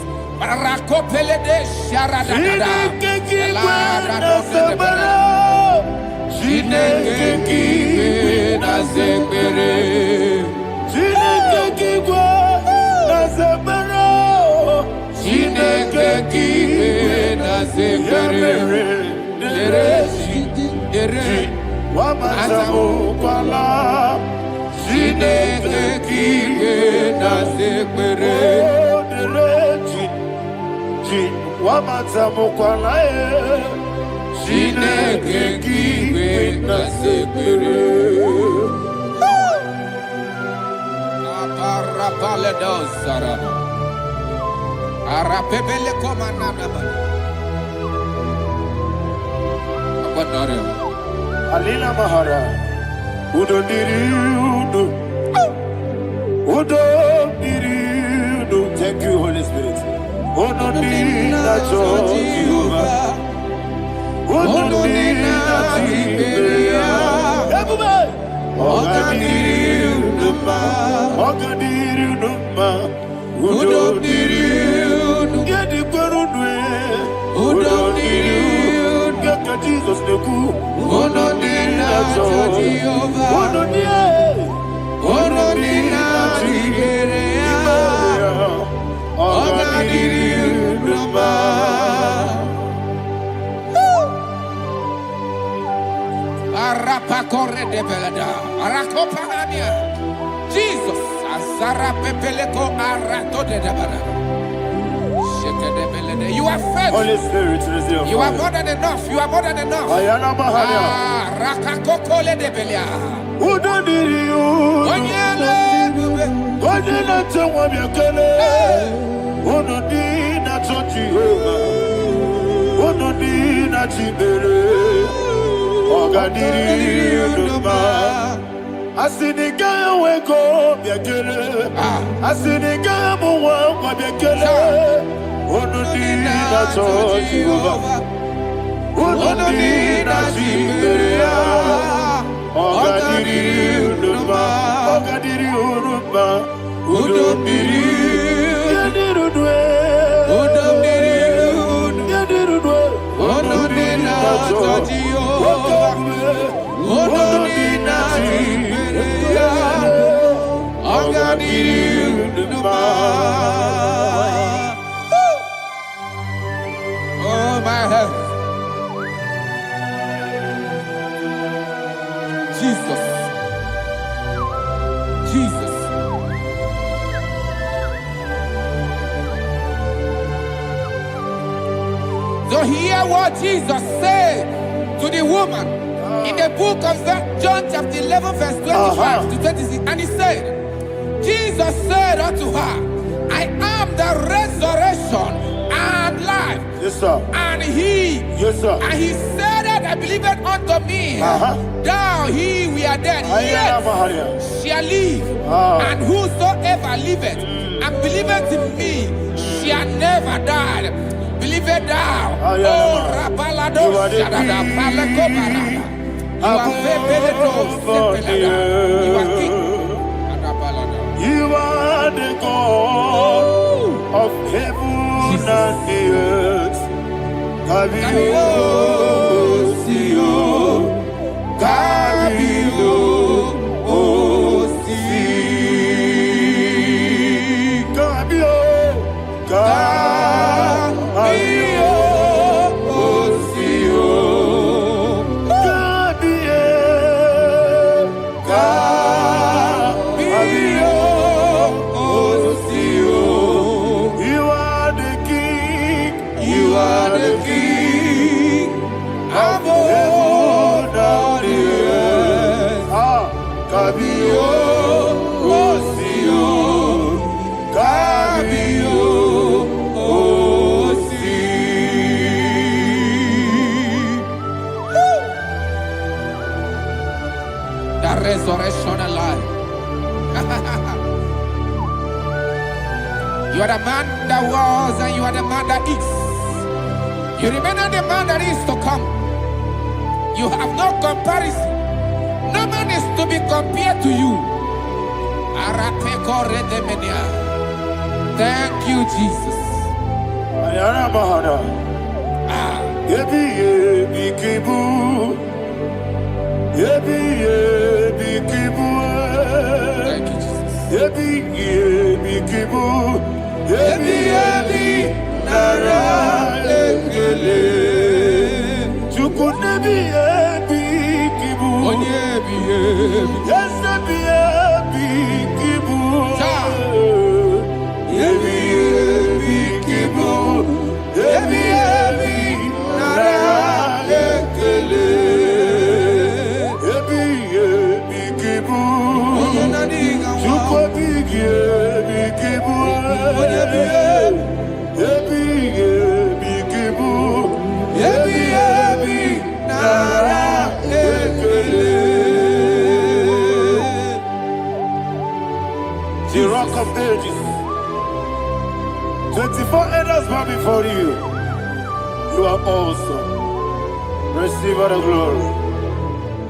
Speaker 1: Alina Mahara, Udo Diriudo, Udo Diriudo. Thank you, Holy Spirit. Udo Diriudo, Udo Diriudo, Jesus the cool.
Speaker 5: Jesus, you are faithful.
Speaker 1: Holy Spirit, receive.
Speaker 5: You are more than enough. You are more than enough.
Speaker 1: Ayana Mahania.
Speaker 5: Rakakokole de Belia.
Speaker 1: Udo Diriudo. Onyele tewa biakele. Udo Dina Jehovah. Udo Dina Chibere. Oga Diriudo. Asinika weko biakele. Asinika muwa biakele. Udo Dina Jehovah. Udo Dina Chibere. Oga Diriudo. Oga Diriudo. Udo Diriudo. Udo Diriudo. Udo Dina Jehovah. Udo Dina Chibere. Oga Diriudo. Oh my heaven. Jesus. Jesus.
Speaker 6: to hear what Jesus said to the woman in the book of John chapter 11 verse 25 to 26. And he said, Jesus said unto her, I am the resurrection and life.
Speaker 1: Yes, sir.
Speaker 6: And he,
Speaker 1: yes, sir.
Speaker 6: And he said that I believe it unto me. Thou he we are dead, yet shall live. And whosoever liveth and believeth in me shall never die. Believe it thou. Oh, Rabalado, Shadada, Palako Barada. You are You are king.
Speaker 1: You are the God of heaven and the earth. Kabio, Sio, Kabio, Osi, Kabio, Kabio, Osio, Kabio, Kabio, Osio. You are the king. You are the king of heaven and the earth. Kabio, Osio, Kabio, Osi.
Speaker 6: The resurrection and life. You are the man that was and you are the man that is. You remain the man that is to come. You have no comparison. No man is to be compared to you. Thank you, Jesus. Thank you,
Speaker 1: The Rock of Ages. 24 elders bow before you. You are awesome. Receive all the glory.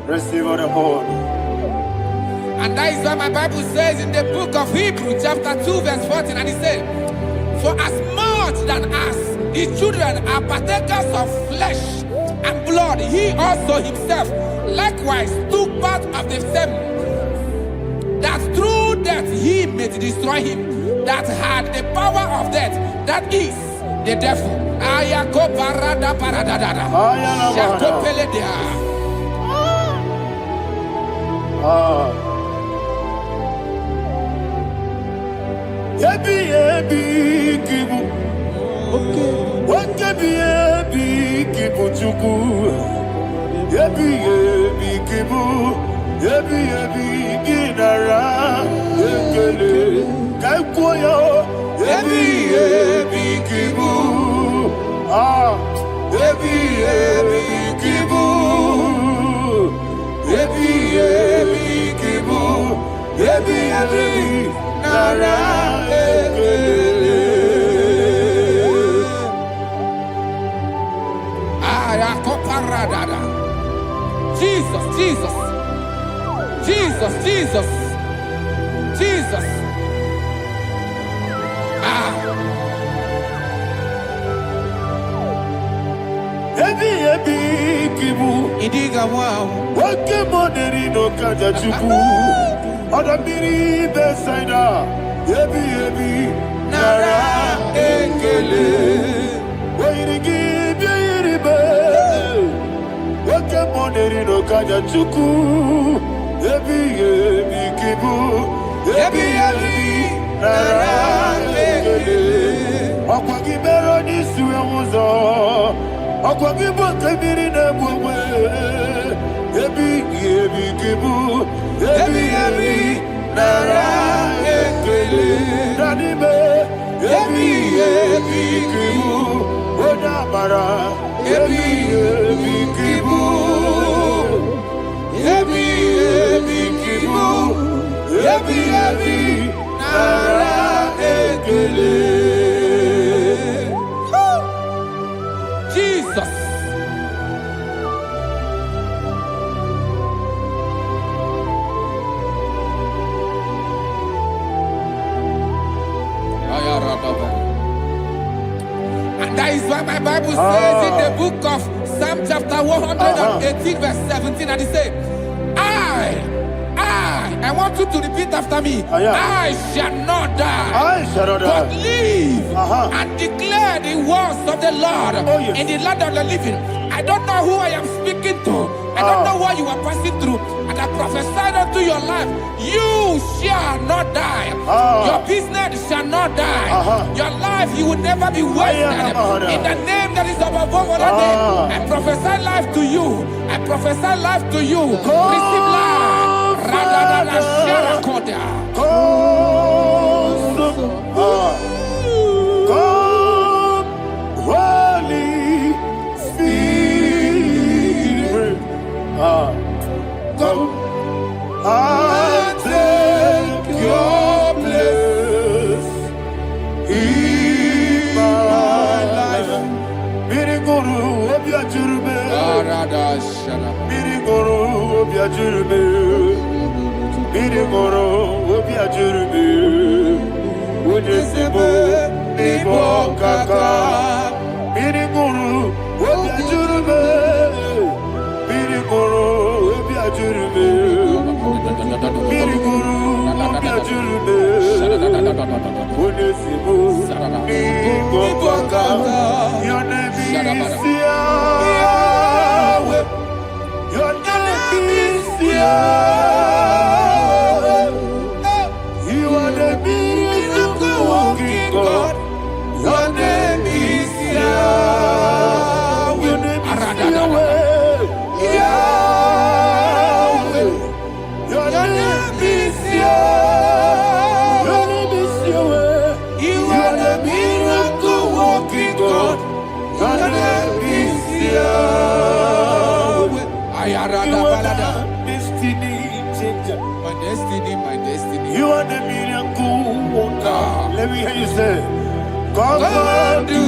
Speaker 1: Receive all the honor.
Speaker 6: And that is what my Bible says in the book of Hebrews chapter 2 verse 14. And it said, for as much than us, his children are partakers of flesh and blood, he also himself likewise took part of the same, that through death he may destroy him that had the power of death, that is the devil. Jesus, Jesus, Jesus, Jesus, Jesus. Idiga wow.
Speaker 1: Wake money no kaja chuku. Oda miri besaida. Ebi nara ekele. Wairigi biiribe. Wake money no kaja chuku. Ebi kibu. Ebi nara ekele. Okwagi bero ni suwe muzo. Akwagibo kebiri na bwewe. Ebi kibu. Ebi nara ekele. Nanibe. Ebi kibu. Odabara. Ebi kibu. Ebi kibu. Ebi nara ekele.
Speaker 6: Jesus. And that is why my Bible says in the book of Psalm chapter 118 verse 17, and it says, I want you to repeat after me. I shall not die, but live and declare the words of the Lord in the land of the living. I don't know who I am speaking to. I don't know what you are passing through. And I prophesied unto your life, you shall not die. Your business shall not die. Your life, you will never be wasted. In the name that is above all other name, I prophesy life to you. I prophesy life to you. Receive life. Radadada Sharakoda.
Speaker 1: Come, Holy Spirit. Come and take your place in my life. Miriguru obiajurube. Miriguru obiajurube. Miriguru obiajurube. Ujesibo ibo kaka. Miriguru obiajurube. Miriguru obiajurube. Miriguru obiajurube. Ujesibo ibo kaka. Your name is Yahweh. Your name is Yahweh. You are the miracle working God. Your name is Yahweh. Your name is Yahweh. Yahweh. Your name is Yahweh. Your name is Yahweh. You are the miracle working God. Your name is Yahweh. You are the destiny changer.
Speaker 6: My destiny.
Speaker 1: You are the miracle worker. Let me hear you say, come and do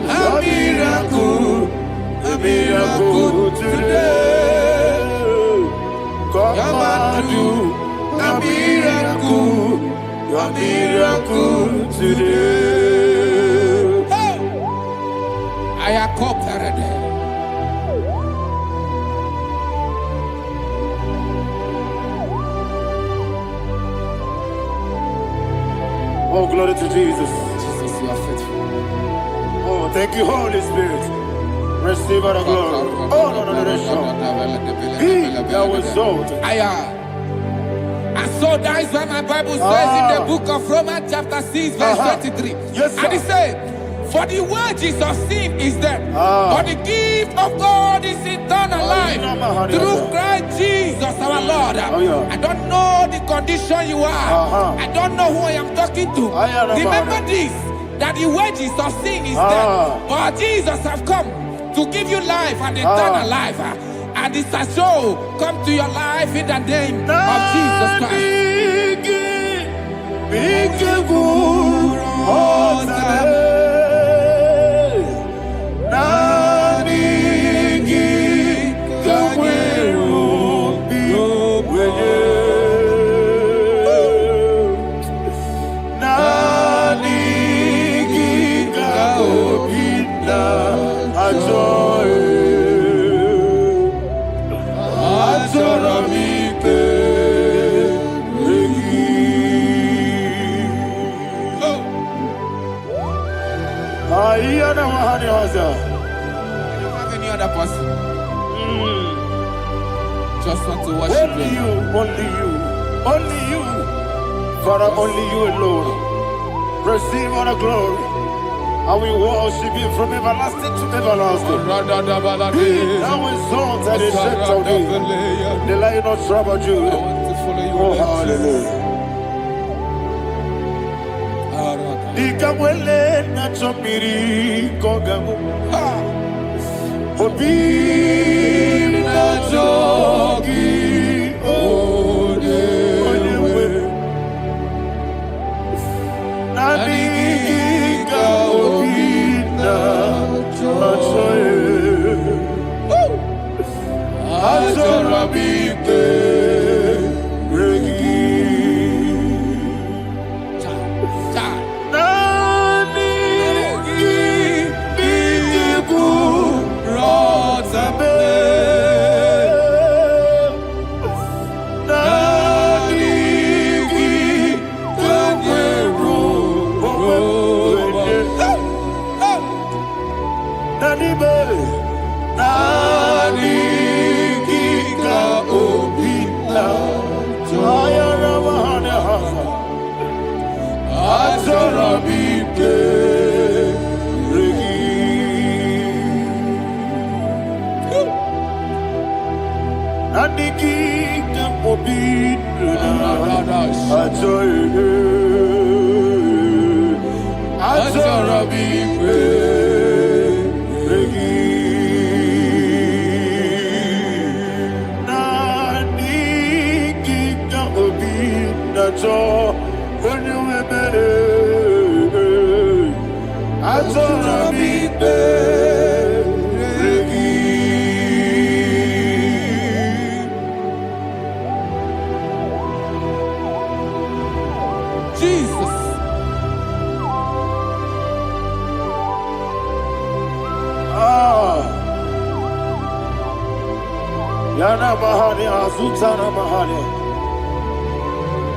Speaker 1: a miracle today. Come and do a miracle today.
Speaker 6: I am cooperative.
Speaker 1: Oh, glory to Jesus.
Speaker 6: Jesus, you are faithful.
Speaker 1: Oh, thank you, Holy Spirit. Receive our glory. Oh, no. Be thou exalted.
Speaker 6: And so that is why my Bible says in the book of Romans chapter 6 verse 23.
Speaker 1: Yes, sir.
Speaker 6: And it says, for the wages of sin is death, but the gift of God is eternal life through Christ Jesus our Lord. I don't know the condition you are. I don't know who I am talking to. Remember this, that the wages of sin is death, but Jesus have come to give you life and eternal life. And this shall so come to your life in the name of Jesus Christ.
Speaker 1: I don't
Speaker 6: have any other person. Just want to worship
Speaker 1: only you, only you, Father, only you alone. Receive all the glory, I will worship you from everlasting to everlasting. Be thou exalted and set of thee. The Lion of Tribe of Judah. Oh, hallelujah. Ikamwele na chomiri kogamu. Obi na jogi onewe. Naniga obi na jogi. Azorabike regi.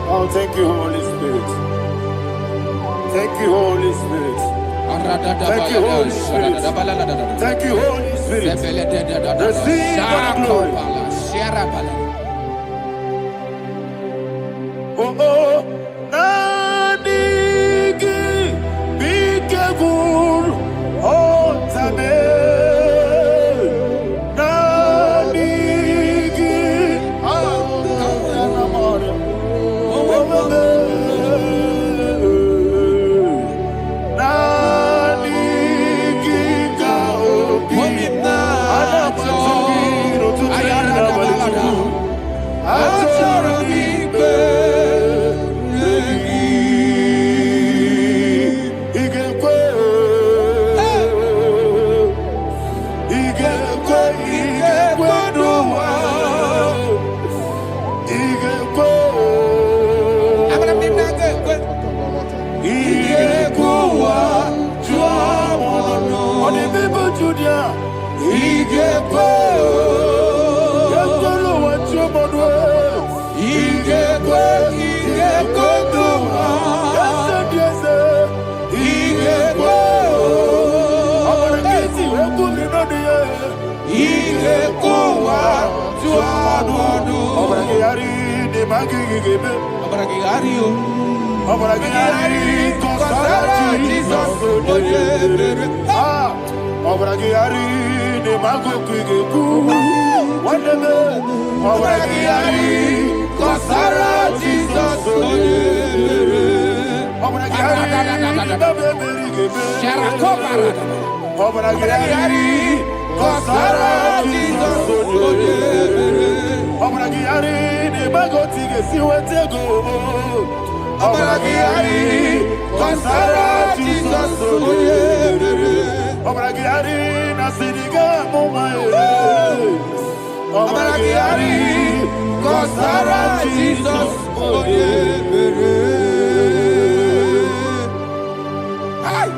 Speaker 1: Oh, thank you, Holy Spirit. Thank you, Holy Spirit. Thank you, Holy Spirit. Thank you, Holy Spirit. Receive the glory. Oh, oh, Nadigi, Bigagul, oh, Tame.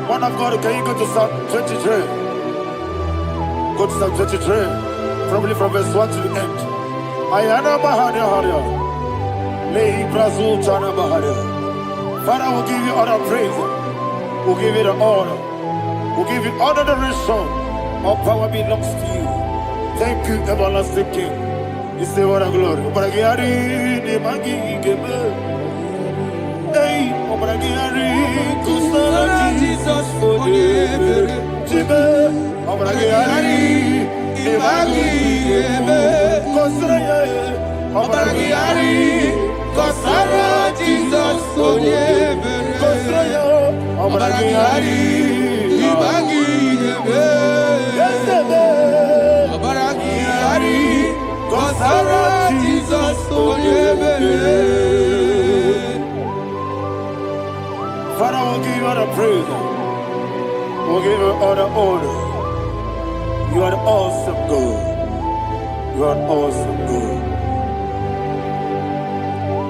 Speaker 1: Man of God, can you go to Psalm 23? Go to Psalm 23, probably from verse 1 to the end. Ayana Mahania Haria. Lehi Prazu Chana Mahania. Father, we'll give you all the praise. We'll give you the honor. We'll give you all the adoration. All power belongs to you. Thank you, everlasting King. You say what a glory. Hey, Obragiari,
Speaker 5: Kusara Jesus Onyebere.
Speaker 1: Jibe, Obragiari,
Speaker 5: Ibagi Ebe. Obragiari, Kusara Jesus Onyebere. Obragiari, Ibagi Ebe. Obragiari, Kusara Jesus Onyebere.
Speaker 1: Father, we'll give you all the praise. We'll give you all the honor. You are the awesome God. You are an awesome God.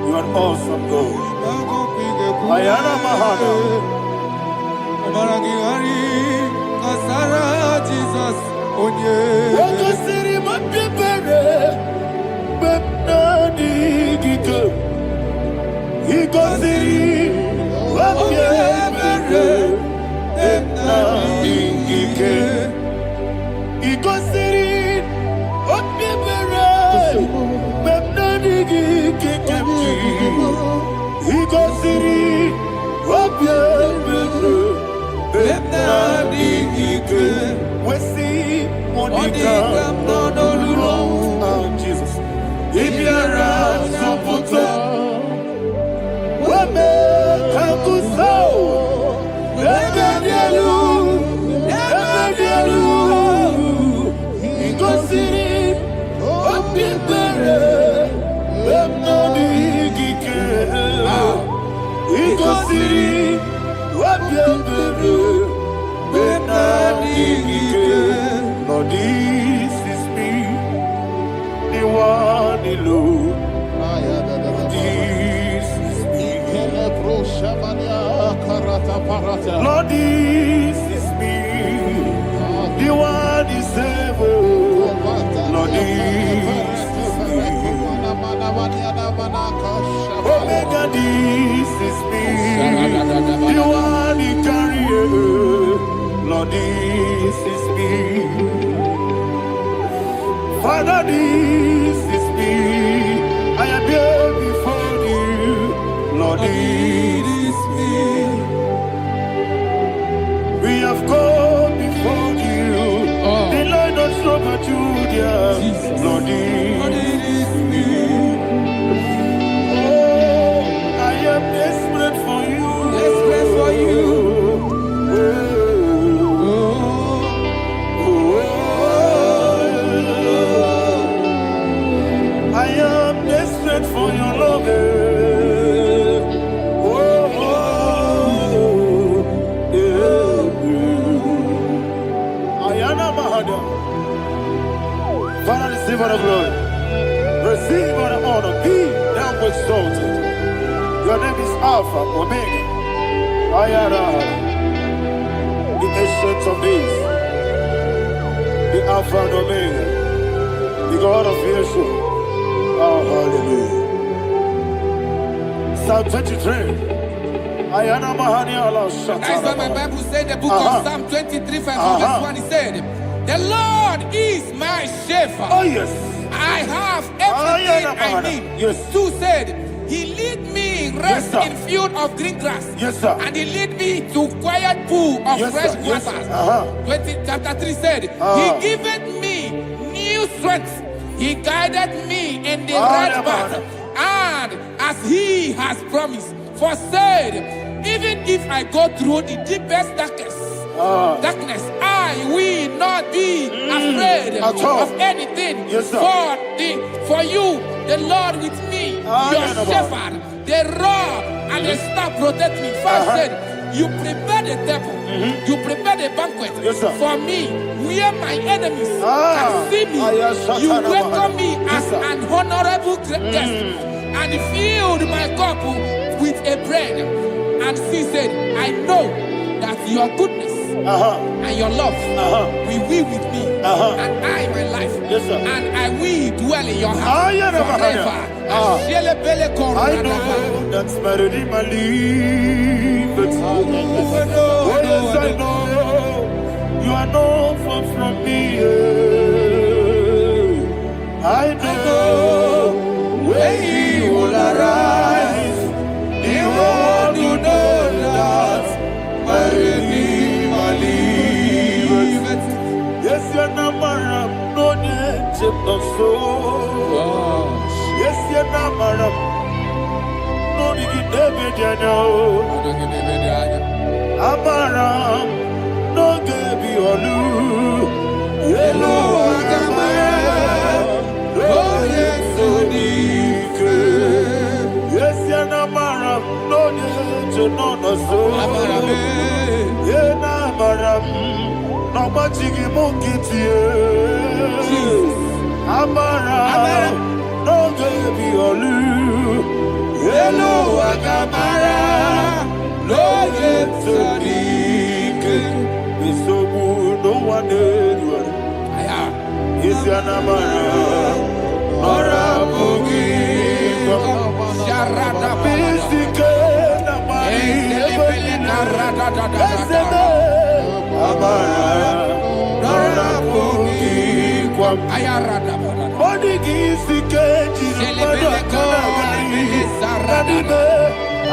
Speaker 1: You are an awesome God. Ayana Mahana.
Speaker 5: Obragiari, Kusara Jesus Onyebere.
Speaker 1: Waka siri mapipere. Bepnani gike. Iko siri. Jesus. If you're Lord, this is me, the one alone. This is me. Lord, this is me, the one is able. Lord, this is me. Omega, this is me, the one he carries. Lord, this is me. Father, this is me. I am here before you. Lord, this is me. We have come before you. The Lord of Super Judah. Lord, this is me. Oh, I am desperate for you.
Speaker 5: Desperate for you.
Speaker 1: For your love, Ayana Mahada. Father, receive all the glory, receive all the honor. Be thou exalted. Your name is Alpha, Omega. Ayana, the ancient of days, the Alpha and Omega, the God of Yeshua. Oh, hallelujah. Psalm 23. Ayana Mahania Allah Shatters.
Speaker 6: That's what my Bible said, the book of Psalm 23, verse 1. It said, the Lord is my shepherd.
Speaker 1: Oh, yes.
Speaker 6: I have everything I need.
Speaker 1: Yes.
Speaker 6: 2 said, he lead me rest in field of green grass.
Speaker 1: Yes, sir.
Speaker 6: And he lead me to quiet pool of fresh waters. 20, chapter 3 said, he giveth me new strength. He guided me in the right path, and as he has promised, for said, even if I go through the deepest darkness, I will not be afraid of anything.
Speaker 1: Yes,
Speaker 6: for you, the Lord with me, your shepherd, the rod and the staff protect me. First said, you prepare the table, you prepare the banquet for me, where my enemies can see me. You welcome me as an honorable guest, and filled my cup with a bread. And she said, I know that your goodness and your love will be with me, and I, my life, and I will dwell in your house forever.
Speaker 1: I know that's better than my life. Oh, yes, I know you are not far from me. I know when he will arise, the world will know. so. Yes, you're not madam. No, you get Amaram, no gebi olu. Yellow Agamara, oh yes, Odike. Yes, Yanamaram, no need no so. Yena Maram, no machigi mukiti. Amaram, no gebi olu. Yellow Agamara, no yes, Odike. So no one is Yanamara or a boogie. Sharada Pistica, Amara or a boogie. Body is the cage,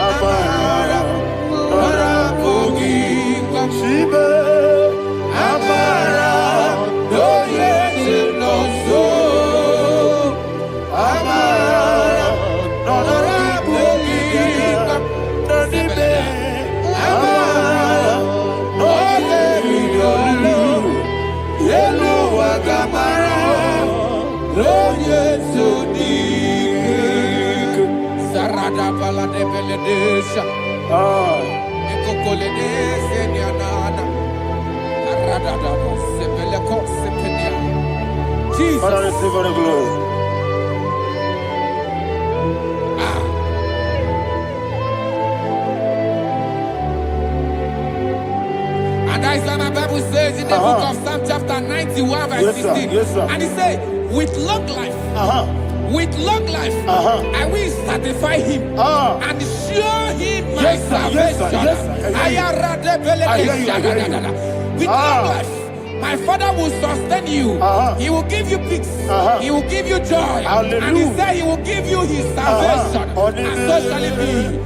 Speaker 1: Amara or a boogie. Shiba. Amara, no yes, no so. Amara, no boogie, no dibe. Amara, no yellow Agamara, no yes, so deep. Sarada Bala de Beledesha, Ecocoledes, and Yanana. Jesus. Father, receive all the glory.
Speaker 6: And that is why my Bible says in the book of Psalm chapter 91 verse 16.
Speaker 1: Yes, sir.
Speaker 6: And it says, with long life, with long life, I will satisfy him and show him my salvation. With long life, my Father will sustain you. He will give you peace. He will give you joy.
Speaker 1: Hallelujah.
Speaker 6: And he said he will give you his salvation. And so shall it be.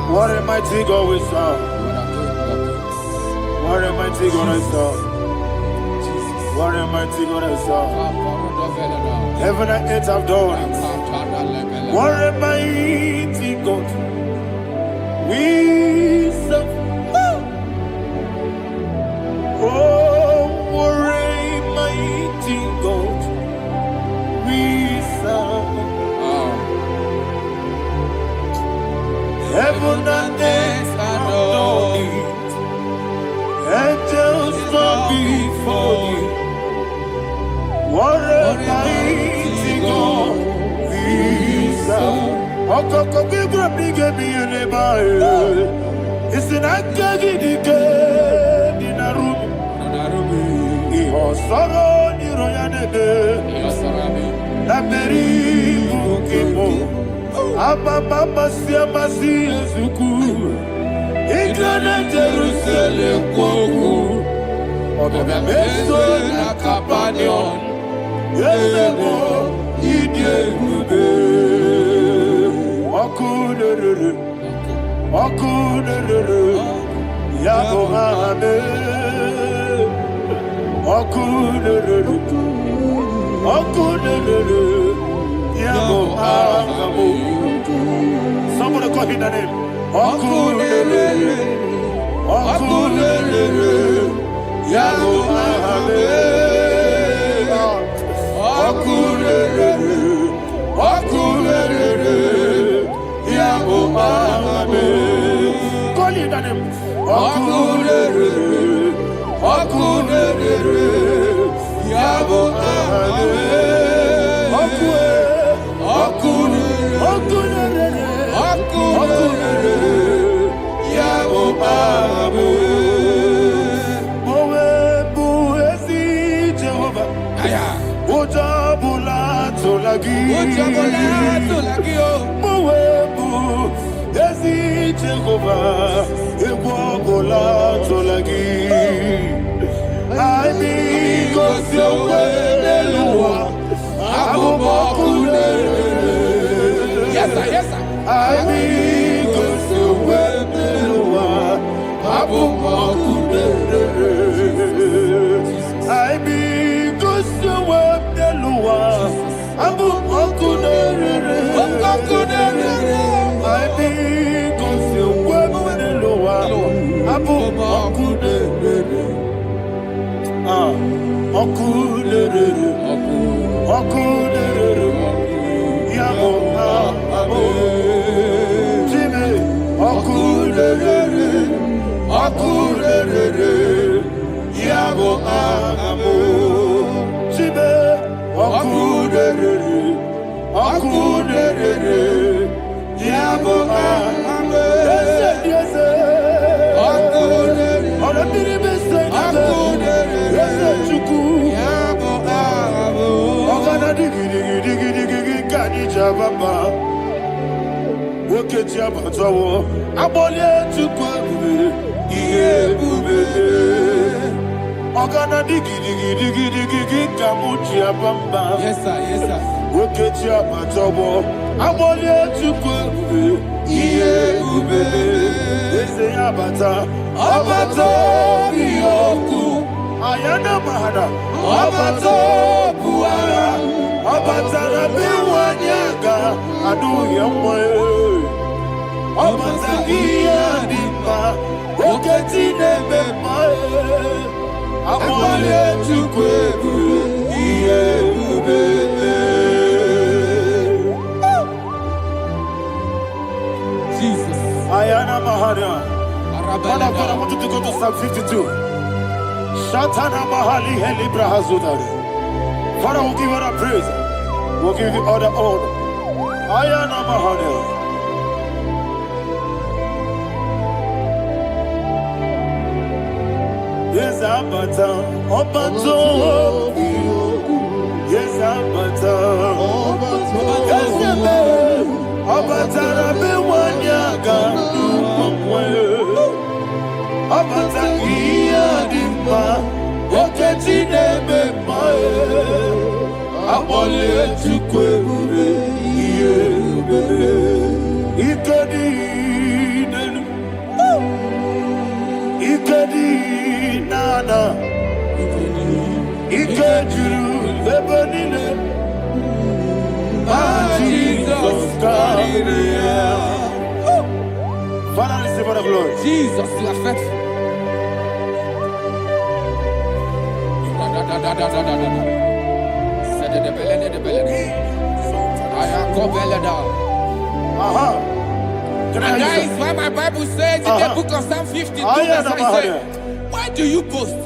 Speaker 1: What a mighty God we serve. What a mighty God I serve. What a mighty God I serve. Heaven and earth have done it. What a mighty God we serve. Oh, what a mighty God we serve. Heaven and earth adore it. Angels bow before you. What a mighty God we serve. Okoko bibra bige bi eneba. It's an akagi dike dinarubi. Iho soro ni royanebe. Naberi bukipo. Ababa siamasi ezuku. Igrana Jerusalem kwoku. Obebe meso na kapanion. Yesebo idie gube. Okunere. Yabo hame. Okunere. Yabo hame. Somebody call him the name. Okunere. Yabo hame. Okunere. Yabo hame. Call him the name. Okunere.
Speaker 6: Okunere, Yabo Abe. Okunere, Yabo Abe.
Speaker 1: Mowebu ezi Jehovah.
Speaker 6: Aya.
Speaker 1: Ojabula tolagi. Mowebu ezi Jehovah. Egwabula tolagi. Aibi kosyowe neluwa.
Speaker 6: Yes, sir, yes, sir.
Speaker 1: Aibi kosyowe neluwa. Aibi kosyowe neluwa. Abu okunere. Aibi kosyowe neluwa. Abu okunere. Okunere. Okunere. Yabo abo. Jimmy. Okunere. Okunere. Yabo abo. Jimmy. Okunere. Okunere. Yabo abo. Yes, Okunere. Okunere. Baba, Woketi abatawo, abole tukwa iye bube. Ogana digi kamuchi abamba.
Speaker 6: Yes, sir, yes, sir.
Speaker 1: Woketi abatawo, abole tukwa iye bube. Ese abata, abato biyoku, ayana mahada, abato buara. Abatara biwanyaga adu yamwe. Abatagia dimba oketi nebe mae. Abale tukwebu iye ubebe.
Speaker 6: Jesus.
Speaker 1: Ayana mahana. God, I want you to go to Psalm 52. Shatana mahali helibra hazudari. Father, we'll give you all the praise. We'll give you all the honor. Ayana mahane. Yes, Abata. Obato. Yes, Abata. Yes, Abata. Rabe wanyaga. Abata iya dimba. Oketi nebe mae. Abole tukwe ube iye ube. Ikedi nenu. Ikedi nana. Ikediru ebenine. Jesus God. Father, receive all the glory.
Speaker 6: Jesus, you are faithful. And that is why my Bible says in the book of Psalm 52, verse 9, why do you boast?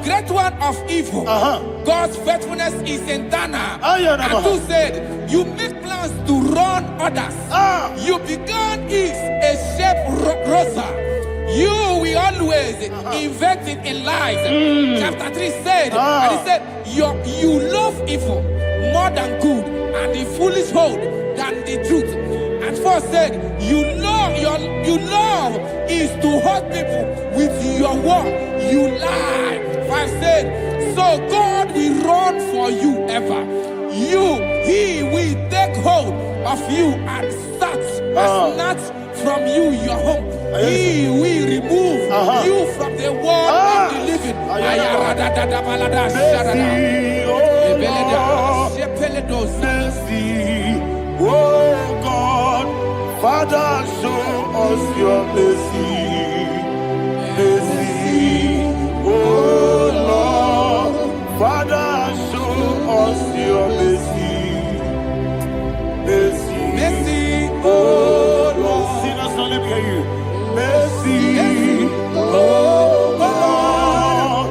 Speaker 6: Great one of evil. God's faithfulness is eternal. And who said, you make plans to run others. You began is a shape rosa. You will always invent it in lies. Chapter 3 said, and he said, you love evil more than good, and the foolish hold than the truth. And 4 said, you love is to hurt people with your word. You lie. 5 said, so God will run for you ever. He will take hold of you and snatch from you your home. He will remove you from the world of the living.
Speaker 1: Oh God, Father, show us your mercy. Mercy, oh Lord, Father, show us your mercy. Mercy,
Speaker 6: Mercy,
Speaker 1: oh Lord. Sinners, don't let me hear you. Mercy, oh Lord,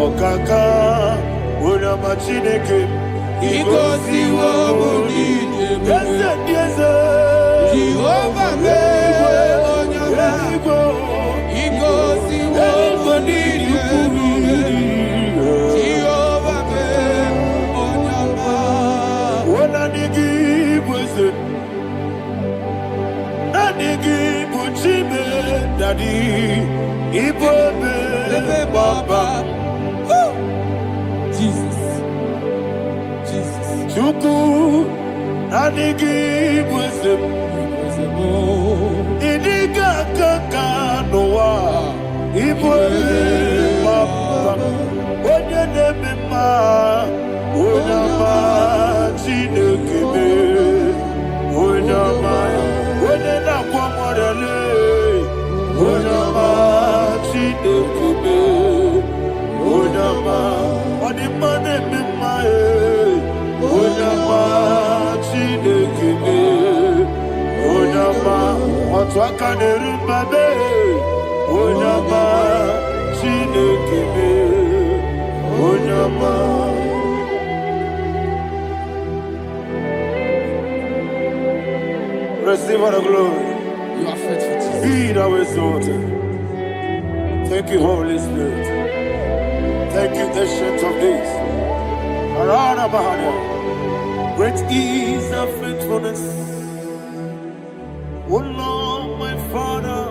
Speaker 1: Okaka, Unama Chineke,
Speaker 6: Igosiwo Munide Jehovah me Onyama Igosiwo Munide Jehovah me Onyama
Speaker 1: Onanigi Bwese Nanigi Buchime Daddy Ibobe Baba
Speaker 6: Jesus
Speaker 1: Chuku Nanigi Bwese Idiga Kaka Noa Ibobe Baba Onye Nebima Onyama Chinekebe Onyama Onye Nakwamorele Onyama Chinekebe Onyama Odimane Mimae Onyama Chinekebe Onyama Otwakane Rumbabe Onyama Chinekebe Onyama. Receive all the glory.
Speaker 6: You are faithful, Jesus.
Speaker 1: Be thou exalted. Thank you, Holy Spirit. Thank you, Ancient of Days. Arana Bahania. Great is thy faithfulness. O Lord, my Father,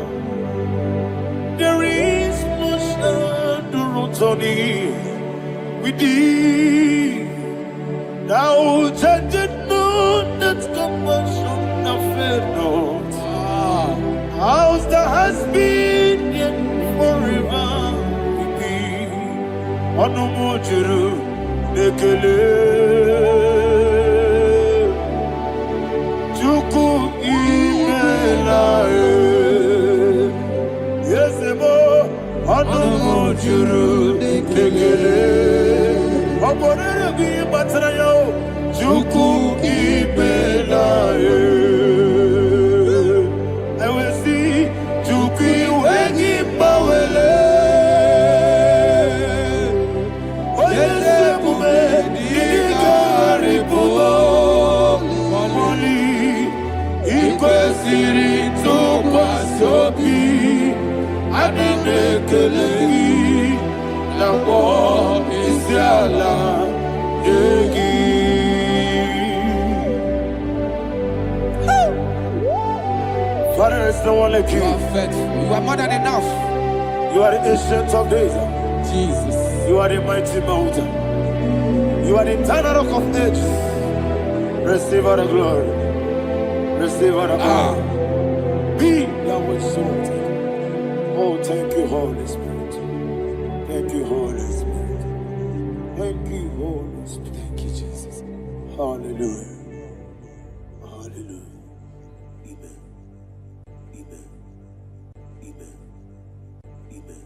Speaker 1: there is much endurance on thee. With thee, thou judgest not that compassion of faith not. How's the has been yet forever with thee? Anumujuru nekele Chuku imelae Yesebo Anumujuru nekele Oborere gi batrayo Chuku imelae Father, there's no one like you.
Speaker 6: You are faithful. You are more than enough.
Speaker 1: You are the Ancient of Days.
Speaker 6: Jesus.
Speaker 1: You are the mighty mountain. You are the eternal rock of ages. Receive all the glory. Receive all the honor. Be thou exalted. Oh, thank you, Holy Spirit. Thank you, Holy Spirit. Thank you, Holy Spirit.
Speaker 6: Thank you, Jesus.
Speaker 1: Hallelujah. Hallelujah. Amen. Amen. Amen. Amen.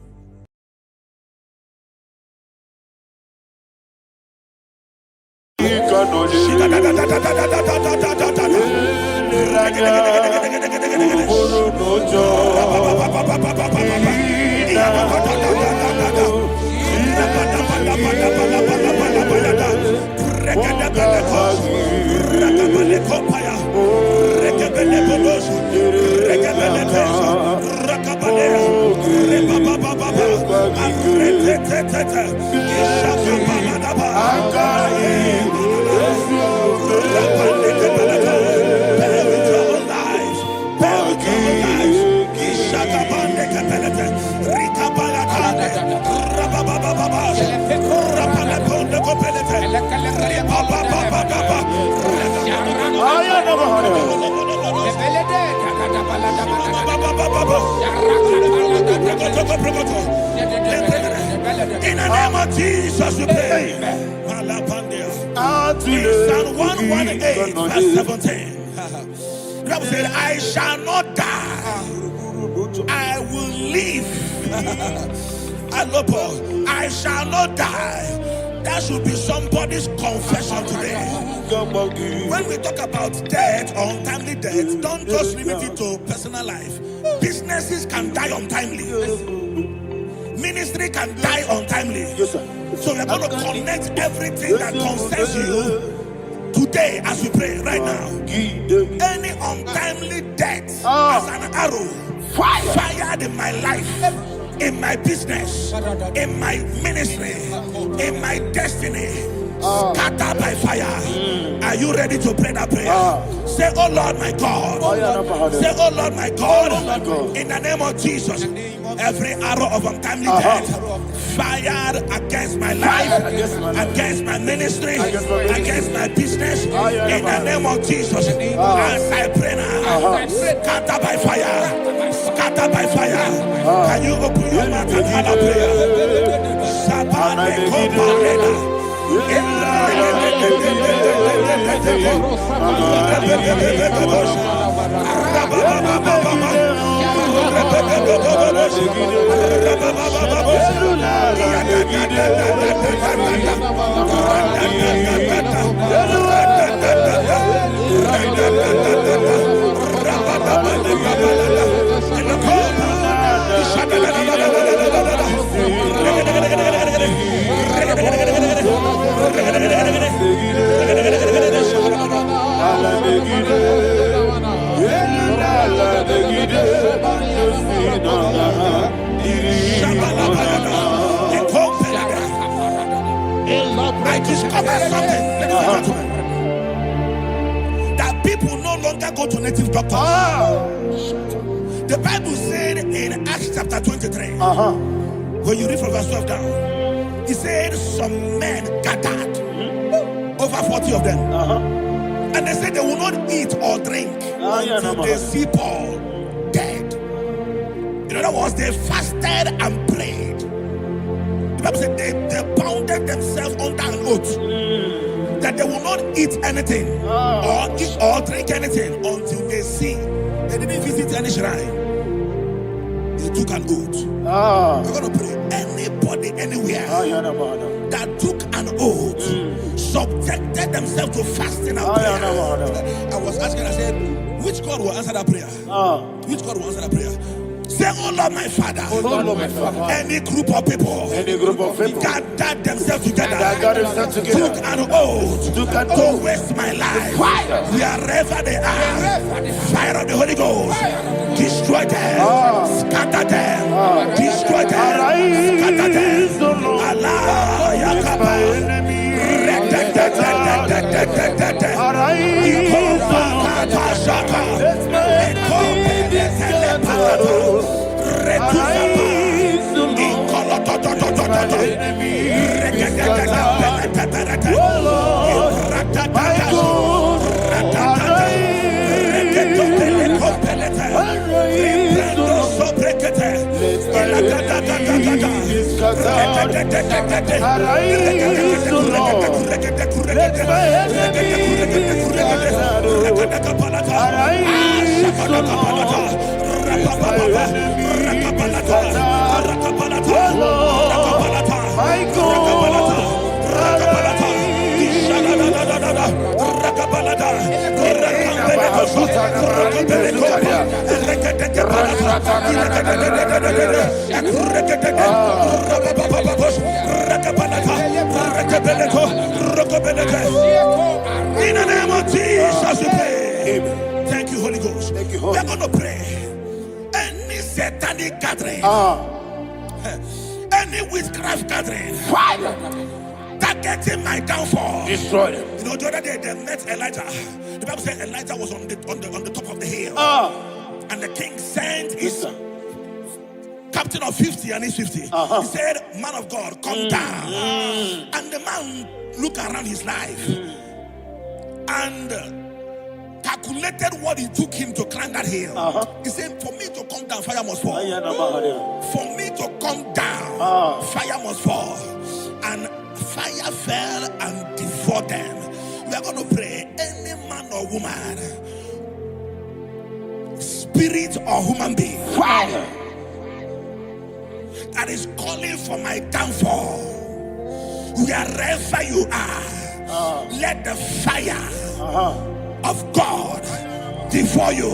Speaker 2: In the name of Jesus, we pray. In Psalm 118, verse 17, the Bible said, I shall not die, I will live. I shall not die. That should be somebody's confession today. When we talk about death or untimely death, don't just limit it to personal life. Businesses can die untimely. Ministry can die untimely.
Speaker 1: Yes, sir.
Speaker 2: So we're going to connect everything that concerns you today as we pray right now. Any untimely death as an arrow fired in my life, in my business, in my ministry, in my destiny, scattered by fire. Are you ready to pray that prayer? Say, oh Lord my God. Say, oh Lord my God. In the name of Jesus, every arrow of untimely death fired against my life, against my ministry, against my business, in the name of Jesus, as I pray now, scattered by fire, scattered by fire. Can you open your mouth and have a prayer? I discovered something, that people no longer go to native doctors. The Bible said in Acts chapter 23, when you read from verse 12 down, it said some men gathered, over 40 of them, and they said they will not eat or drink until they see Paul dead. In other words, they fasted and prayed. The Bible said they bounded themselves under an oath that they will not eat anything or drink anything until they see. They didn't visit any shrine. They took an oath. We're going to pray. Anybody, anywhere that took an oath, subjected themselves to fasting and prayer. I was asking, I said, which God will answer that prayer? Which God will answer that prayer? Say, oh Lord my Father, any group of people gathered themselves together, took an oath to waste my life. Wherever they are, fire of the Holy Ghost, destroy them, scatter them, destroy them, scatter them. Allah Yakaba. In the name of Jesus we pray. Amen. Thank you, Holy Ghost. Thank you, Holy. We're going to pray. Any satanic gathering, any witchcraft gathering, fire, targeting my downfall, destroy them. You know, the other day they met Elijah. The Bible said Elijah was on the top of the hill, and the king sent his captain of 50 and his 50. He said, man of God, come down. And the man looked around his life and calculated what it took him to climb that hill. He said, for me to come down, fire must fall. For me to come down, fire must fall. And fire fell and devoured them. We are going to pray. Any man or woman, spirit or human being, fire, that is calling for my downfall, wherever you are, let the fire of God before you.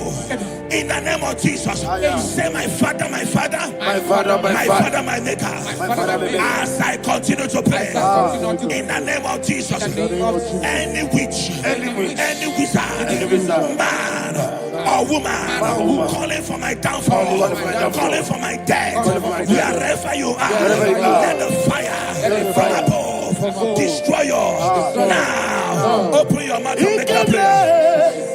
Speaker 2: In the name of Jesus, say, my Father, my Father,
Speaker 1: My Father,
Speaker 2: my Father, my Maker. As I continue to pray, in the name of Jesus, any witch, any wizard, man or woman calling for my downfall, calling for my death, wherever you are, let the fire from above destroy you now. Open your mouth and make a prayer.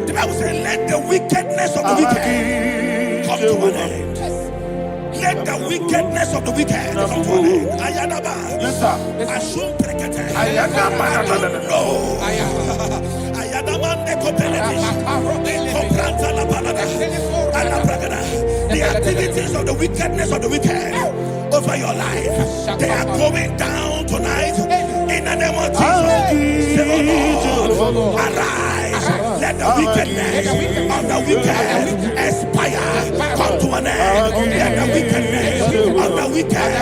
Speaker 2: The Bible says, let the wickedness of the wicked come to an end. Let the wickedness of the wicked come to an end. Ayadaba.
Speaker 1: Yes, sir.
Speaker 2: Assume prekete.
Speaker 1: Ayadaba.
Speaker 2: No. Ayadamande kopeletis. Kopranta la balada. Alabragada. The activities of the wickedness of the wicked over your life, they are going down tonight in the name of Jesus. Say, oh Lord, arise. Let the wickedness of the wicked expire. Come to an end. Let the wickedness of the wicked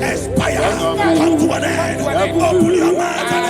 Speaker 2: expire. Come to an end. Open your mouth and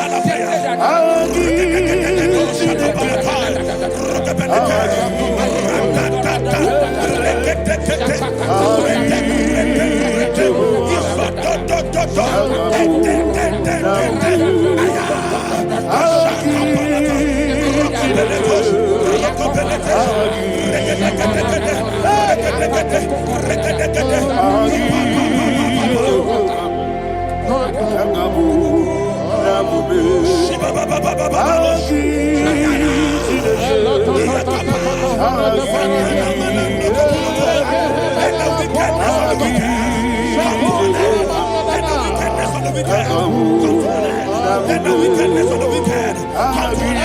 Speaker 2: let the wickedness of the wicked come to an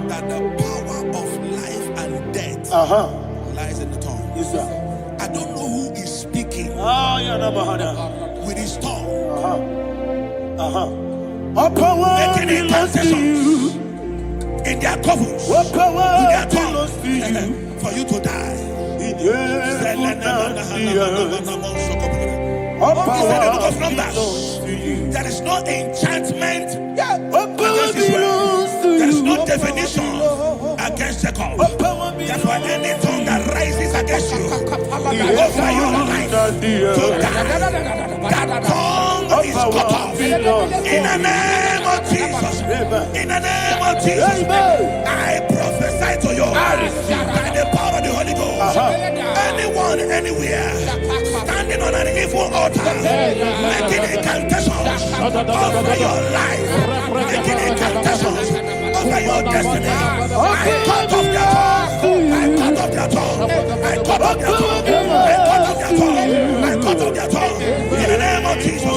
Speaker 2: that the power of life and death lies in the tongue.
Speaker 1: Yes, sir.
Speaker 2: I don't know who is speaking with his tongue, making intercessions in their covens with their tongue for you to die. He said in the book of Numbers, there is no enchantment against Israel. There is no definition against Jacob. Therefore, any tongue that rises against you over your life to die, that tongue is cut off in the name of of Jesus. In the name of Jesus. I prophesy to you by the power of the Holy Ghost. Anyone, anywhere, standing on an evil altar, making incantations over your life, making incantations over your destiny. I cut off their tongue. I cut off their tongue. I cut off their tongue. I cut off their tongue. I cut off their tongue. In the name of Jesus.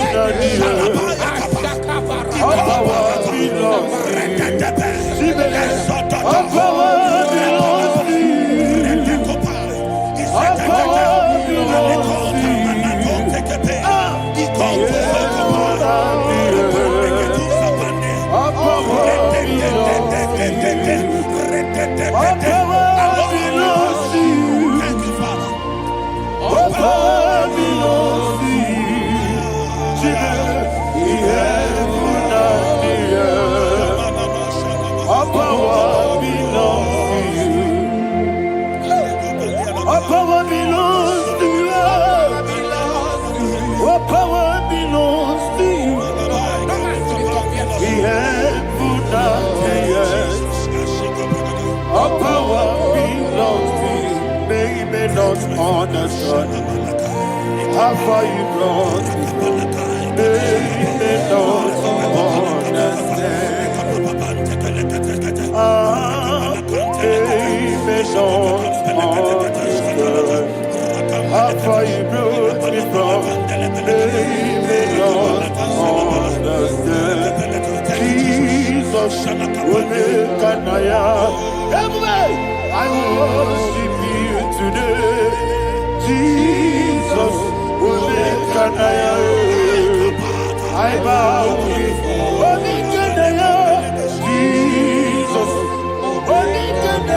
Speaker 1: Understand how far you brought me from. They don't understand. They don't understand how far you brought me from. They don't understand. Jesus, will make an I worship you today. Jesus, will make an I bow before Jesus, will make an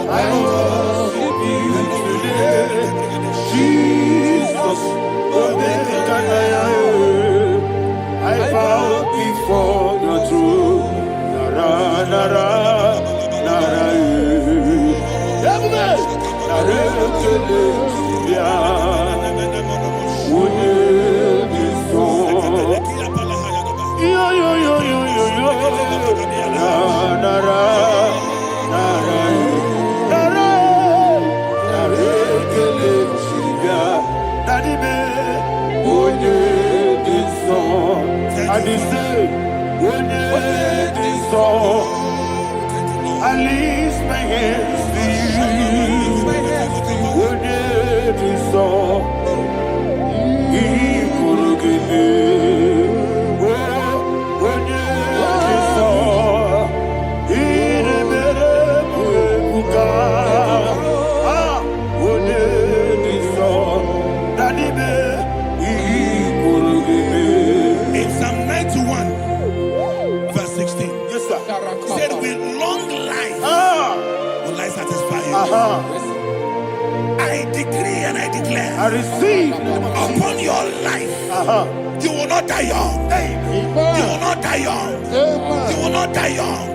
Speaker 1: I worship you today. Jesus, will make an I bow before the throne. Nara, nara, nara, I lift my hands to you. Would it be so? He could give me. Would it be so? He never would would it be so? That he could give me.
Speaker 2: In Psalm 91, verse 16. Yes, sir. Said with long life will I satisfy you. I decree and I declare,
Speaker 1: I receive
Speaker 2: upon your life, you will not die young. You will not die young. You will not die young.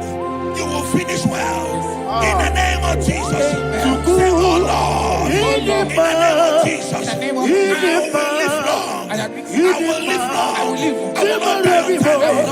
Speaker 2: You will finish well. In the name of Jesus. Say, oh Lord, in the name of Jesus, I will live long. I will live long. I will not die on time.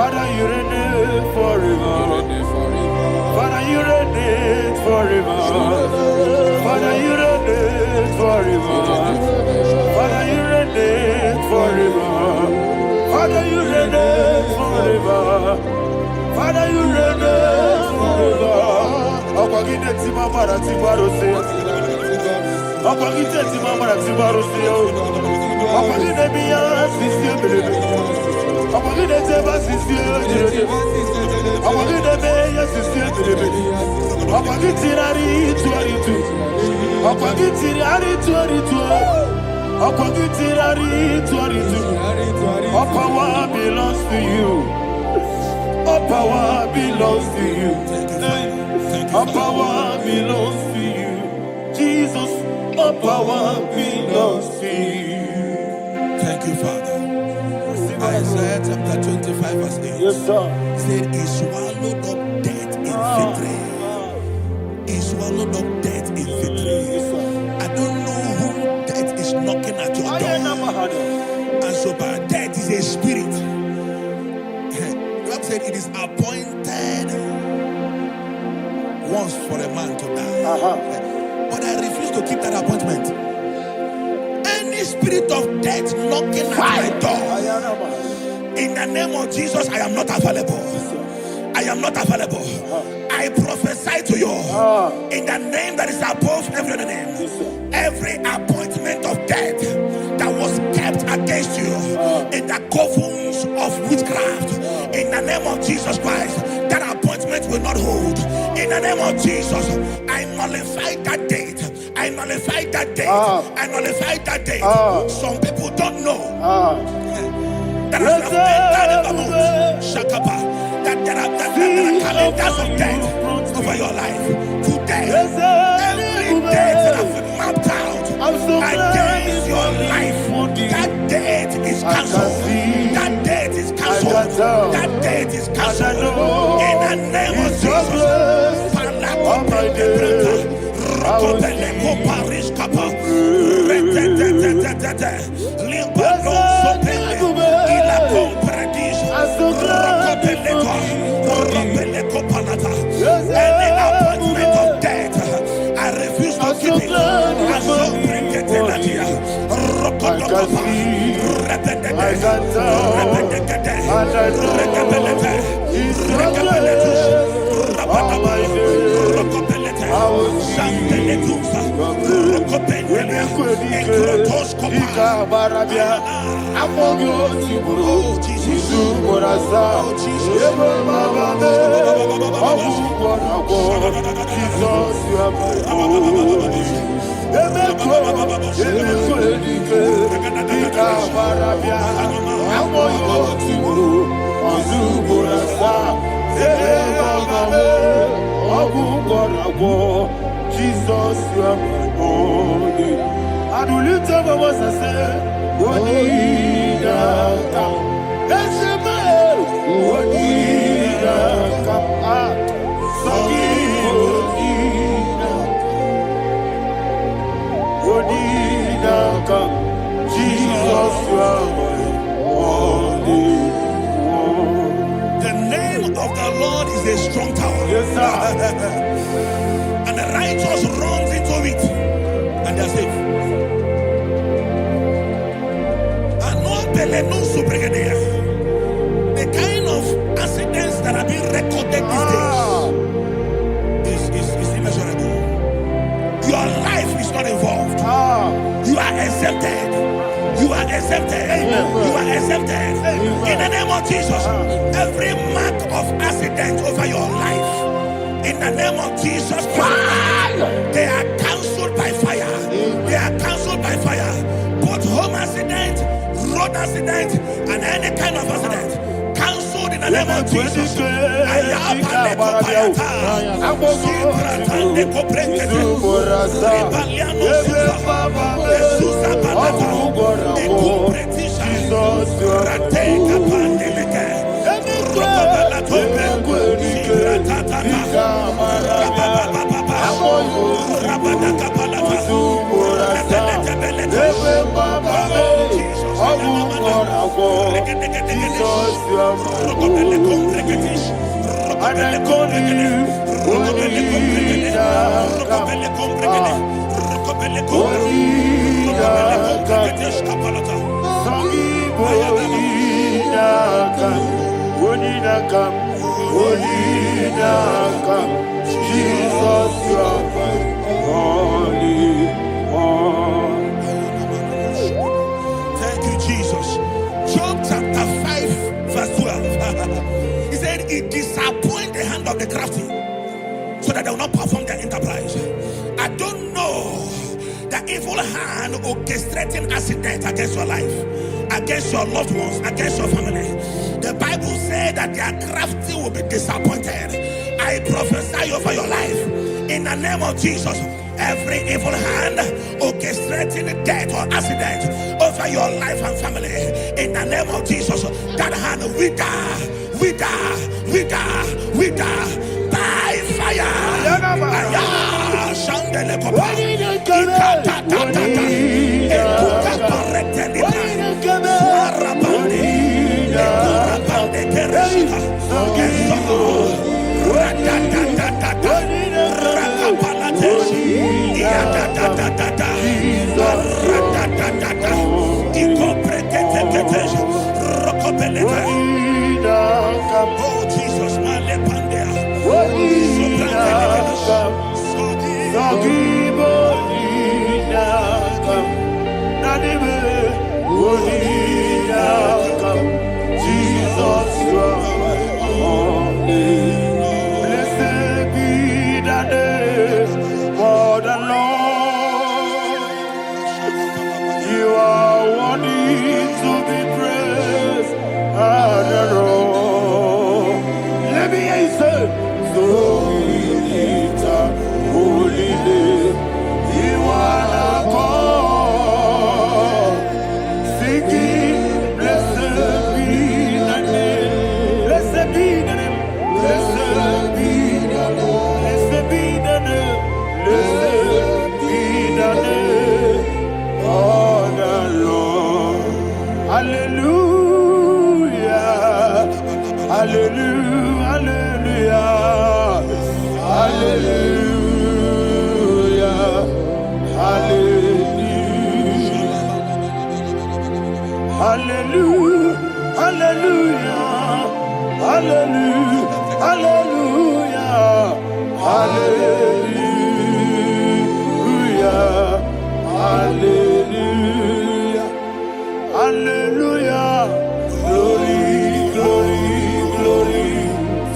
Speaker 1: Father, you reign forever. Father, you reign reign forever. Father, you reign forever. Father, you reign forever. Father, you reign forever. Father, you reign forever. Akwagide timamara tibarose. Akwagide timamara tibarose. Akwagide biya sisi belebe. Akwagide teba sisi belebe. Akwagide beya sisi belebe. Akwagide rari tuaritu. Akwagide rari tuaritu. Akwagide rari tuaritu. All power belongs to you. All power belongs to you. All power belongs to you. Jesus, all power belongs to you.
Speaker 2: Thank you, Father. Isaiah chapter 25 verse 8.
Speaker 1: Yes, sir.
Speaker 2: Said he swallowed up death in victory. He swallowed up death in victory. I don't know who death is knocking at your door. And so, but death is a spirit. God said it is appointed once for a man to die. But I refuse to keep that appointment. Any spirit of death knocking at my door, in the name of Jesus, I am not available. I am not available. I prophesy to you in the name that is above every other name. Every appointment of death that was kept against you in the covens of witchcraft, in the name of Jesus Christ, that appointment will not hold. In the name of Jesus, I nullify that date. I nullify that date. I nullify that date. Some people don't know that as of Shakapa, that there are calendars of death over your life. Today, every date that I've mapped out against your life, that date is cancelled. That date is cancelled. That date is cancelled. In the name of Jesus. Any appointment of death, I refuse to keep it. I so bring it in Jesus, you are my only. And will you tell me what I say? What did I come? That's the man. What did I come? What did I come? Jesus, you are my only. The name of the Lord is a strong tower.
Speaker 1: Yes, sir.
Speaker 2: And the righteous runs into it and they are safe. The kind of accidents that are being recorded these days is immeasurable. Your life is not involved. You are exempted. You are exempted. You are exempted. In the name of Jesus, every mark of accident over your life, in the name of Jesus Christ, they are cancelled by fire. They are cancelled by fire. Both home accident, road accident, and any kind of accident, cancelled in the name of Jesus.
Speaker 1: Jesus, you are my only one.
Speaker 2: Thank you, Jesus. Job chapter 5, verse 12. He said, it disappoints the hand of the crafty, so that they will not perform their enterprise. I don't know the evil hand orchestrating accident against your life, against your loved ones, against your family. The Bible said that their crafty will be disappointed. I prophesy over your life in the name of Jesus. Every evil hand orchestrating death or accident over your life and family, in the name of Jesus, that hand wither by fire. Oh Jesus,
Speaker 1: Jesus, you are my only. Blessed be the name for the Lord. You are worthy to be praised and adored. Let me hear you say, so we lift up holy name. You are the God. Singing, blessed be the name. Blessed be the name. Blessed be the name. Blessed be the name. Blessed be the name of the Lord. Hallelujah. Hallelujah. Hallelujah. Hallelujah. Hallelujah. Hallelujah. Hallelujah. Hallelujah. Hallelujah. Hallelujah. Hallelujah. Glory, glory, glory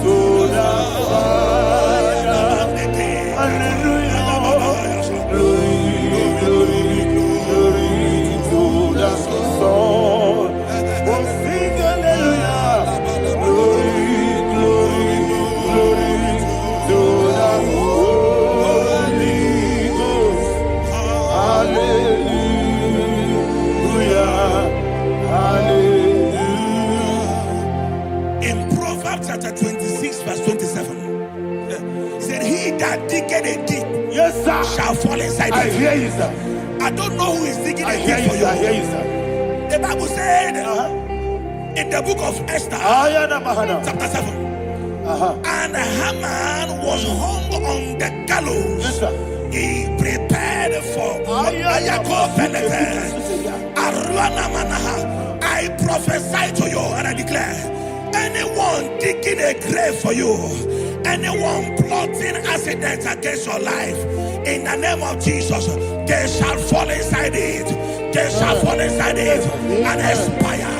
Speaker 1: to the Father. Hallelujah. Glory, glory, glory to the Son. Oh, sing hallelujah. Glory, glory, glory to the Holy Ghost. Hallelujah. Hallelujah.
Speaker 2: in Proverbs chapter 26, verse 27, he said, he that diggeth a deep,
Speaker 1: Yes, sir,
Speaker 2: shall fall inside
Speaker 1: I
Speaker 2: it.
Speaker 1: hear you, sir.
Speaker 2: I don't know who is digging
Speaker 1: I
Speaker 2: a
Speaker 1: hear
Speaker 2: deep
Speaker 1: you,
Speaker 2: for
Speaker 1: sir. I hear
Speaker 2: you.
Speaker 1: you, sir.
Speaker 2: The Bible said in the book of Esther, chapter 7, and Haman was hung on the gallows.
Speaker 1: Yes, sir.
Speaker 2: He prepared for I prophesy to you and I declare, anyone digging a grave for you, anyone plotting accidents against your life, in the name of Jesus, they shall fall inside it. They shall fall inside it and expire.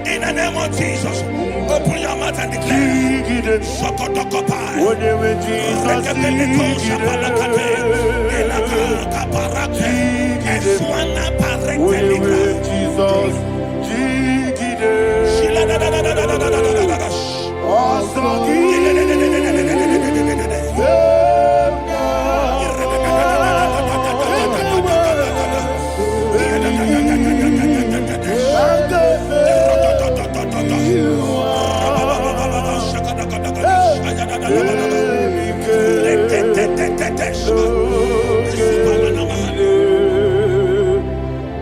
Speaker 2: In the name of Jesus, open your mouth and declare. Shokotokopai.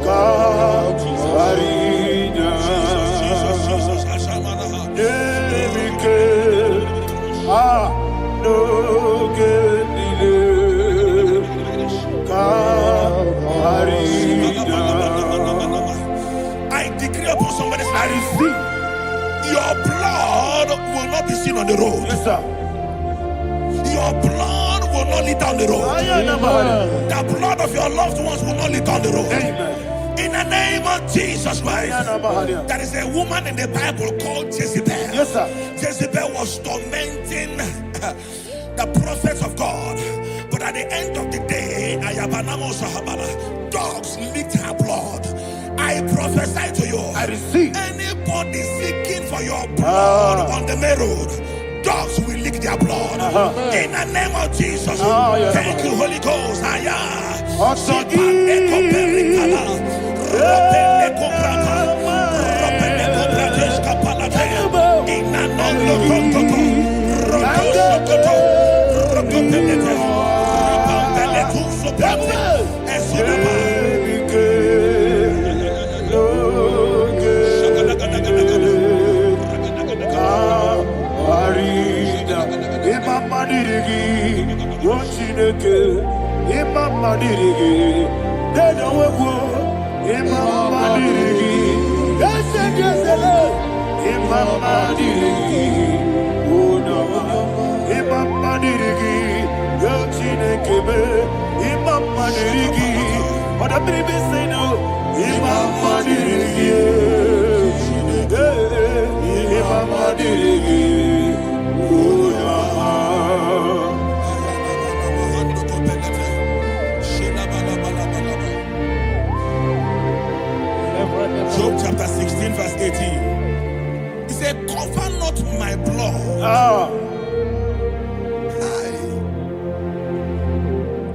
Speaker 1: God,
Speaker 2: decree upon somebody's
Speaker 1: I
Speaker 2: life.
Speaker 1: receive.
Speaker 2: Your blood will not be seen on the road.
Speaker 1: Yes, sir.
Speaker 2: Your blood will not lead down the road. The blood of your loved ones will not lead down the road.
Speaker 1: Amen.
Speaker 2: In the name of Jesus Christ. There is a woman in the Bible called Jezebel.
Speaker 1: Yes, sir.
Speaker 2: Jezebel was tormenting the prophets of God. But at the end of the day, dogs licked her blood. I prophesy to you.
Speaker 1: I receive.
Speaker 2: Anybody seeking for your blood on the main road, dogs will lick their blood. In the name of Jesus. Thank you, Holy Ghost. Job chapter 16 verse 18. He said, cover not my blood.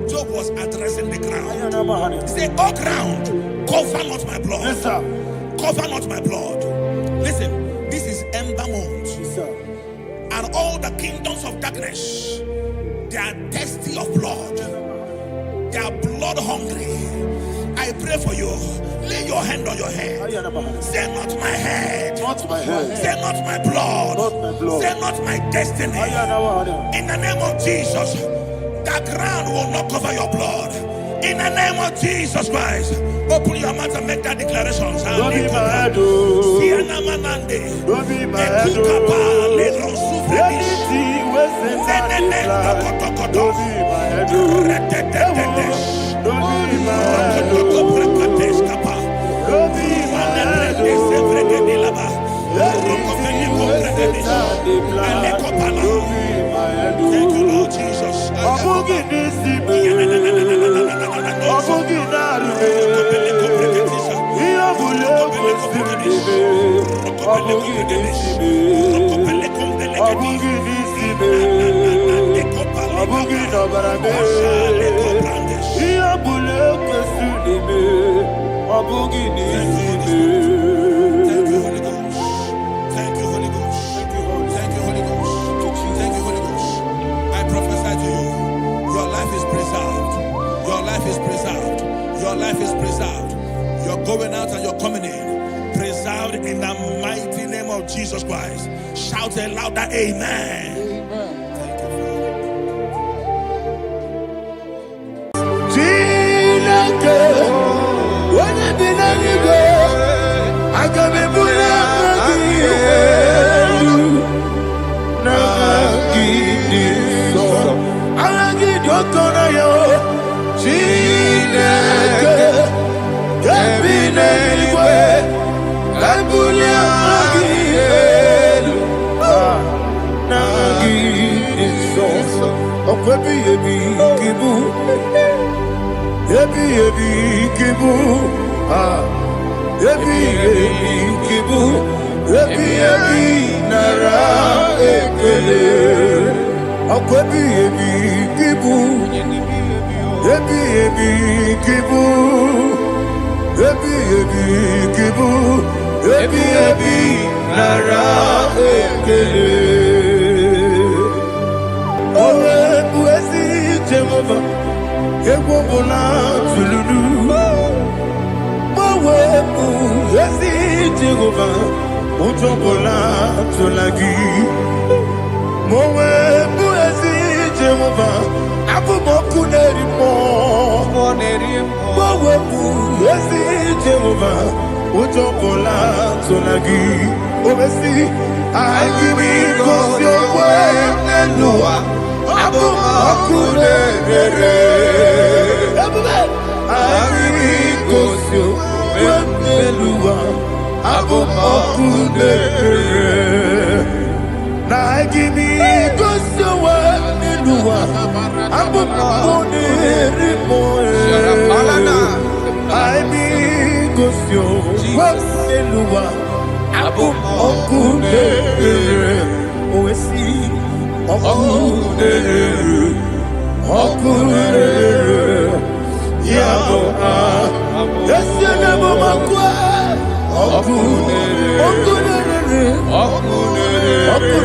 Speaker 2: Job was addressing the ground. He said, oh ground, cover not my blood.
Speaker 1: Yes, sir.
Speaker 2: Cover not my blood. Listen, this is ember month.
Speaker 1: Yes, sir.
Speaker 2: And all the kingdoms of darkness, they are thirsty of blood. They are blood hungry. I pray for you. Lay your hand on your head. Say not my head.
Speaker 1: Not my head.
Speaker 2: Say not my blood.
Speaker 1: Not my blood.
Speaker 2: Say not my destiny. In the name of Jesus, the ground will not cover your blood. In the name of Jesus Christ, open your mouth and make that declaration.
Speaker 1: Don't be my head. Don't be my head. Anything was in that blood. Don't be my head. Don't be my head. Don't be my head.
Speaker 2: Thank you, Lord Jesus. Thank you, Holy Ghost. Thank you, Holy Ghost. Thank you, Holy Ghost. Thank you, Holy Ghost. Thank you, Holy Ghost. I prophesy to you, your life is preserved. Your life is preserved. Your life is preserved. You're going out and you're coming in. Preserved in the mighty name of Jesus Christ. Shout a louder amen. Thank you,
Speaker 1: Ujokola Tonagi. Obesi, I give me cause your way, Nelua. Abu Makule. I give me cause your way, Nelua. Abu Makule. Now I give me cause your way, Nelua. Abu Makule. I be cause your way, Nelua. Abu Makule. Oesi. Okule. Yabo yes yabo makwa okune yabo.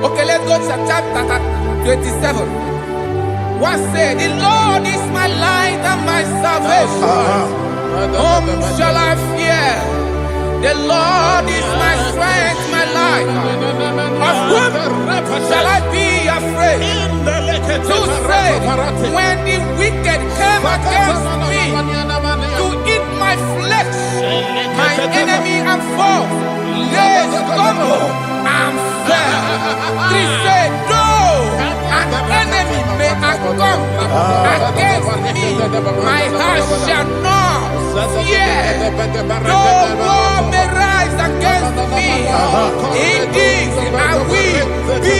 Speaker 6: Okay, let's go to chapter 27. What said, the Lord is my light and my salvation. Whom shall I fear? The Lord is my strength, my life. Of whom shall I be afraid? To say, when the wicked came against me to eat my flesh, my enemy and foe, they stumble and fell. Three say, though an enemy may come against me, my heart shall not fear. Though war may rise against me, in this I will be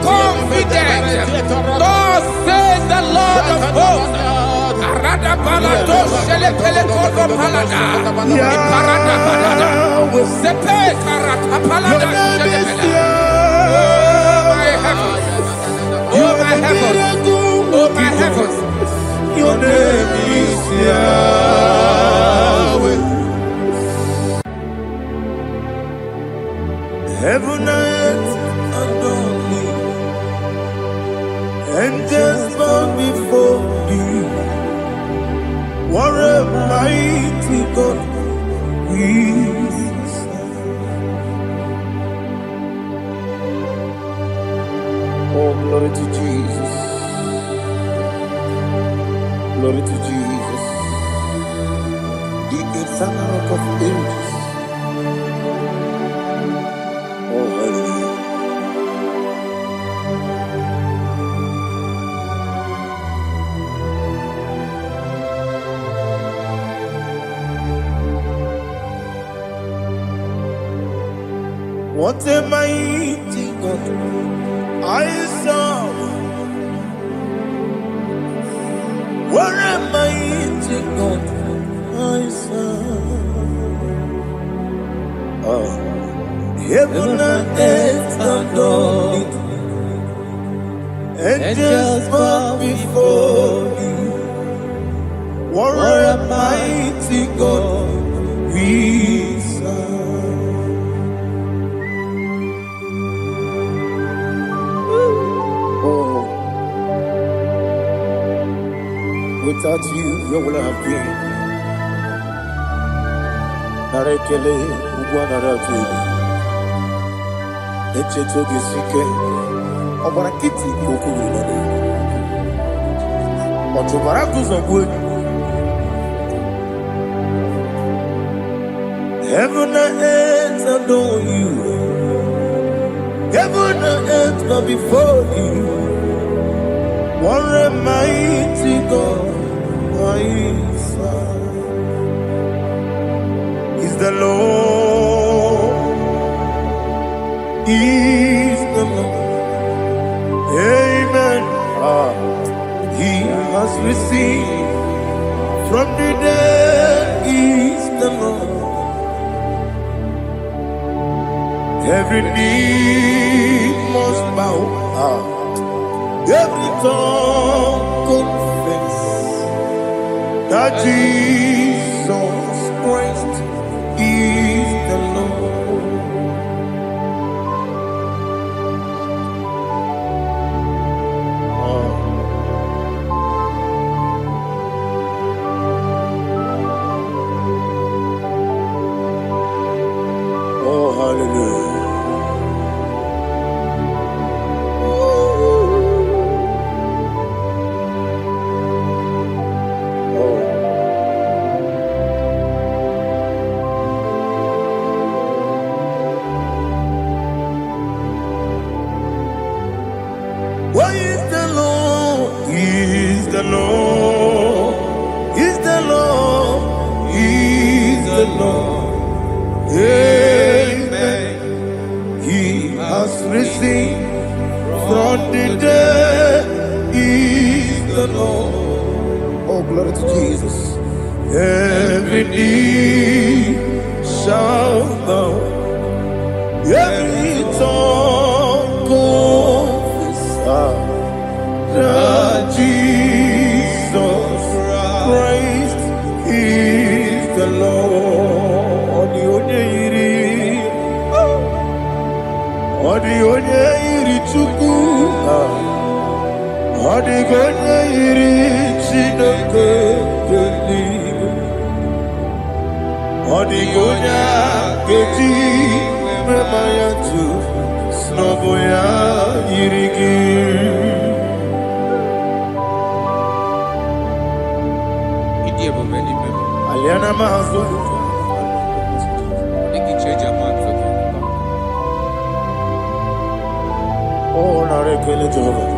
Speaker 6: confident. Thus says the Lord of hosts. Arada balado shele pele kodo palada. Iparada balada. Sepe karata palada shele pele. Oh my heavens. Oh my heavens. Oh my heavens.
Speaker 1: Your name is Yahweh. Heaven and earth adore me. Angels bow before thee. What a mighty God we serve. Oh, glory to Jesus. Glory to Jesus. The eternal rock of ages. Oh, hallelujah. What a mighty God I serve. What a mighty God I serve. Oh, heaven and earth adore it. Angels bow before you. What a mighty God we serve. Without you, where would I have been? Narekele, Ugwanaratu. Echeto Gisike, Obarakiti, Kokuru. Otobarakus of wood. Heaven and earth adore you. Heaven and earth bow before you. What a mighty God I serve. Is the Lord, is the Lord. Amen. He has received from the dead, is the Lord. Every knee must bow. Every tongue confess that Jesus Christ is the Lord. Oh, hallelujah. the Lord. Oh, glory to Jesus. Every knee shall bow, every tongue confess that Jesus Christ is the Lord. Onye iri Chukwu, onye iri Chineke eluigwe, onye ga-eji mema ya tu n'ọbụ ya yiri gị. Aliana Mahazo. Oh, narekele Jehovah.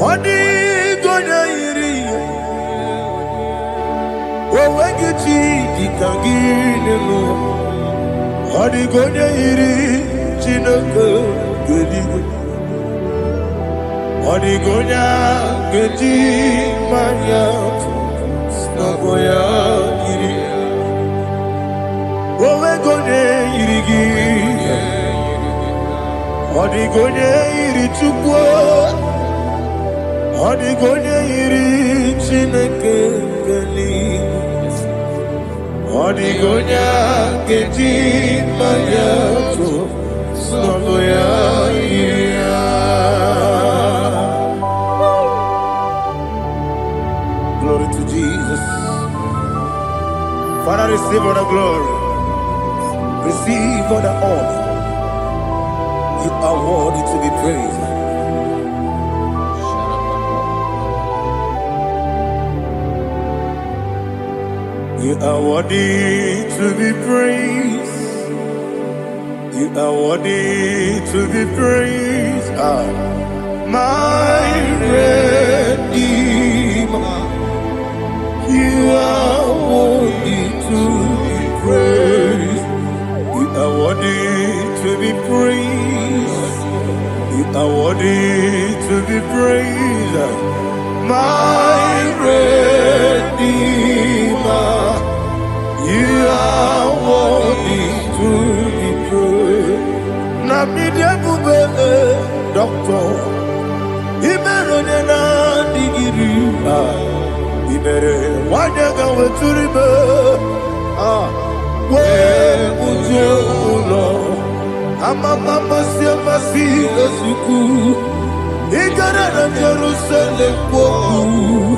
Speaker 1: Odi gonya iri, owegi chi dikangine lo. Odi gonya iri, Chineke gedigwe. Odi gonya geji manya, snaboya iri. Owegonye iri gi, odi gonya iri Chukwu. Odigonye iri Chineke eluigwe, odigonye ga-eji mmanya tụ n'ọbụ ya yiri ya. Glory to Jesus. Father, receive all the glory, receive all the honor. You are worthy to be praised. You are worthy to be praised. You are worthy to be praised. My Redeemer. You are worthy to be praised. You are worthy to be praised. You are worthy to be praised. My Redeemer. You are worthy to be praised. Namidia bube doctor, Imerone na digiri, Imere wanyaga weturibe, we ujulo, Amama siamasi esuku, Igara na Jerusalem woku,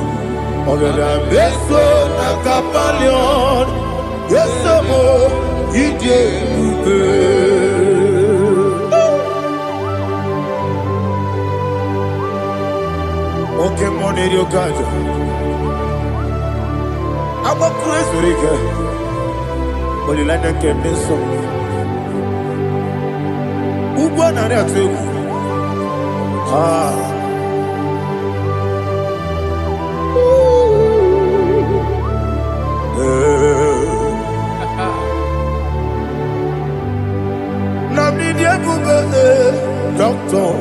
Speaker 1: Ogada beso na kapalion. Yes, amo, ije ube. Okay, money yo gajo. Amo crazy rike. Oli lana kemeso. Ugwa na ria tegu. Doctor,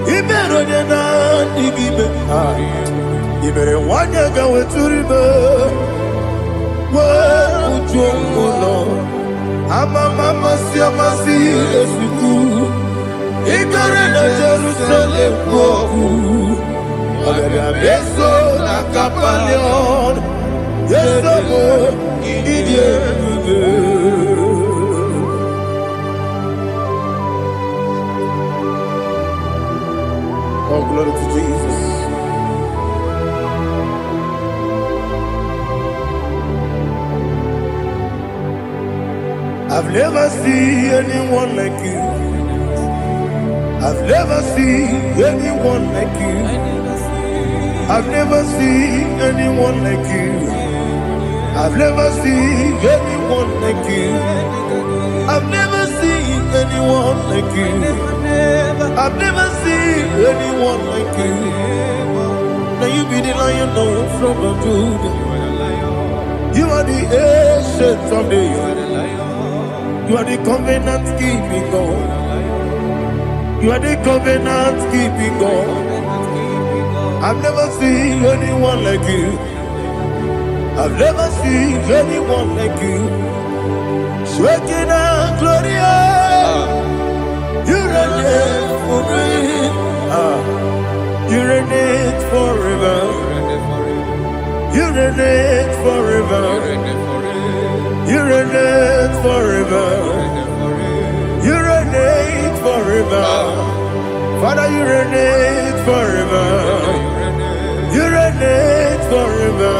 Speaker 1: Iberone na digibe, Ibere wanyaga weturibe, we ujongulo, Amama siamasi esuku, Igare na Jerusalem woku, Ogada beso na kapalion, Yesomo idie ube. Oh, glory to Jesus. I've never seen anyone like you. I've never seen anyone like you. I've never seen anyone like you. I've never seen anyone like you. I've never seen anyone like you. I've never seen anyone like you. Now you be the Lion from the Judah. You are the ancient of days. You are the covenant keeping God. You are the covenant keeping God. I've never seen anyone like you. I've never seen anyone like you. Shekinah Gloria, you reign forever. You reign forever. You reign forever. You reign forever. You reign forever. Father, you reign forever. You reign forever.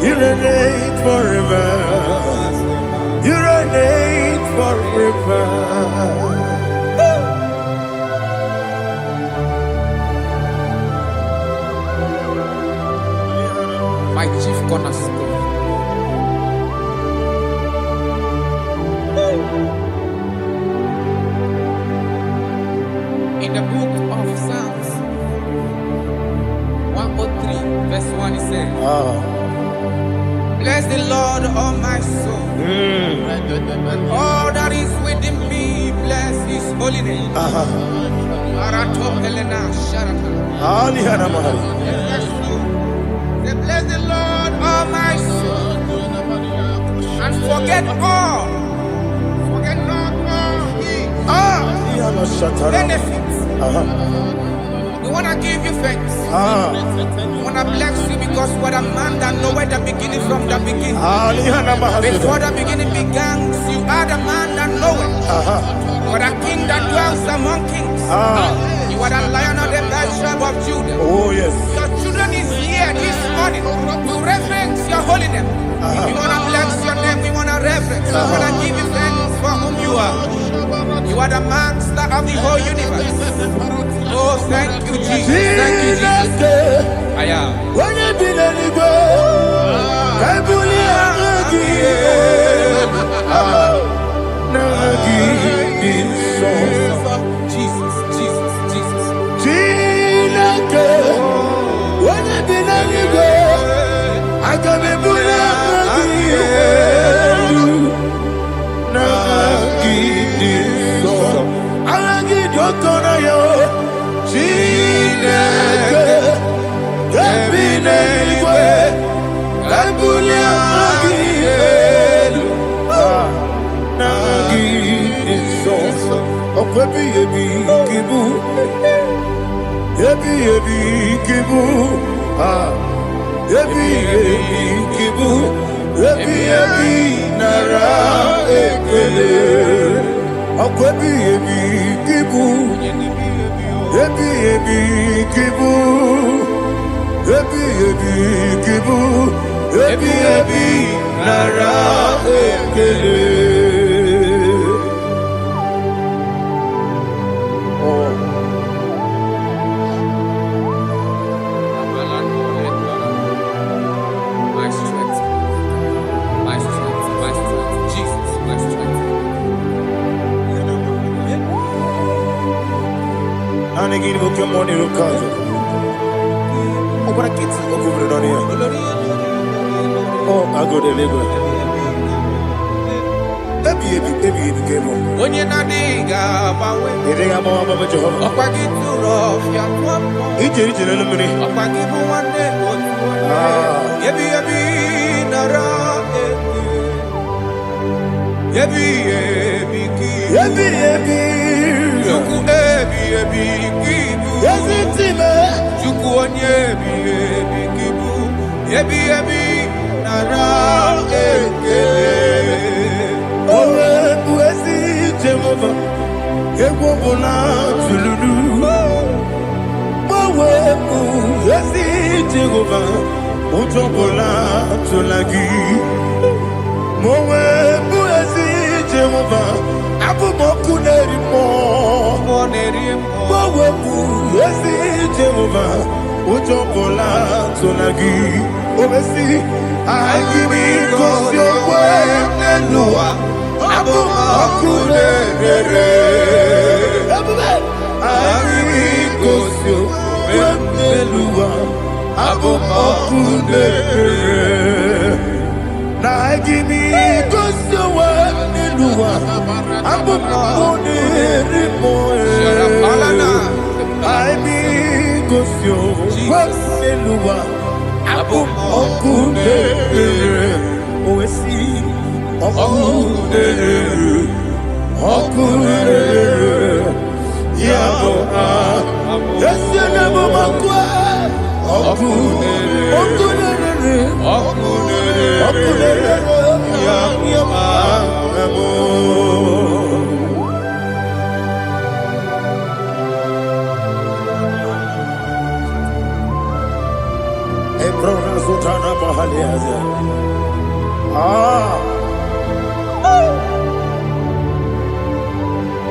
Speaker 1: You reign forever. You reign forever.
Speaker 6: My chief cornerstone. In the book of Psalms 103, verse 1, it says, bless the Lord, all my soul, and all that is within me, bless his holy name. Bless the Lord, all my soul, and forget not all his benefits. We want to give you thanks. We want to bless you because what a man that know where the beginning from the beginning. Before the beginning began, you are the man that know it. You are the king that dwells among kings. You are the lion of the tribe of Judah.
Speaker 1: Oh yes.
Speaker 6: Your children is here this morning to reverence your holy name. If you want to bless your name, we want to reverence. We want to give you thanks for whom you are. You are the master of the whole universe. Oh, thank you, Jesus. Thank you, Jesus. I am.
Speaker 1: When you did any go, I
Speaker 6: Jesus, Jesus, Jesus.
Speaker 1: When you did any go, I can be
Speaker 6: My strength, my strength, my strength, Jesus, my strength.
Speaker 1: And again, we'll come on here. Oh, but I can't see over on here. Oh, I go to Lagos. Baby, came on.
Speaker 6: When you're not digging,
Speaker 1: You think I'm all about Jehovah?
Speaker 6: up I get too rough, you're one.
Speaker 1: Each and every minute.
Speaker 6: Up I give you one day, Yebi, nara, Yebi, Juku, kibu.
Speaker 1: Yes, it's him.
Speaker 6: Juku, kibu. Yebi, nara,
Speaker 1: Oh, Buesi, Jehovah. Yegwobona, Tululu. Oh, Buesi, Jehovah. Utobola, Tulagi. Mowe, Buesi, Jehovah. Abu Moku Nerimo. Mowe, Buesi, Jehovah. Utobola, Tulagi. Obesi, I give it cause your way, Noah. Abu Makunere. I give it cause your way, Noah. Abu Makunere. Now I give it cause your way, Noah.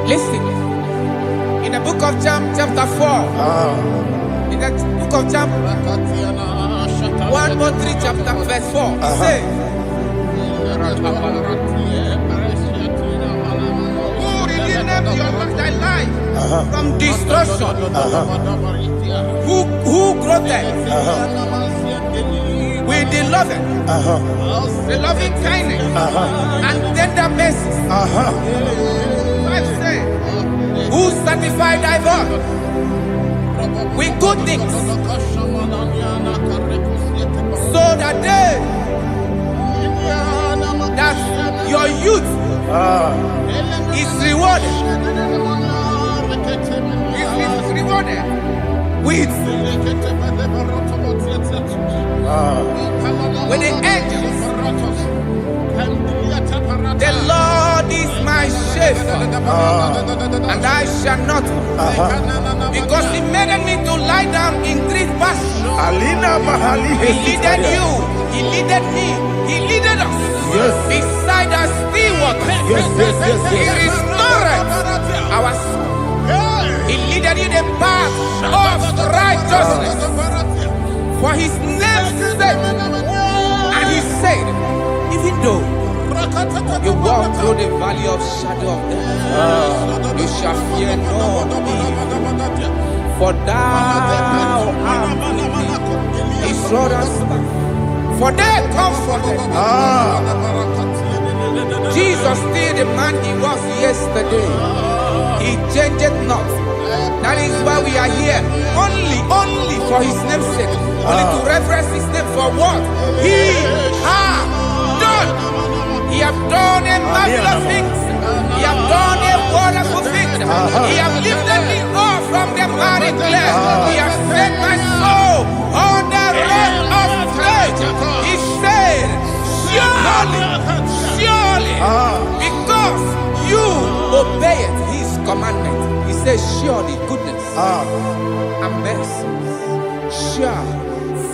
Speaker 6: Listen, in the book of John, chapter 4, in the book of John, 1:3, chapter verse 4, it says, who redeemed thy life from destruction, who groweth with the loving kindness and tender mercies. Who sanctify thy body with good things, so that your youth is rewarded. Is rewarded with the angels. The Lord is my shepherd, and I shall not, because He made me to lie down in green pastures. He leaded you, He leaded me, He leaded us beside the still waters. He restored our soul. He leaded you the path of righteousness for His name's sake. And He said, even though you walk through the valley of shadow of death, you shall fear no evil, for thou art with me. His rod and staff, for they comforted. Jesus still the man He was yesterday. He changed not. That is why we are here. Only for His name's sake. Only to reverence His name for what He has done. He has done a marvelous things. He has done a wonderful thing. He has lifted me up from the miry clay. He has set my soul on the road of faith. He said, surely, because you obeyed His commandment. He says, surely goodness and mercy shall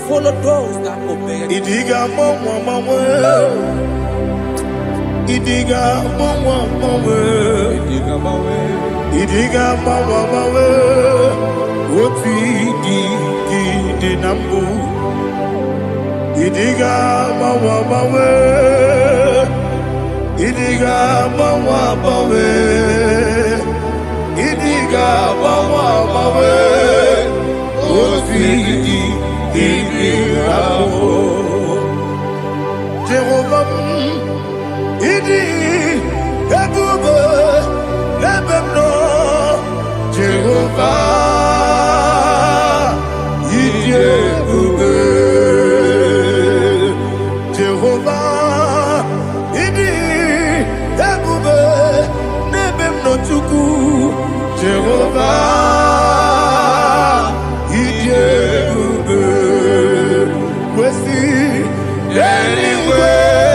Speaker 6: follow those that obey Him.
Speaker 1: Idiga mawe Oti di nambu Idiga mawe Idiga mawe Idiga mawe Oti di nambu Jehovah Idi ebube lebemno Jehovah Idi ebube Jehovah Idi ebube lebemno tuku Jehovah Idi ebube Wesi anyway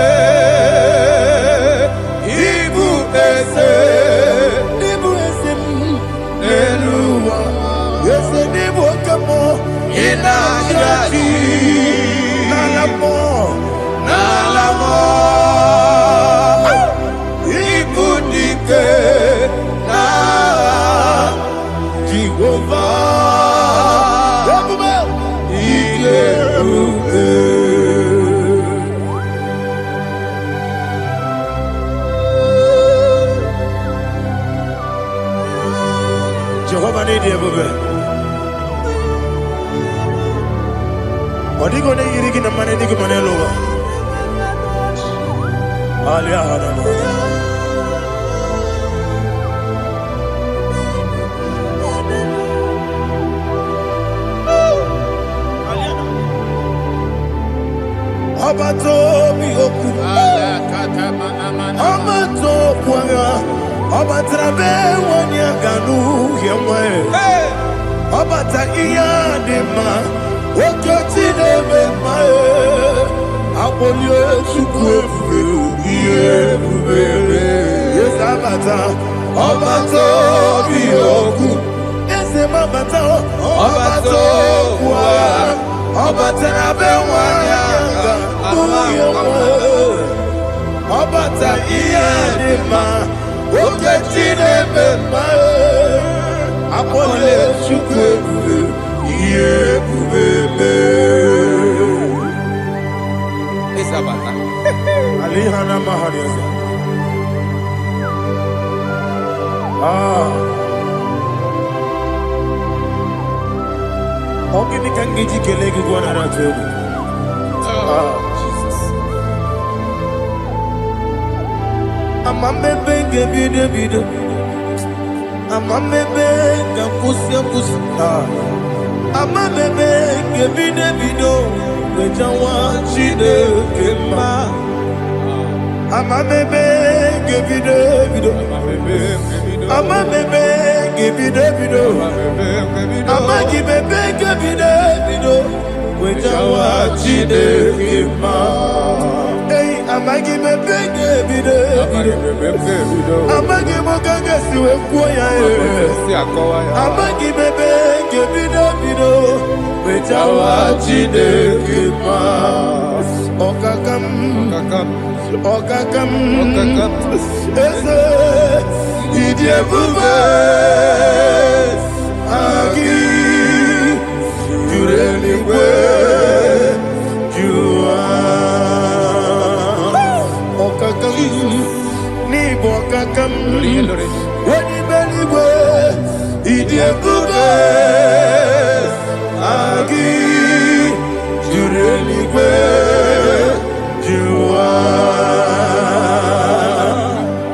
Speaker 1: Jehovah need you, baby. Odigo ne yirigi na mane digi mane lowa. Alia hana. Obato Bioku, Obato Puanga, Obatrabe, Wanyaganu, Yamwe, Obata Iyadema, Okotine Mae, Abolio Chukwu, yes, Abata, Obato Bioku, yes, Mabata, Obato Pua, Obatrabe, Obata Iyadema, Okotine Mae, Abolio Chukwu, Alihana Mahariasa. Ogini kangiji kelegi gwana ratubu. Jesus. Amamebe gebide bide. Amamebe gakusia kusia. Amamebe gebide bido. Wejawa chide kema. Amamebe gebide bido. Amamebe gebide bido. Amagibebe gebide bido. Wejawa chide kema. Hey, amagibebe gebide bido. Amagimogaga siwe kuya. Amagibebe gebide bido. Wejawa chide kema. Okakam, eze, idiebube, agi, jureligwe, jua. Okakam, nibo okakam, wani beligwe, idiebube, agi, jureligwe.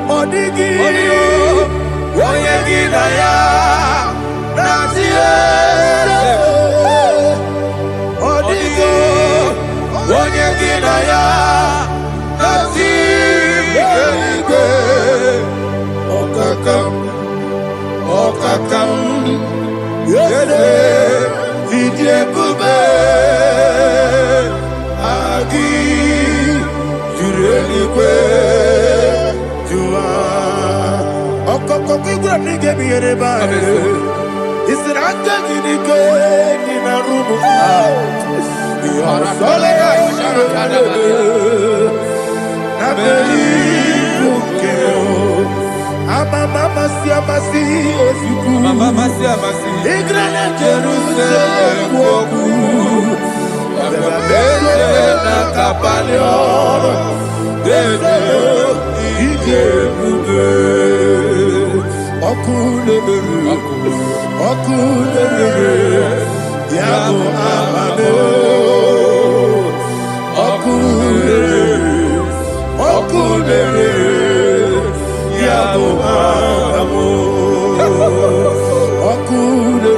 Speaker 1: Odigi, oyegi daya, natie. Odigi, oyegi daya, natie. Okakam, yede, idiebube, agi. Jureligwe, jua. Okokokigura nige biyereba. Isiranga ginike nina rumu. Yasole nabeli ukeo. Mama siamasi osuku. Mama siamasi. Igrane Jerusalem woku. Bele na kapalion. Bele igebube. Okulere. Yabo amamo. Okulere. Yabo amamo. Okulere.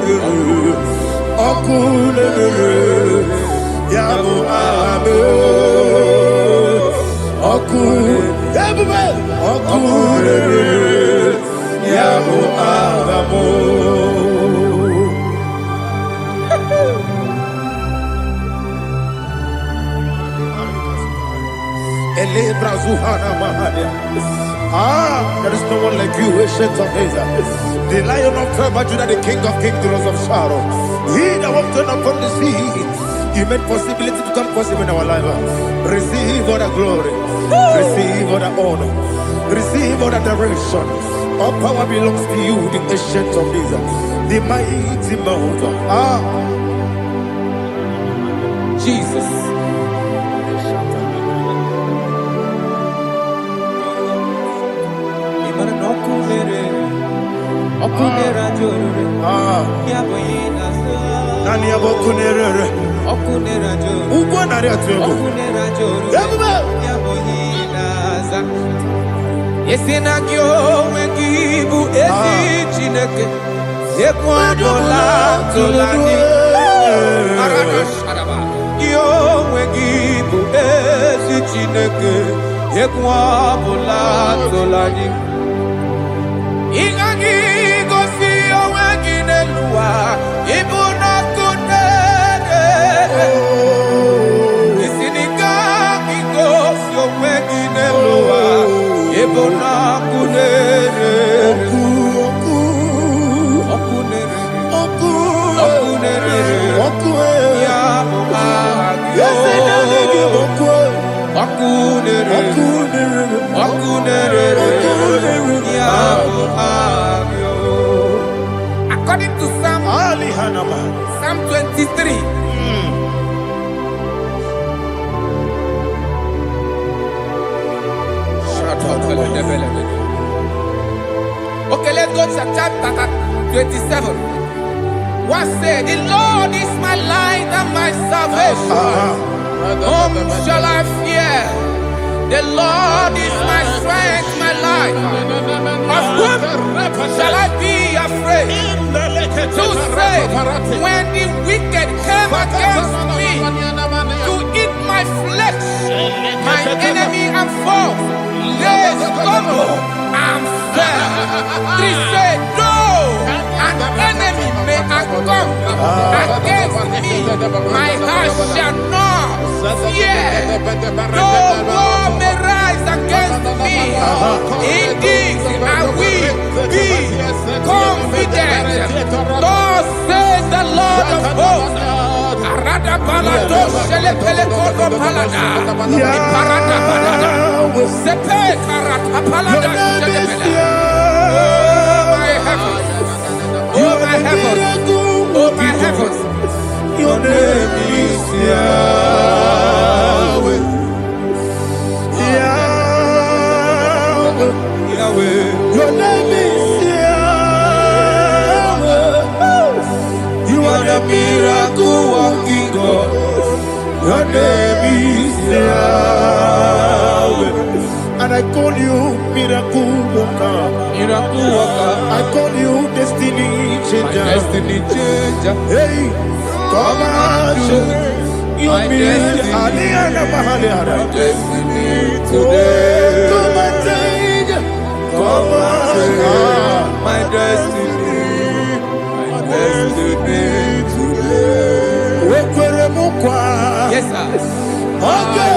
Speaker 1: Yabo amo, okulere, yabo amo. Ele brazuhana mahane. There is no one like you, ancient of days. The Lion of tribe of Judah, the King of kings, the Rose of Sharon. He that walked upon the sea. You made possibility to come possible in our life. Receive all the glory. Receive all the honor. Receive all the direction. All power belongs to you, the ancient of days, the mighty mountain.
Speaker 6: Jesus.
Speaker 1: Nani abokunere. Ugbo nari atuego. Ebube.
Speaker 6: Esinagio wengibu esi chineke. Ekwadola tolani. Arada sharaba. According to Psalm 23. Okay, let's go to chapter 27. What said? The Lord is my light and my salvation. Whom shall I fear? The Lord is my strength, my life. Of whom shall I be afraid? To say, when the wicked came against me to eat my flesh, my enemy and foe, they stumble and fell. Three say, no, an enemy may have come against me, my heart shall not fear. No war may rise against me. Indeed, I will be confident. Thus says the Lord of hosts. Arada balado shele pele kodo palada. Iparada balada. Sepe karata palada shele pele. Oh my heavens. Oh my heavens. Oh my heavens.
Speaker 5: Your name is Yahweh. Yahweh. Yahweh. Your name is Yahweh. You are the miracle working God. Your name is Yahweh. And I call you miracle worker. Miracle worker. I call you destiny changer. Destiny changer. Hey, come on, you mean Aliana Mahaliana. Destiny today. Come and change. Come on, my destiny. My destiny today.
Speaker 6: Yes, sir.
Speaker 5: Okay,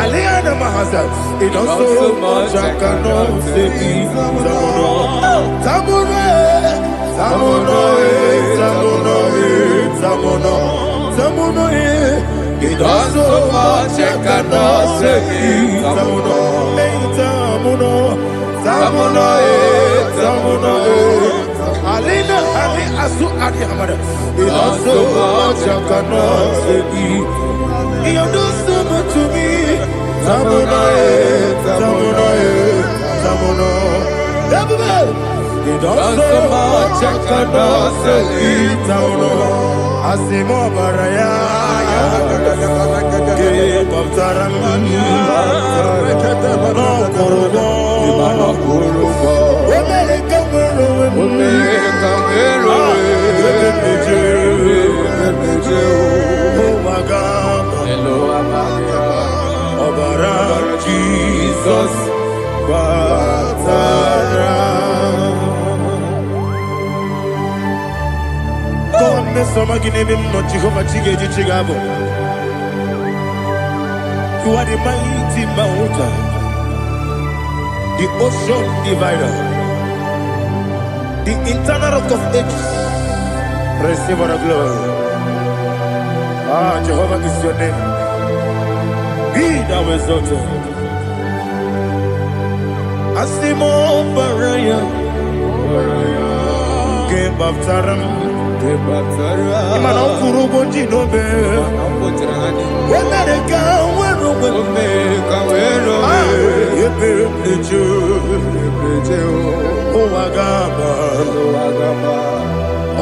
Speaker 5: Aliana Mahasa, it also much I cannot say. Tamuno, it also much I cannot say. Tamuno, Alina, Ali Asu Adi Hamada, it also much I cannot say. You do so much to me. Tamuno. You do so much I cannot say. Tamuno. Asimo Baraya. Give up Taramania. No Kurubo. Jesus, God, you are the mighty mountain, the ocean divider,
Speaker 1: the internal rock of ages. Receive all the glory. Ah, Jehovah is your name. Be thou exalted. Asimo Baraya. Game Baptaram. Imana Kurubo Jinobe. Wemereka Wero. Owagaba.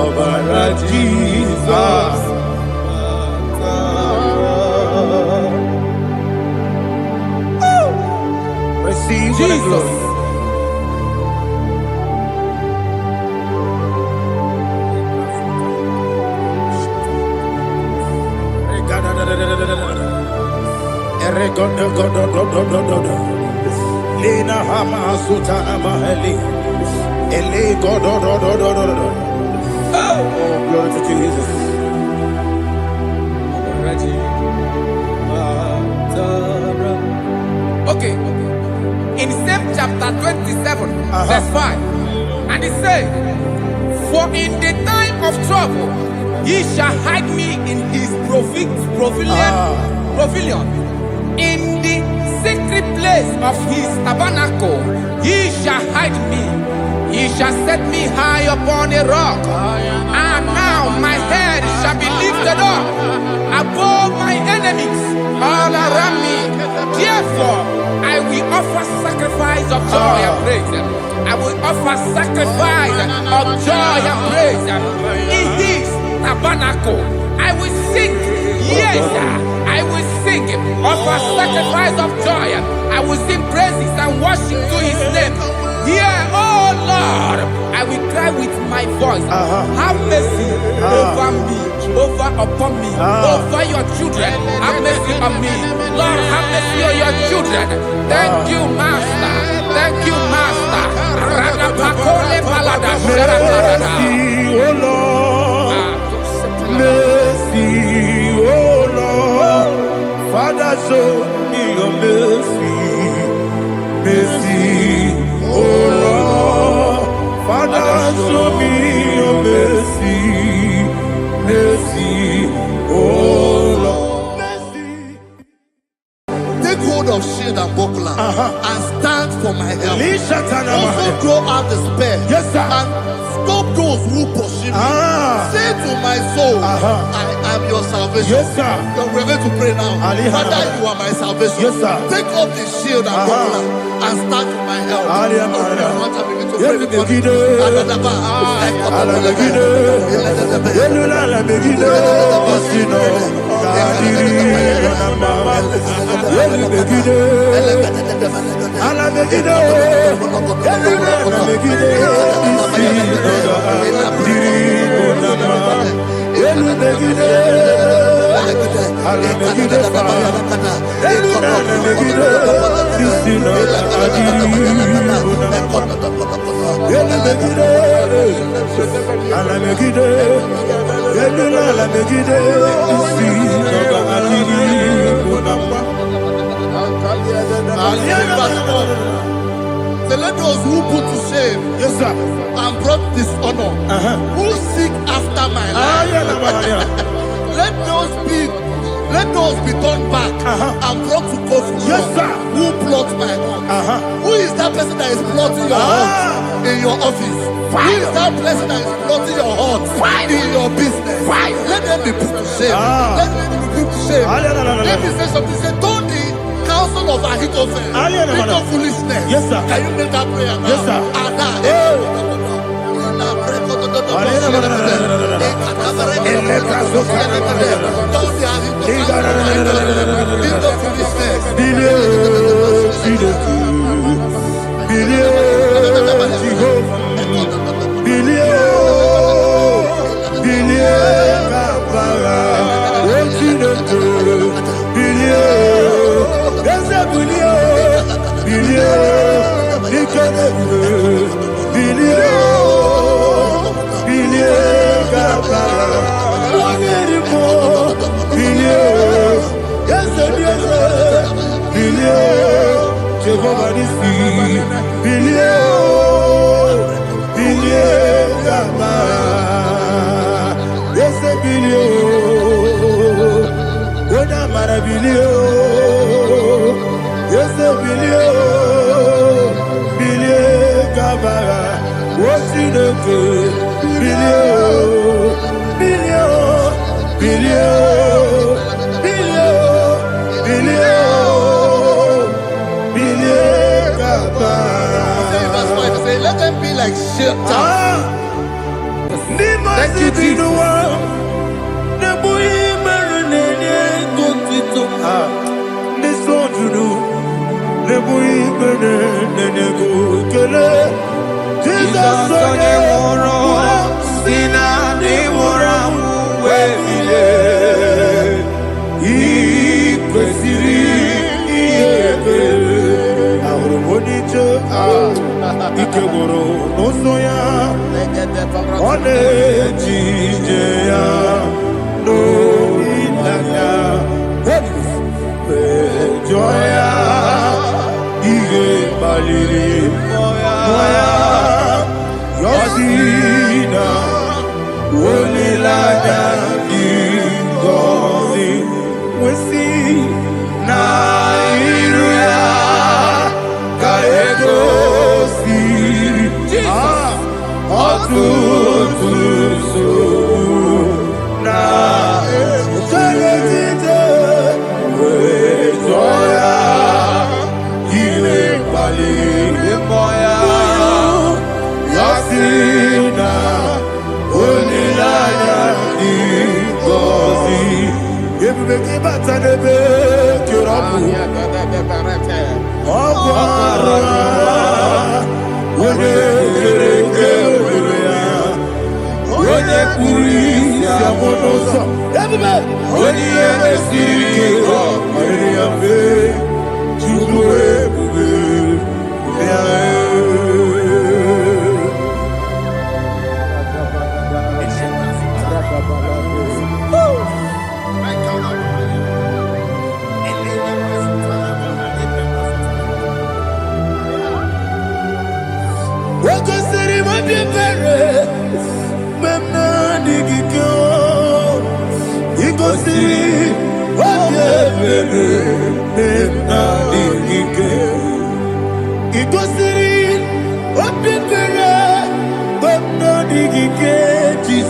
Speaker 1: Obara Jesus. Receive Jesus. Lina Hama Sutana Mahali. Ele Godo. Oh, glory to Jesus.
Speaker 6: Okay. In same chapter 27, verse 5, and it says, "For in the time of trouble, he shall hide me in his pavilion. In the secret place of his tabernacle, he shall hide me. He shall set me high upon a rock. And now my head shall be lifted up above my enemies all around me. Therefore, I will offer sacrifice of joy and praise. I will offer sacrifice of joy and praise in his tabernacle. I will sing, yes, I will sing, offer sacrifice of joy. I will sing praises and worship to his name. Hear, oh Lord, I will cry with my voice. Have mercy over me, upon me, over your children. Have mercy on me. Lord, have mercy on your children. Thank you, Master. Thank you, Master.
Speaker 1: Mercy, oh Lord. Mercy, oh Lord. Father, show me your mercy. Mercy, oh Lord. Father, show me your mercy. Mercy, oh Lord. Mercy.
Speaker 7: Take hold of shield and buckler and stand for my help. Also throw out despair.
Speaker 1: Yes, sir.
Speaker 7: And stop those who pursue me. Say to my soul, I am your salvation.
Speaker 1: Yes, sir.
Speaker 7: We're going to pray now. Father, you are my salvation.
Speaker 1: Yes, sir.
Speaker 7: Take off the shield and buckler and stand for my help. So let those who put to shame,
Speaker 1: Yes, sir.
Speaker 7: and brought dishonor, who seek after my life, let those be turned back and brought to confusion.
Speaker 1: Yes, sir.
Speaker 7: Who plot my hurt? Who is that person that is plotting your hurt in your office? Who is that person that is plotting your hurt in your business? Let them be put to shame. Let them be put to shame. Let me say something. Say, don't the counsel of Ahithophel think of foolishness.
Speaker 1: Yes, sir.
Speaker 7: Can you make that prayer now?
Speaker 1: Yes, sir. Jehovah is bilio. Yes, bilio. Bilie kabara. What's in the good? Bilio. Bilio. Bilio. Bilio. Bilio. Bilie kabara.
Speaker 7: Say, let them be like Shatters.
Speaker 1: Thank you, Jesus.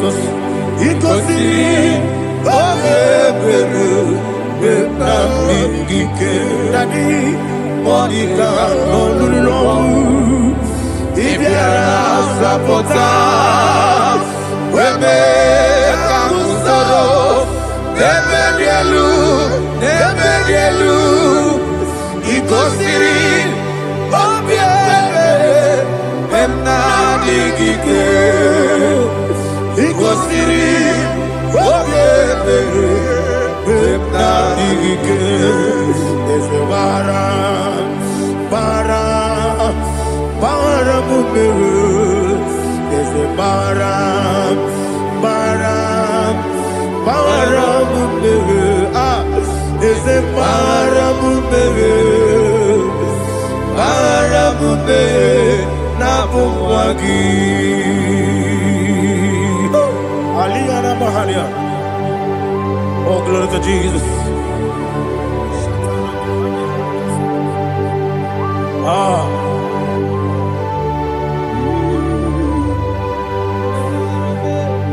Speaker 1: Jesus, Oh, glory to Jesus.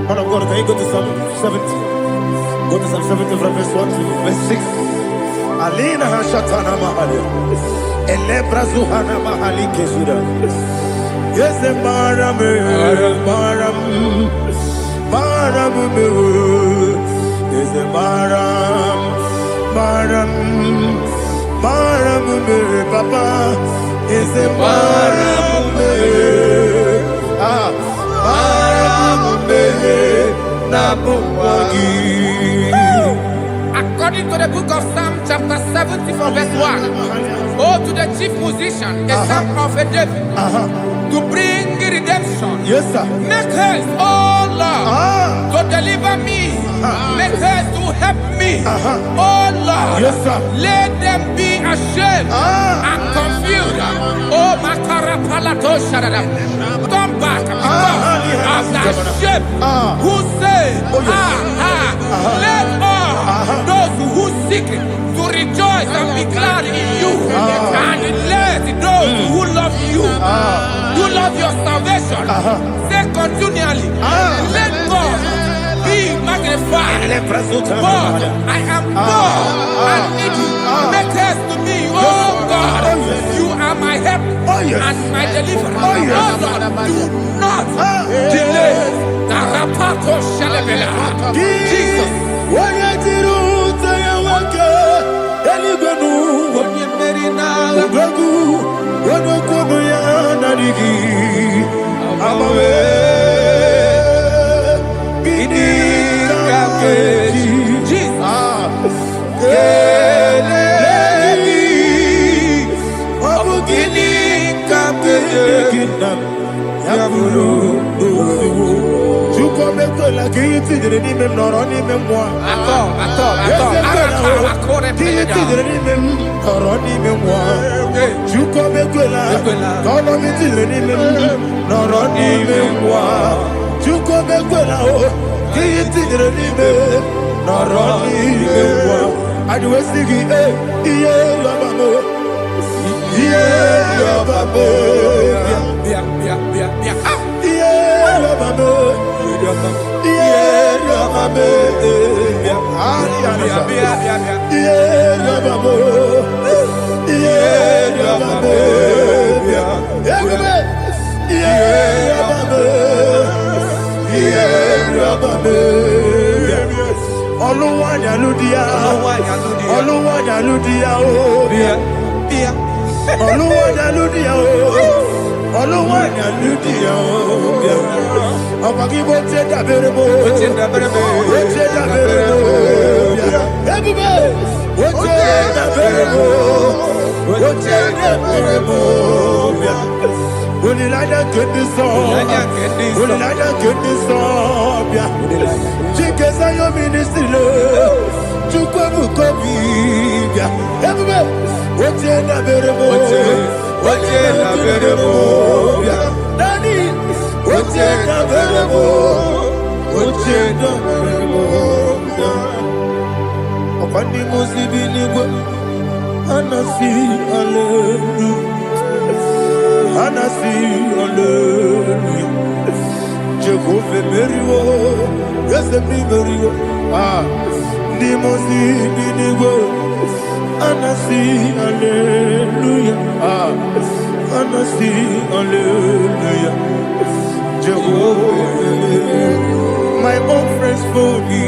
Speaker 1: Man of God, can you go to Psalm 70? Go to Psalm 70 from verse 1 to verse 6. Alina Hashatana Mahalia. Elebra Zuhana Mahali Kesura. Yes, the Baram, is the Baram, Papa, is the Baram,
Speaker 6: According to the book of Psalm chapter 70 from verse 1, oh, to the chief musician, a son of a David, to bring redemption.
Speaker 1: Yes, sir.
Speaker 6: Make haste, oh Lord, to deliver me. Make haste to help me. Oh Lord,
Speaker 1: yes, sir.
Speaker 6: Let them be ashamed and confused. Oh, Makara Palato Shadada. Come back because of that shame who say, let all those who seek to rejoice and be glad in you. And let those who love you, who love your salvation, say continually, let God be magnified. God, I am poor and needy. Make haste to me, oh God. You are my help and my deliverer. Oh Lord, do not delay. Jesus.
Speaker 1: My own friends for me,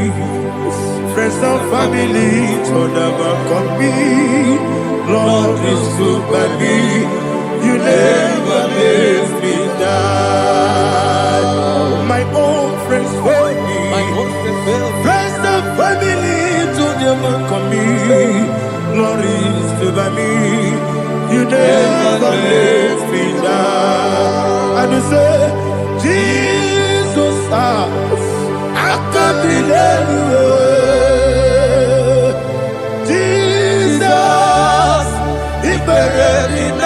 Speaker 1: friends and family, told them come me. Lord is good by me. You never let me die. My own friends for me, friends and family, told them come me. Lord is good by me. You never let me die. And you say, Jesus, I can't believe you. Jesus, He buried in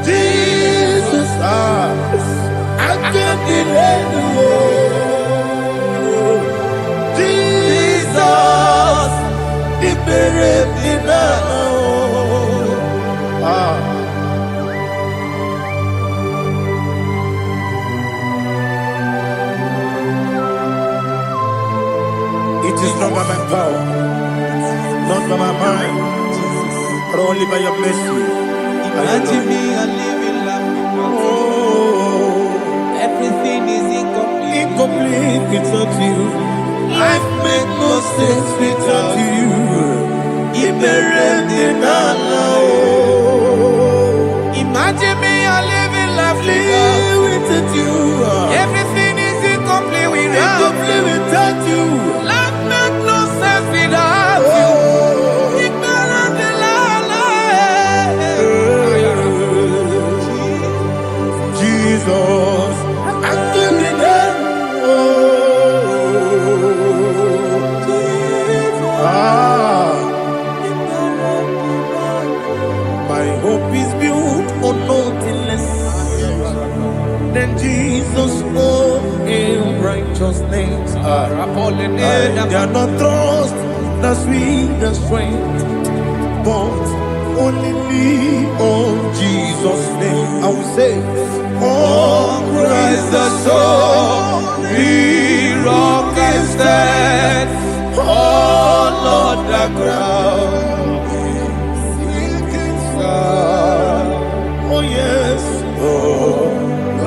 Speaker 1: Jesus, I can't believe you. Jesus, He buried in It is not by my power, not by my mind, but only by your mercy.
Speaker 5: Imagine me a living life.
Speaker 1: Oh,
Speaker 5: Everything is incomplete.
Speaker 1: incomplete without you. Life makes no sense without you.
Speaker 6: Imagine me a living life
Speaker 1: Without you.
Speaker 6: Everything is incomplete without
Speaker 1: Incomplete without you.
Speaker 6: Life makes no sense without you.
Speaker 1: Jesus, I give you my hope is built on nothing less than Jesus. trust the sweetest strength, but only lean on Jesus' name. I will say, oh, Christ the solid rock and stand. Oh, Lord, the ground is sinking sand. Oh, yes. Oh,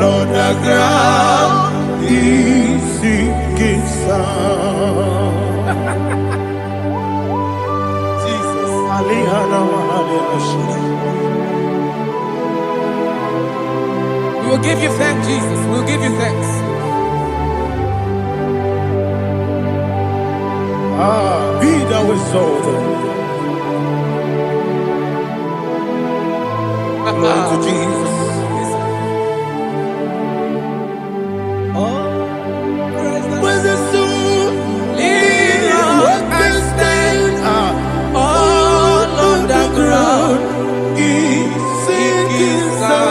Speaker 1: Lord, the ground is sinking sand. Jesus.
Speaker 6: We will give you thanks, Jesus. We will give you thanks.
Speaker 1: Be thou exalted. Glory to Jesus. When the soul can stand, all on the ground is sinking sand.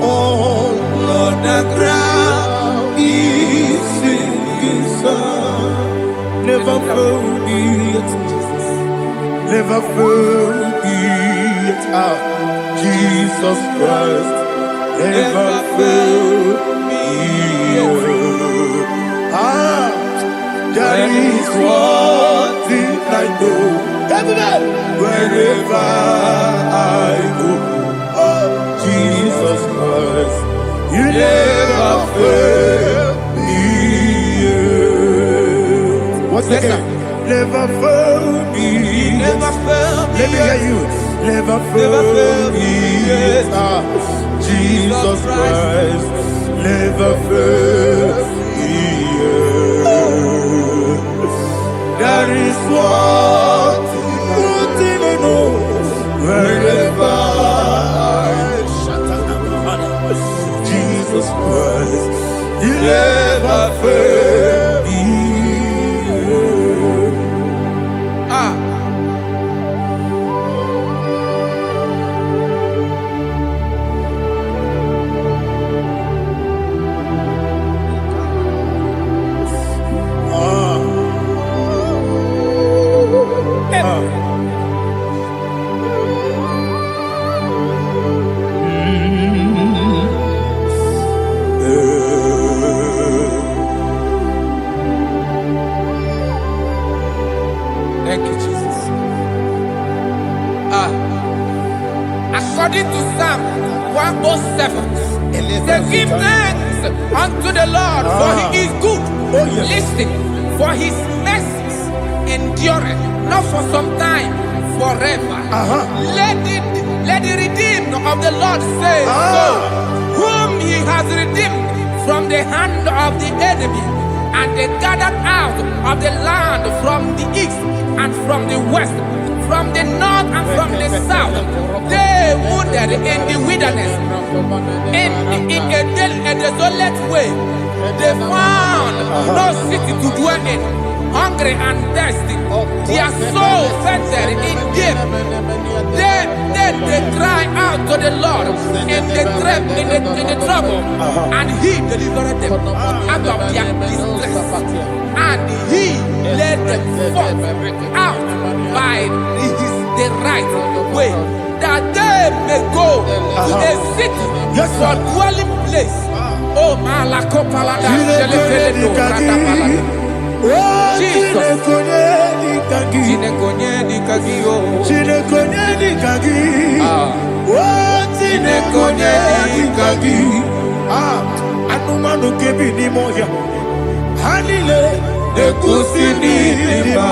Speaker 1: All on the ground is sinking sand. Never forget, never forget, Jesus Christ. Never fail me. That is one thing I know. Wherever I go, oh, Jesus Christ, you never fail me. What's the name? Never fail me.
Speaker 6: Never fail me.
Speaker 1: Let me hear you. Never fail me. Jesus Christ never fails me. That is one thing I know. Wherever Jesus Christ, He never fails me.
Speaker 6: Thank you, Jesus. According to Psalm 107, they give thanks unto the Lord, for He is good.
Speaker 1: Oh, yes.
Speaker 6: Listen, for His mercies endureth, not for some time, forever. Let the redeemed of the Lord say so, whom He has redeemed from the hand of the enemy, and they gathered out of the land from the east and from the west, from the north and from the south. They wandered in the wilderness, in a desolate way. They found no city to dwell in, hungry and thirsty. Their soul fainted in deep. They cry out to the Lord in the trouble, and He delivered them out of their distress, and He led them forth out by the right way, that they may go to a city for dwelling place. Oh, Malakopalada, Jesus.
Speaker 1: Anumanu kebi ni moya, hanile ekusini ma.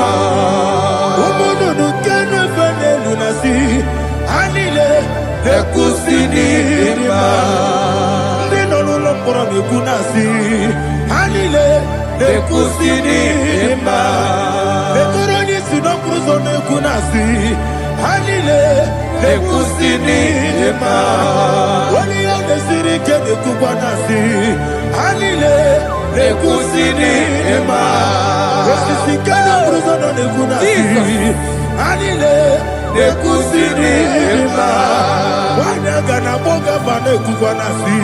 Speaker 1: Omono no kenu fene lunasi, hanile ekusini ma. Nino lulo pora mikunasi, hanile ekusini ma. Ekoroni sino kruzo mekunasi, hanile ekusini ma. Wali ane siri kene kubwanasi, hanile ekusini ma. Esisi kene kruzo no nekunasi, hanile ekusini ma. Wana gana boga bana kugwana si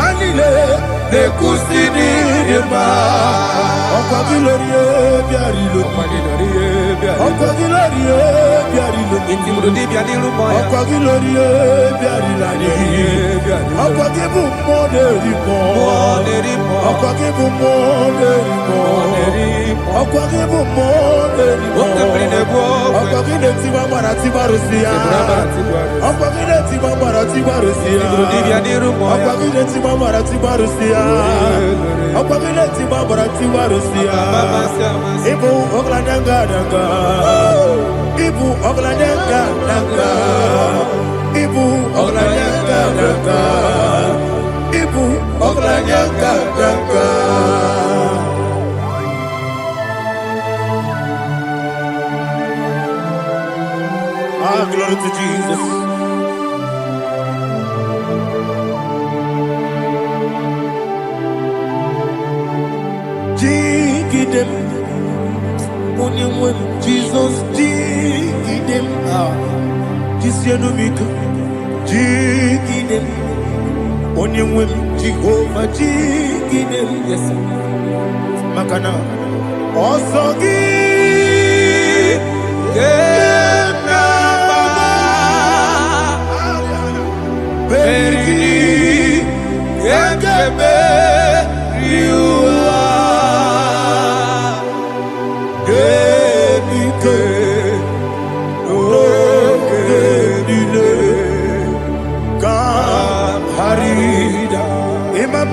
Speaker 1: anile de kusini dema okwa gilorie biarilo okwa gilorie biarilo
Speaker 6: Intimuro di biadilu moya.
Speaker 1: okwa gilorie biarilani okwa gibu moderimo okwa gibu moderimo okwa gibu moderimo okwa gide tiba marati barusia okwa gide tiba marati barusia okwa gide tiba marati barusia okwa gide tiba marati barusia ibu ogladanga danga ibu ogladanga danga ibu ogladanga danga ibu ogladanga danga. Ah, glory to Jesus. Jigidem, only Jesus, jigidem, Jisianomika, jigidem, only Jehovah, jigidem, yes, Makana, also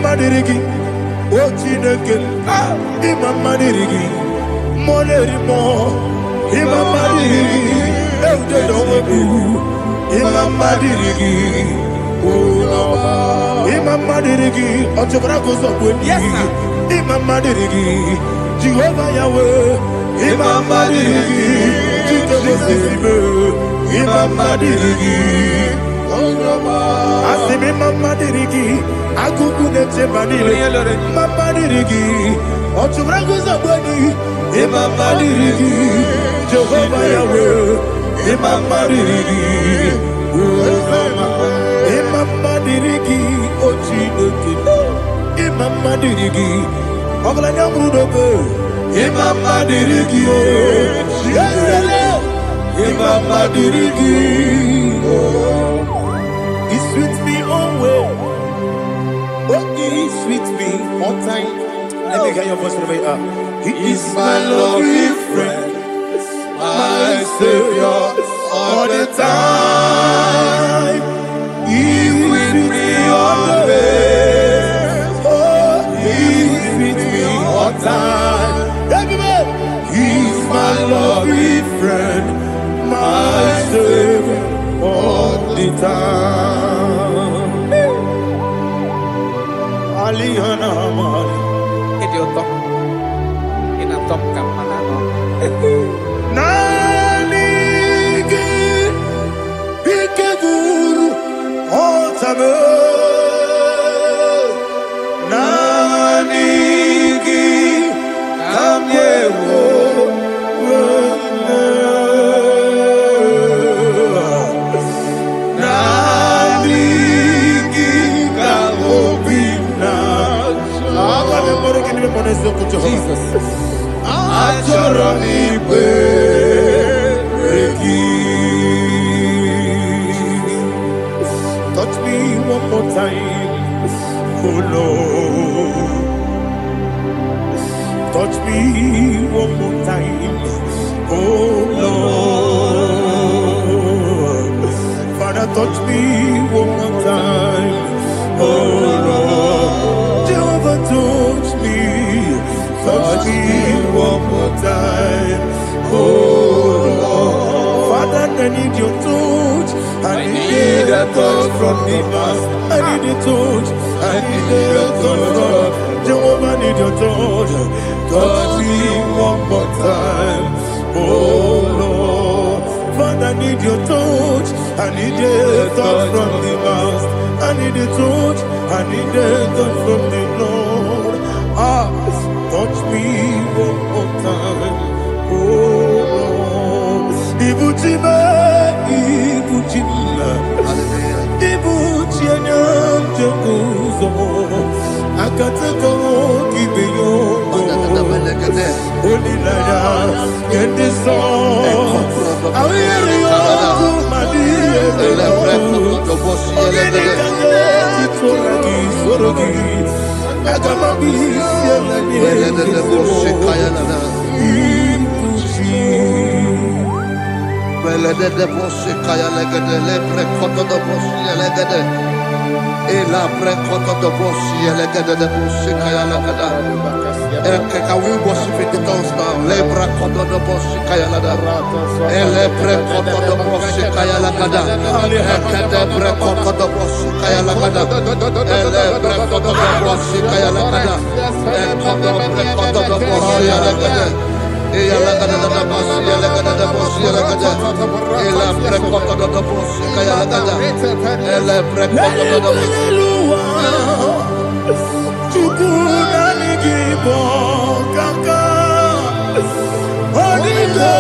Speaker 1: Madirigi, Ochineke, Imam Madirigi, Molerimo, Imam Madirigi, Eudedowebu, Imam Madirigi, Imam Madirigi, Ochobragos of Wendy, Imam Madirigi, Jehovah Yahweh, Imam Madirigi, Imam Madirigi, Asimi Mama Dirigi, Akuku de Tebanile, Mama Dirigi, Ochubragus of Body, Imama Dirigi, Jehovah Yahweh, Imama Dirigi, Imama Dirigi, Ochinuki, Imama Dirigi, Oglanya Brudobe, Imama Dirigi, Imama Dirigi. He's with me always. Oh, he's with me all time. Let me hear your voice from here. He is my lovely friend, my Savior all the time. He's with me always. Oh, he's with me all time. Everybody, he's my lovely friend, my Savior all the time. Aliana Mali.
Speaker 6: Idiota. Inatom kamanano.
Speaker 1: Nanigi Ikeguru Otame. Nanigi Kamyewo. Jesus. Touch me one more time, oh Lord. Touch me one more time, oh Lord. Father, touch me one more time, oh Lord. Jehovah, touch me. Touch me one more time, oh Lord. Father, I need your touch. I need a touch from the master. I need a touch. I need a touch from Jehovah. I need your touch. Touch me one more time, oh Lord. Father, I need your touch. I need a touch from the master. I need a touch. I need a touch from the Lord. Touch me one more time, oh Lord. Ibu Jima, Ibu Jima, Ibu Kuzo, Akatako, Kibiyo, Onilaya, get this song. I hear you, Madia,
Speaker 7: Can we worship in the tongues now? Lebra koto do boshi kaya lada. Elebre koto do boshi kaya lada. Elebre koto do boshi kaya lada. Elebre koto do boshi kaya lada. Elebre koto do boshi lada. Eya lada da boshi lada da boshi lada. Elebre koto do boshi kaya lada. Elebre koto do boshi.
Speaker 1: Kaka Onigo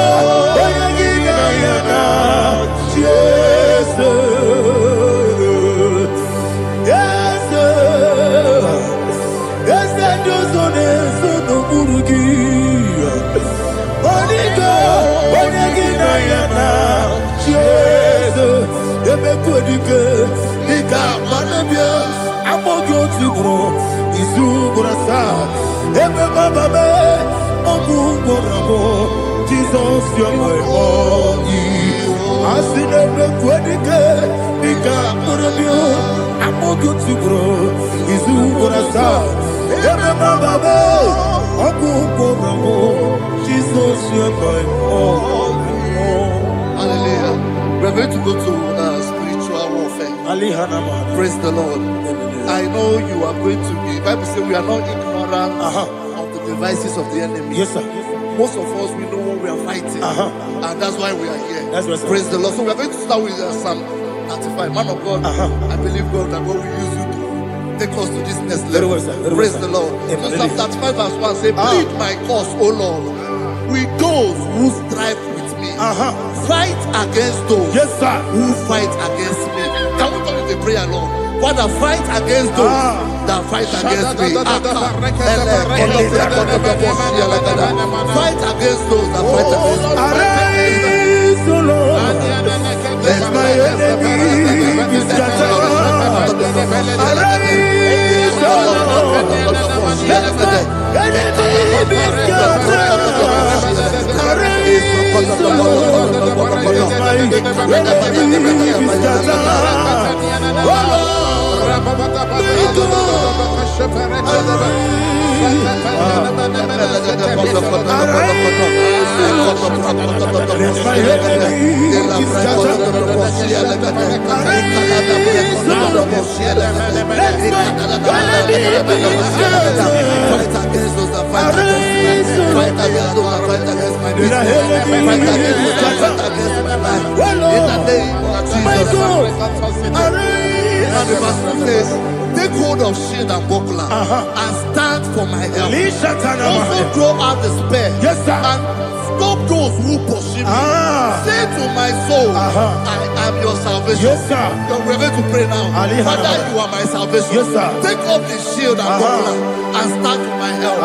Speaker 1: Oyagina Yana Jesus Yes Yes Dozone Sono Burugi Onigo Oyagina Yana Jesus Ebekodike Nika Manabia Amogyo Tibro Izubrasa Ebe Baba Ogunborabo Jesus you're my all Asinebe Kwadike Nika Murabio Amogyo Tibro Izubrasa Ebe Baba Ogunborabo Jesus you're my all.
Speaker 7: Hallelujah. We're going to go to spiritual warfare. Praise the Lord. I know you are going to be. Bible says we are not ignorant of the devices of the enemy.
Speaker 1: Yes, sir.
Speaker 7: Most of us, we know what we are fighting. And that's why we are here.
Speaker 1: That's right, sir.
Speaker 7: Praise the Lord. So we are going to start with Psalm 35. Man of God, I believe God that God will use you to take us to this next level.
Speaker 1: Very well, sir.
Speaker 7: Praise the Lord. So Psalm 35 verse 1 say, plead my cause, O Lord, with those who strive with me. Fight against those who fight against me. Can we turn to the prayer, Lord? Father, fight against those that fight against me. Fight against those that fight against me.
Speaker 1: Arise, O Lord. Let my enemy be scattered. Arise, O Lord. Let my enemy be scattered. Arise, O Lord. Let my enemy be scattered. Oh Lord.
Speaker 7: Take hold of shield and buckler and stand for my help. Also draw out the spear and stop those who pursue me. Say to my soul, I am your salvation. We're going to pray now. Father, you are my salvation. Take off the shield and buckler and stand for my help.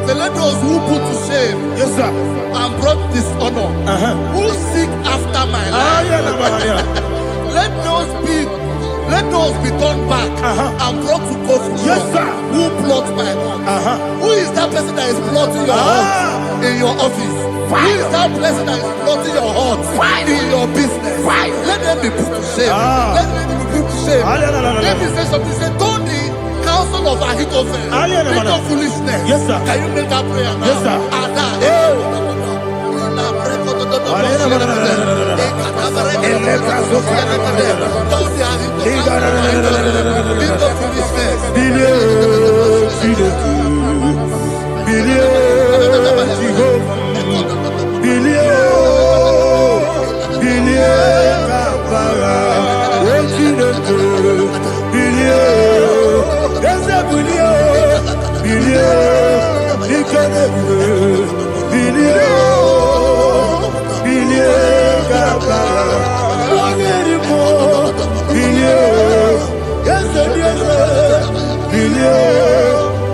Speaker 7: So let those who put to shame and brought dishonor, who seek after my life, let those be turned back and brought to confusion. Who plot my heart? Who is that person that is plotting your heart in your office? Who is that person that is plotting your heart in your business? Let them be put to shame. Let them be put to shame. Let me say something. Say, Tony, of Ahithophel. Think of foolishness.
Speaker 1: Yes, sir.
Speaker 7: Can you make that prayer now?
Speaker 1: Yes, sir.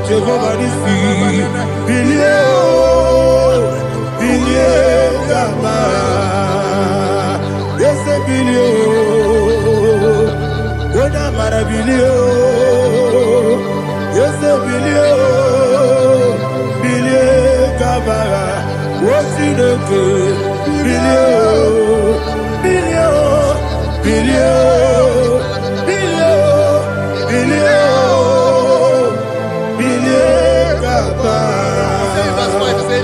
Speaker 1: Jehovah Nissi, yes,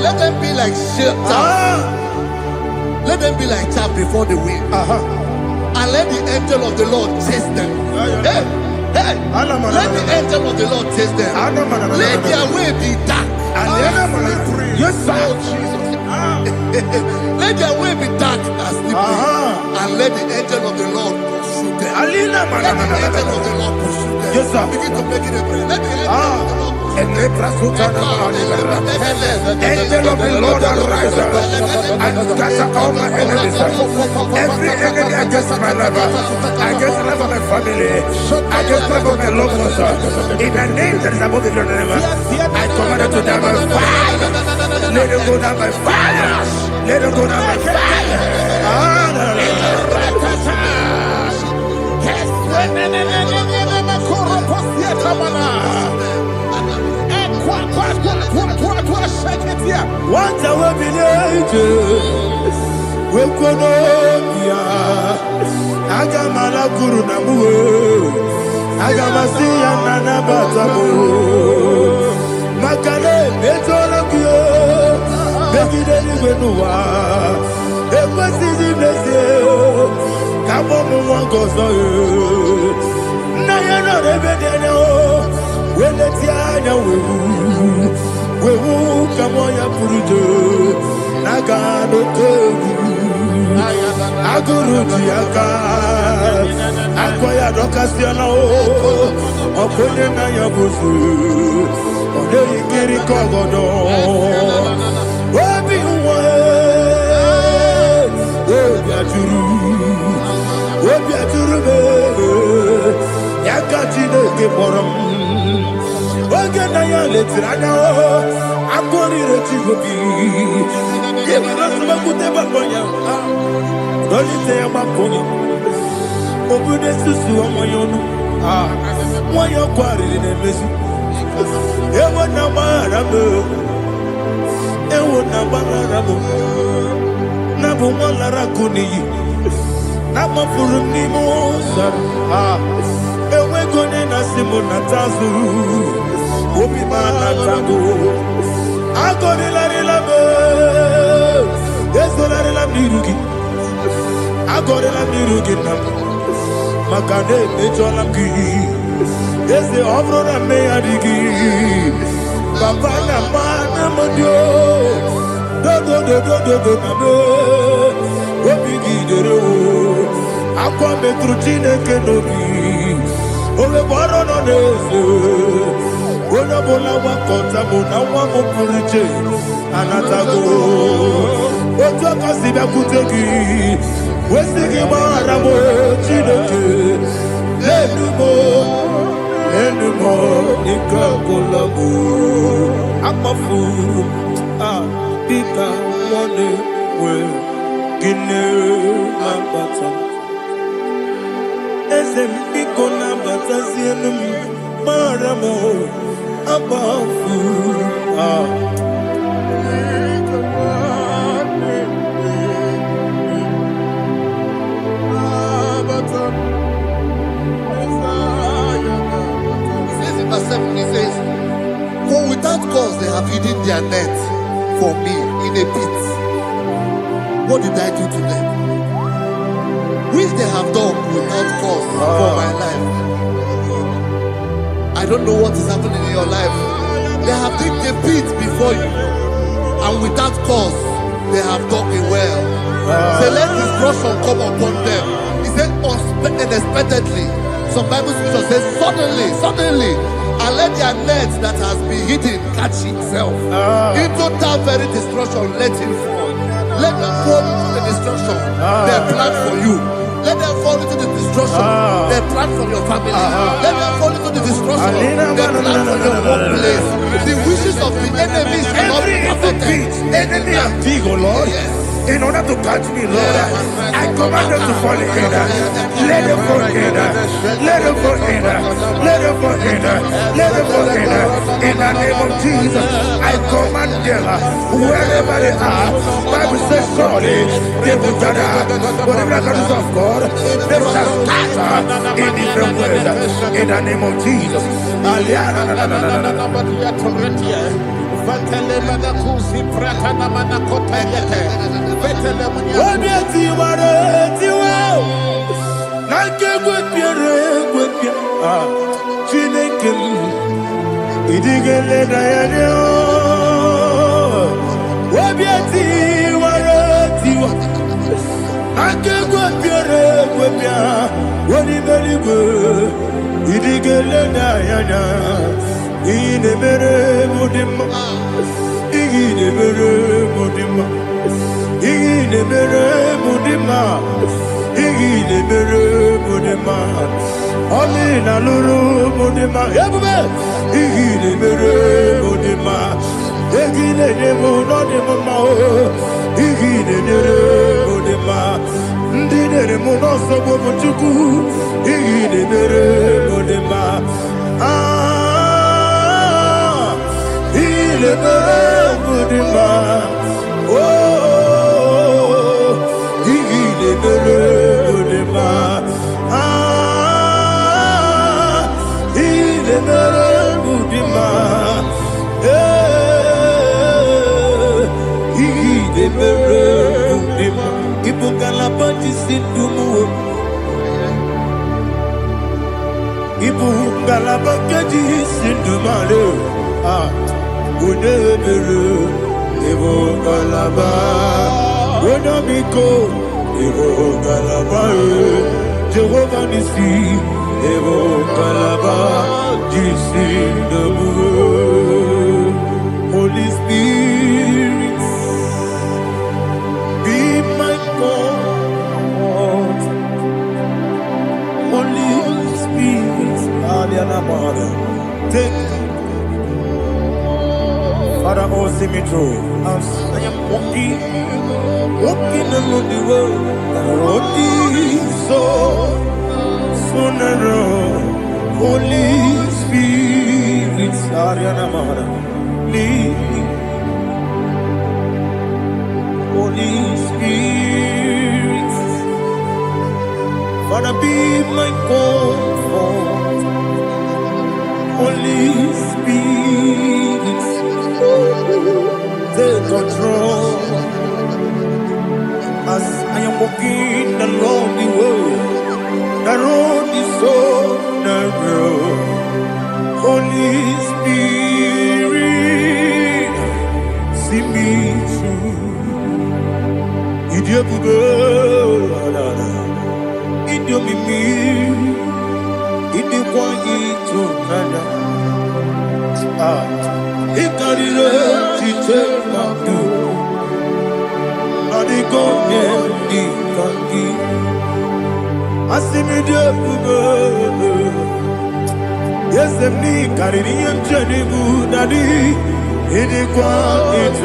Speaker 7: let them be like chaff. Let them be like chaff before the wind. And let the angel of the Lord chase them. Hey, hey. Let the angel of the Lord chase them. Let their way be dark.
Speaker 1: yes, sir.
Speaker 7: Let their way be dark as the wind. And let the angel of the Lord pursue them. Let the angel of the Lord pursue them.
Speaker 1: Yes, sir.
Speaker 7: Begin to make it a prayer. Let the angel of the Lord
Speaker 1: Angel of the Lord arise and scatter all my enemies. Every enemy against my life, against the life of my family, against the life of my loved ones. In the name that is above the Lord, I command it to them by fire. Let it go down by fire. Let it go down by fire. What I will be we could Agamala Guru Namu Agamasi and Nanabatamu Makale Betologio Bekideli Benua Equasi Blessio Kabomu Wangozo Nayana Rebedeno when the Tiana we come on your Purujo Nagano Togu Aguru Tiaka Akoya Docasiano Okoye Nayabusu Ode Ikiri Kogodo Obi Obi Aturu Yakatino Keporum Oge na ya letiranya o akori retigobi ye marasuma kuteba konya doli te ya makonya obude susu omoyonu moyo kwari ne mesu ewo na marabo na bu molara kuniyi na mafuru ni moza ewe gone na simu na tazu obi mana tago agore la relabe ezo la nirugi agore la nirugi na makane ejola ki eze obro na me adigi papa na mana modio do na me obi gidere o akwa metrutine kenobi ole boro no neze Bona bona wakota bona wamo puriche anatago ojo kasiba kuteki wesigi maramo chineke lenumo ikakolabu amafuru bika one we gine ambata ezem biko nambata zienum maramo abafu
Speaker 7: Verse 7, a pit, what did I do to them? Which they have done without cause for my life. I don't know what is happening in your life. They have digged a pit before you, and without cause, they have done it well. Say, let destruction come upon them. He said, unexpectedly. Some Bible scripture says, suddenly, and let their net that has been hidden catch itself. Into that very destruction, let it fall. Let them fall into the destruction they plan for you. Let them fall into the destruction they plan for your family. Let them fall into the destruction they plan for your workplace. The wishes of the enemy shall not be perfected.
Speaker 2: Enemy of thee, O Lord.
Speaker 7: Yes.
Speaker 2: In order to catch me, Lord, I command them to fall in. Let them fall in. Let them fall in. Let them fall in. Let them fall in. In the name of Jesus, I command them wherever they are. Bible says surely they will gather. But the miracles of God, they shall scatter in different ways. In the name of Jesus. Holy Spirit, be my God. Holy Spirit, take Father, oh, see me through. I am walking along the road. The road is so narrow. Holy Spirit, lead me. Holy Spirit, Father, be my comfort. Holy Spirit, take control as I am walking along the road. The road is so narrow. Holy Spirit, see me through. Yes, I'm carrying Janibu Daddy. It is quite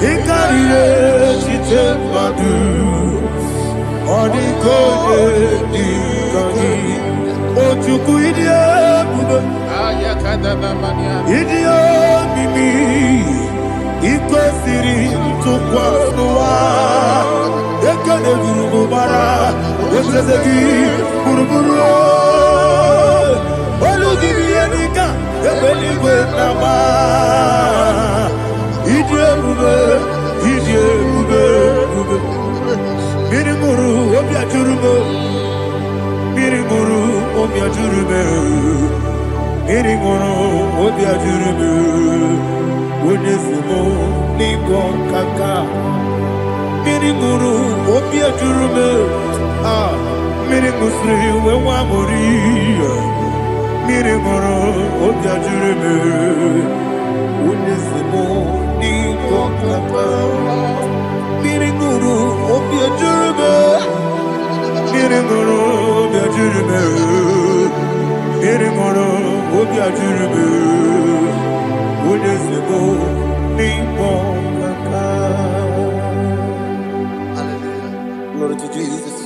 Speaker 2: he carried it, she took my do. Or the code, or to idiot, Mimi, Ikosiri, to Kwasua, the Kanaguru Bara, the Sazaki, Buruburu, Olugibianica, the Belly with Nama.
Speaker 1: ube, ije ube, ube. Miri muru obia jurume, miri muru obia jurume, miri muru obia jurume. Unesimo ningo kaka, miri muru obia jurume, miri musri wewa muri, miri muru obia jurume. Unesimo ningo kaka. Miringuru obia jurube, miringuru obia jurube, miringuru obia jurube, unesebo nimbo kaka.
Speaker 7: Hallelujah. Glory to Jesus.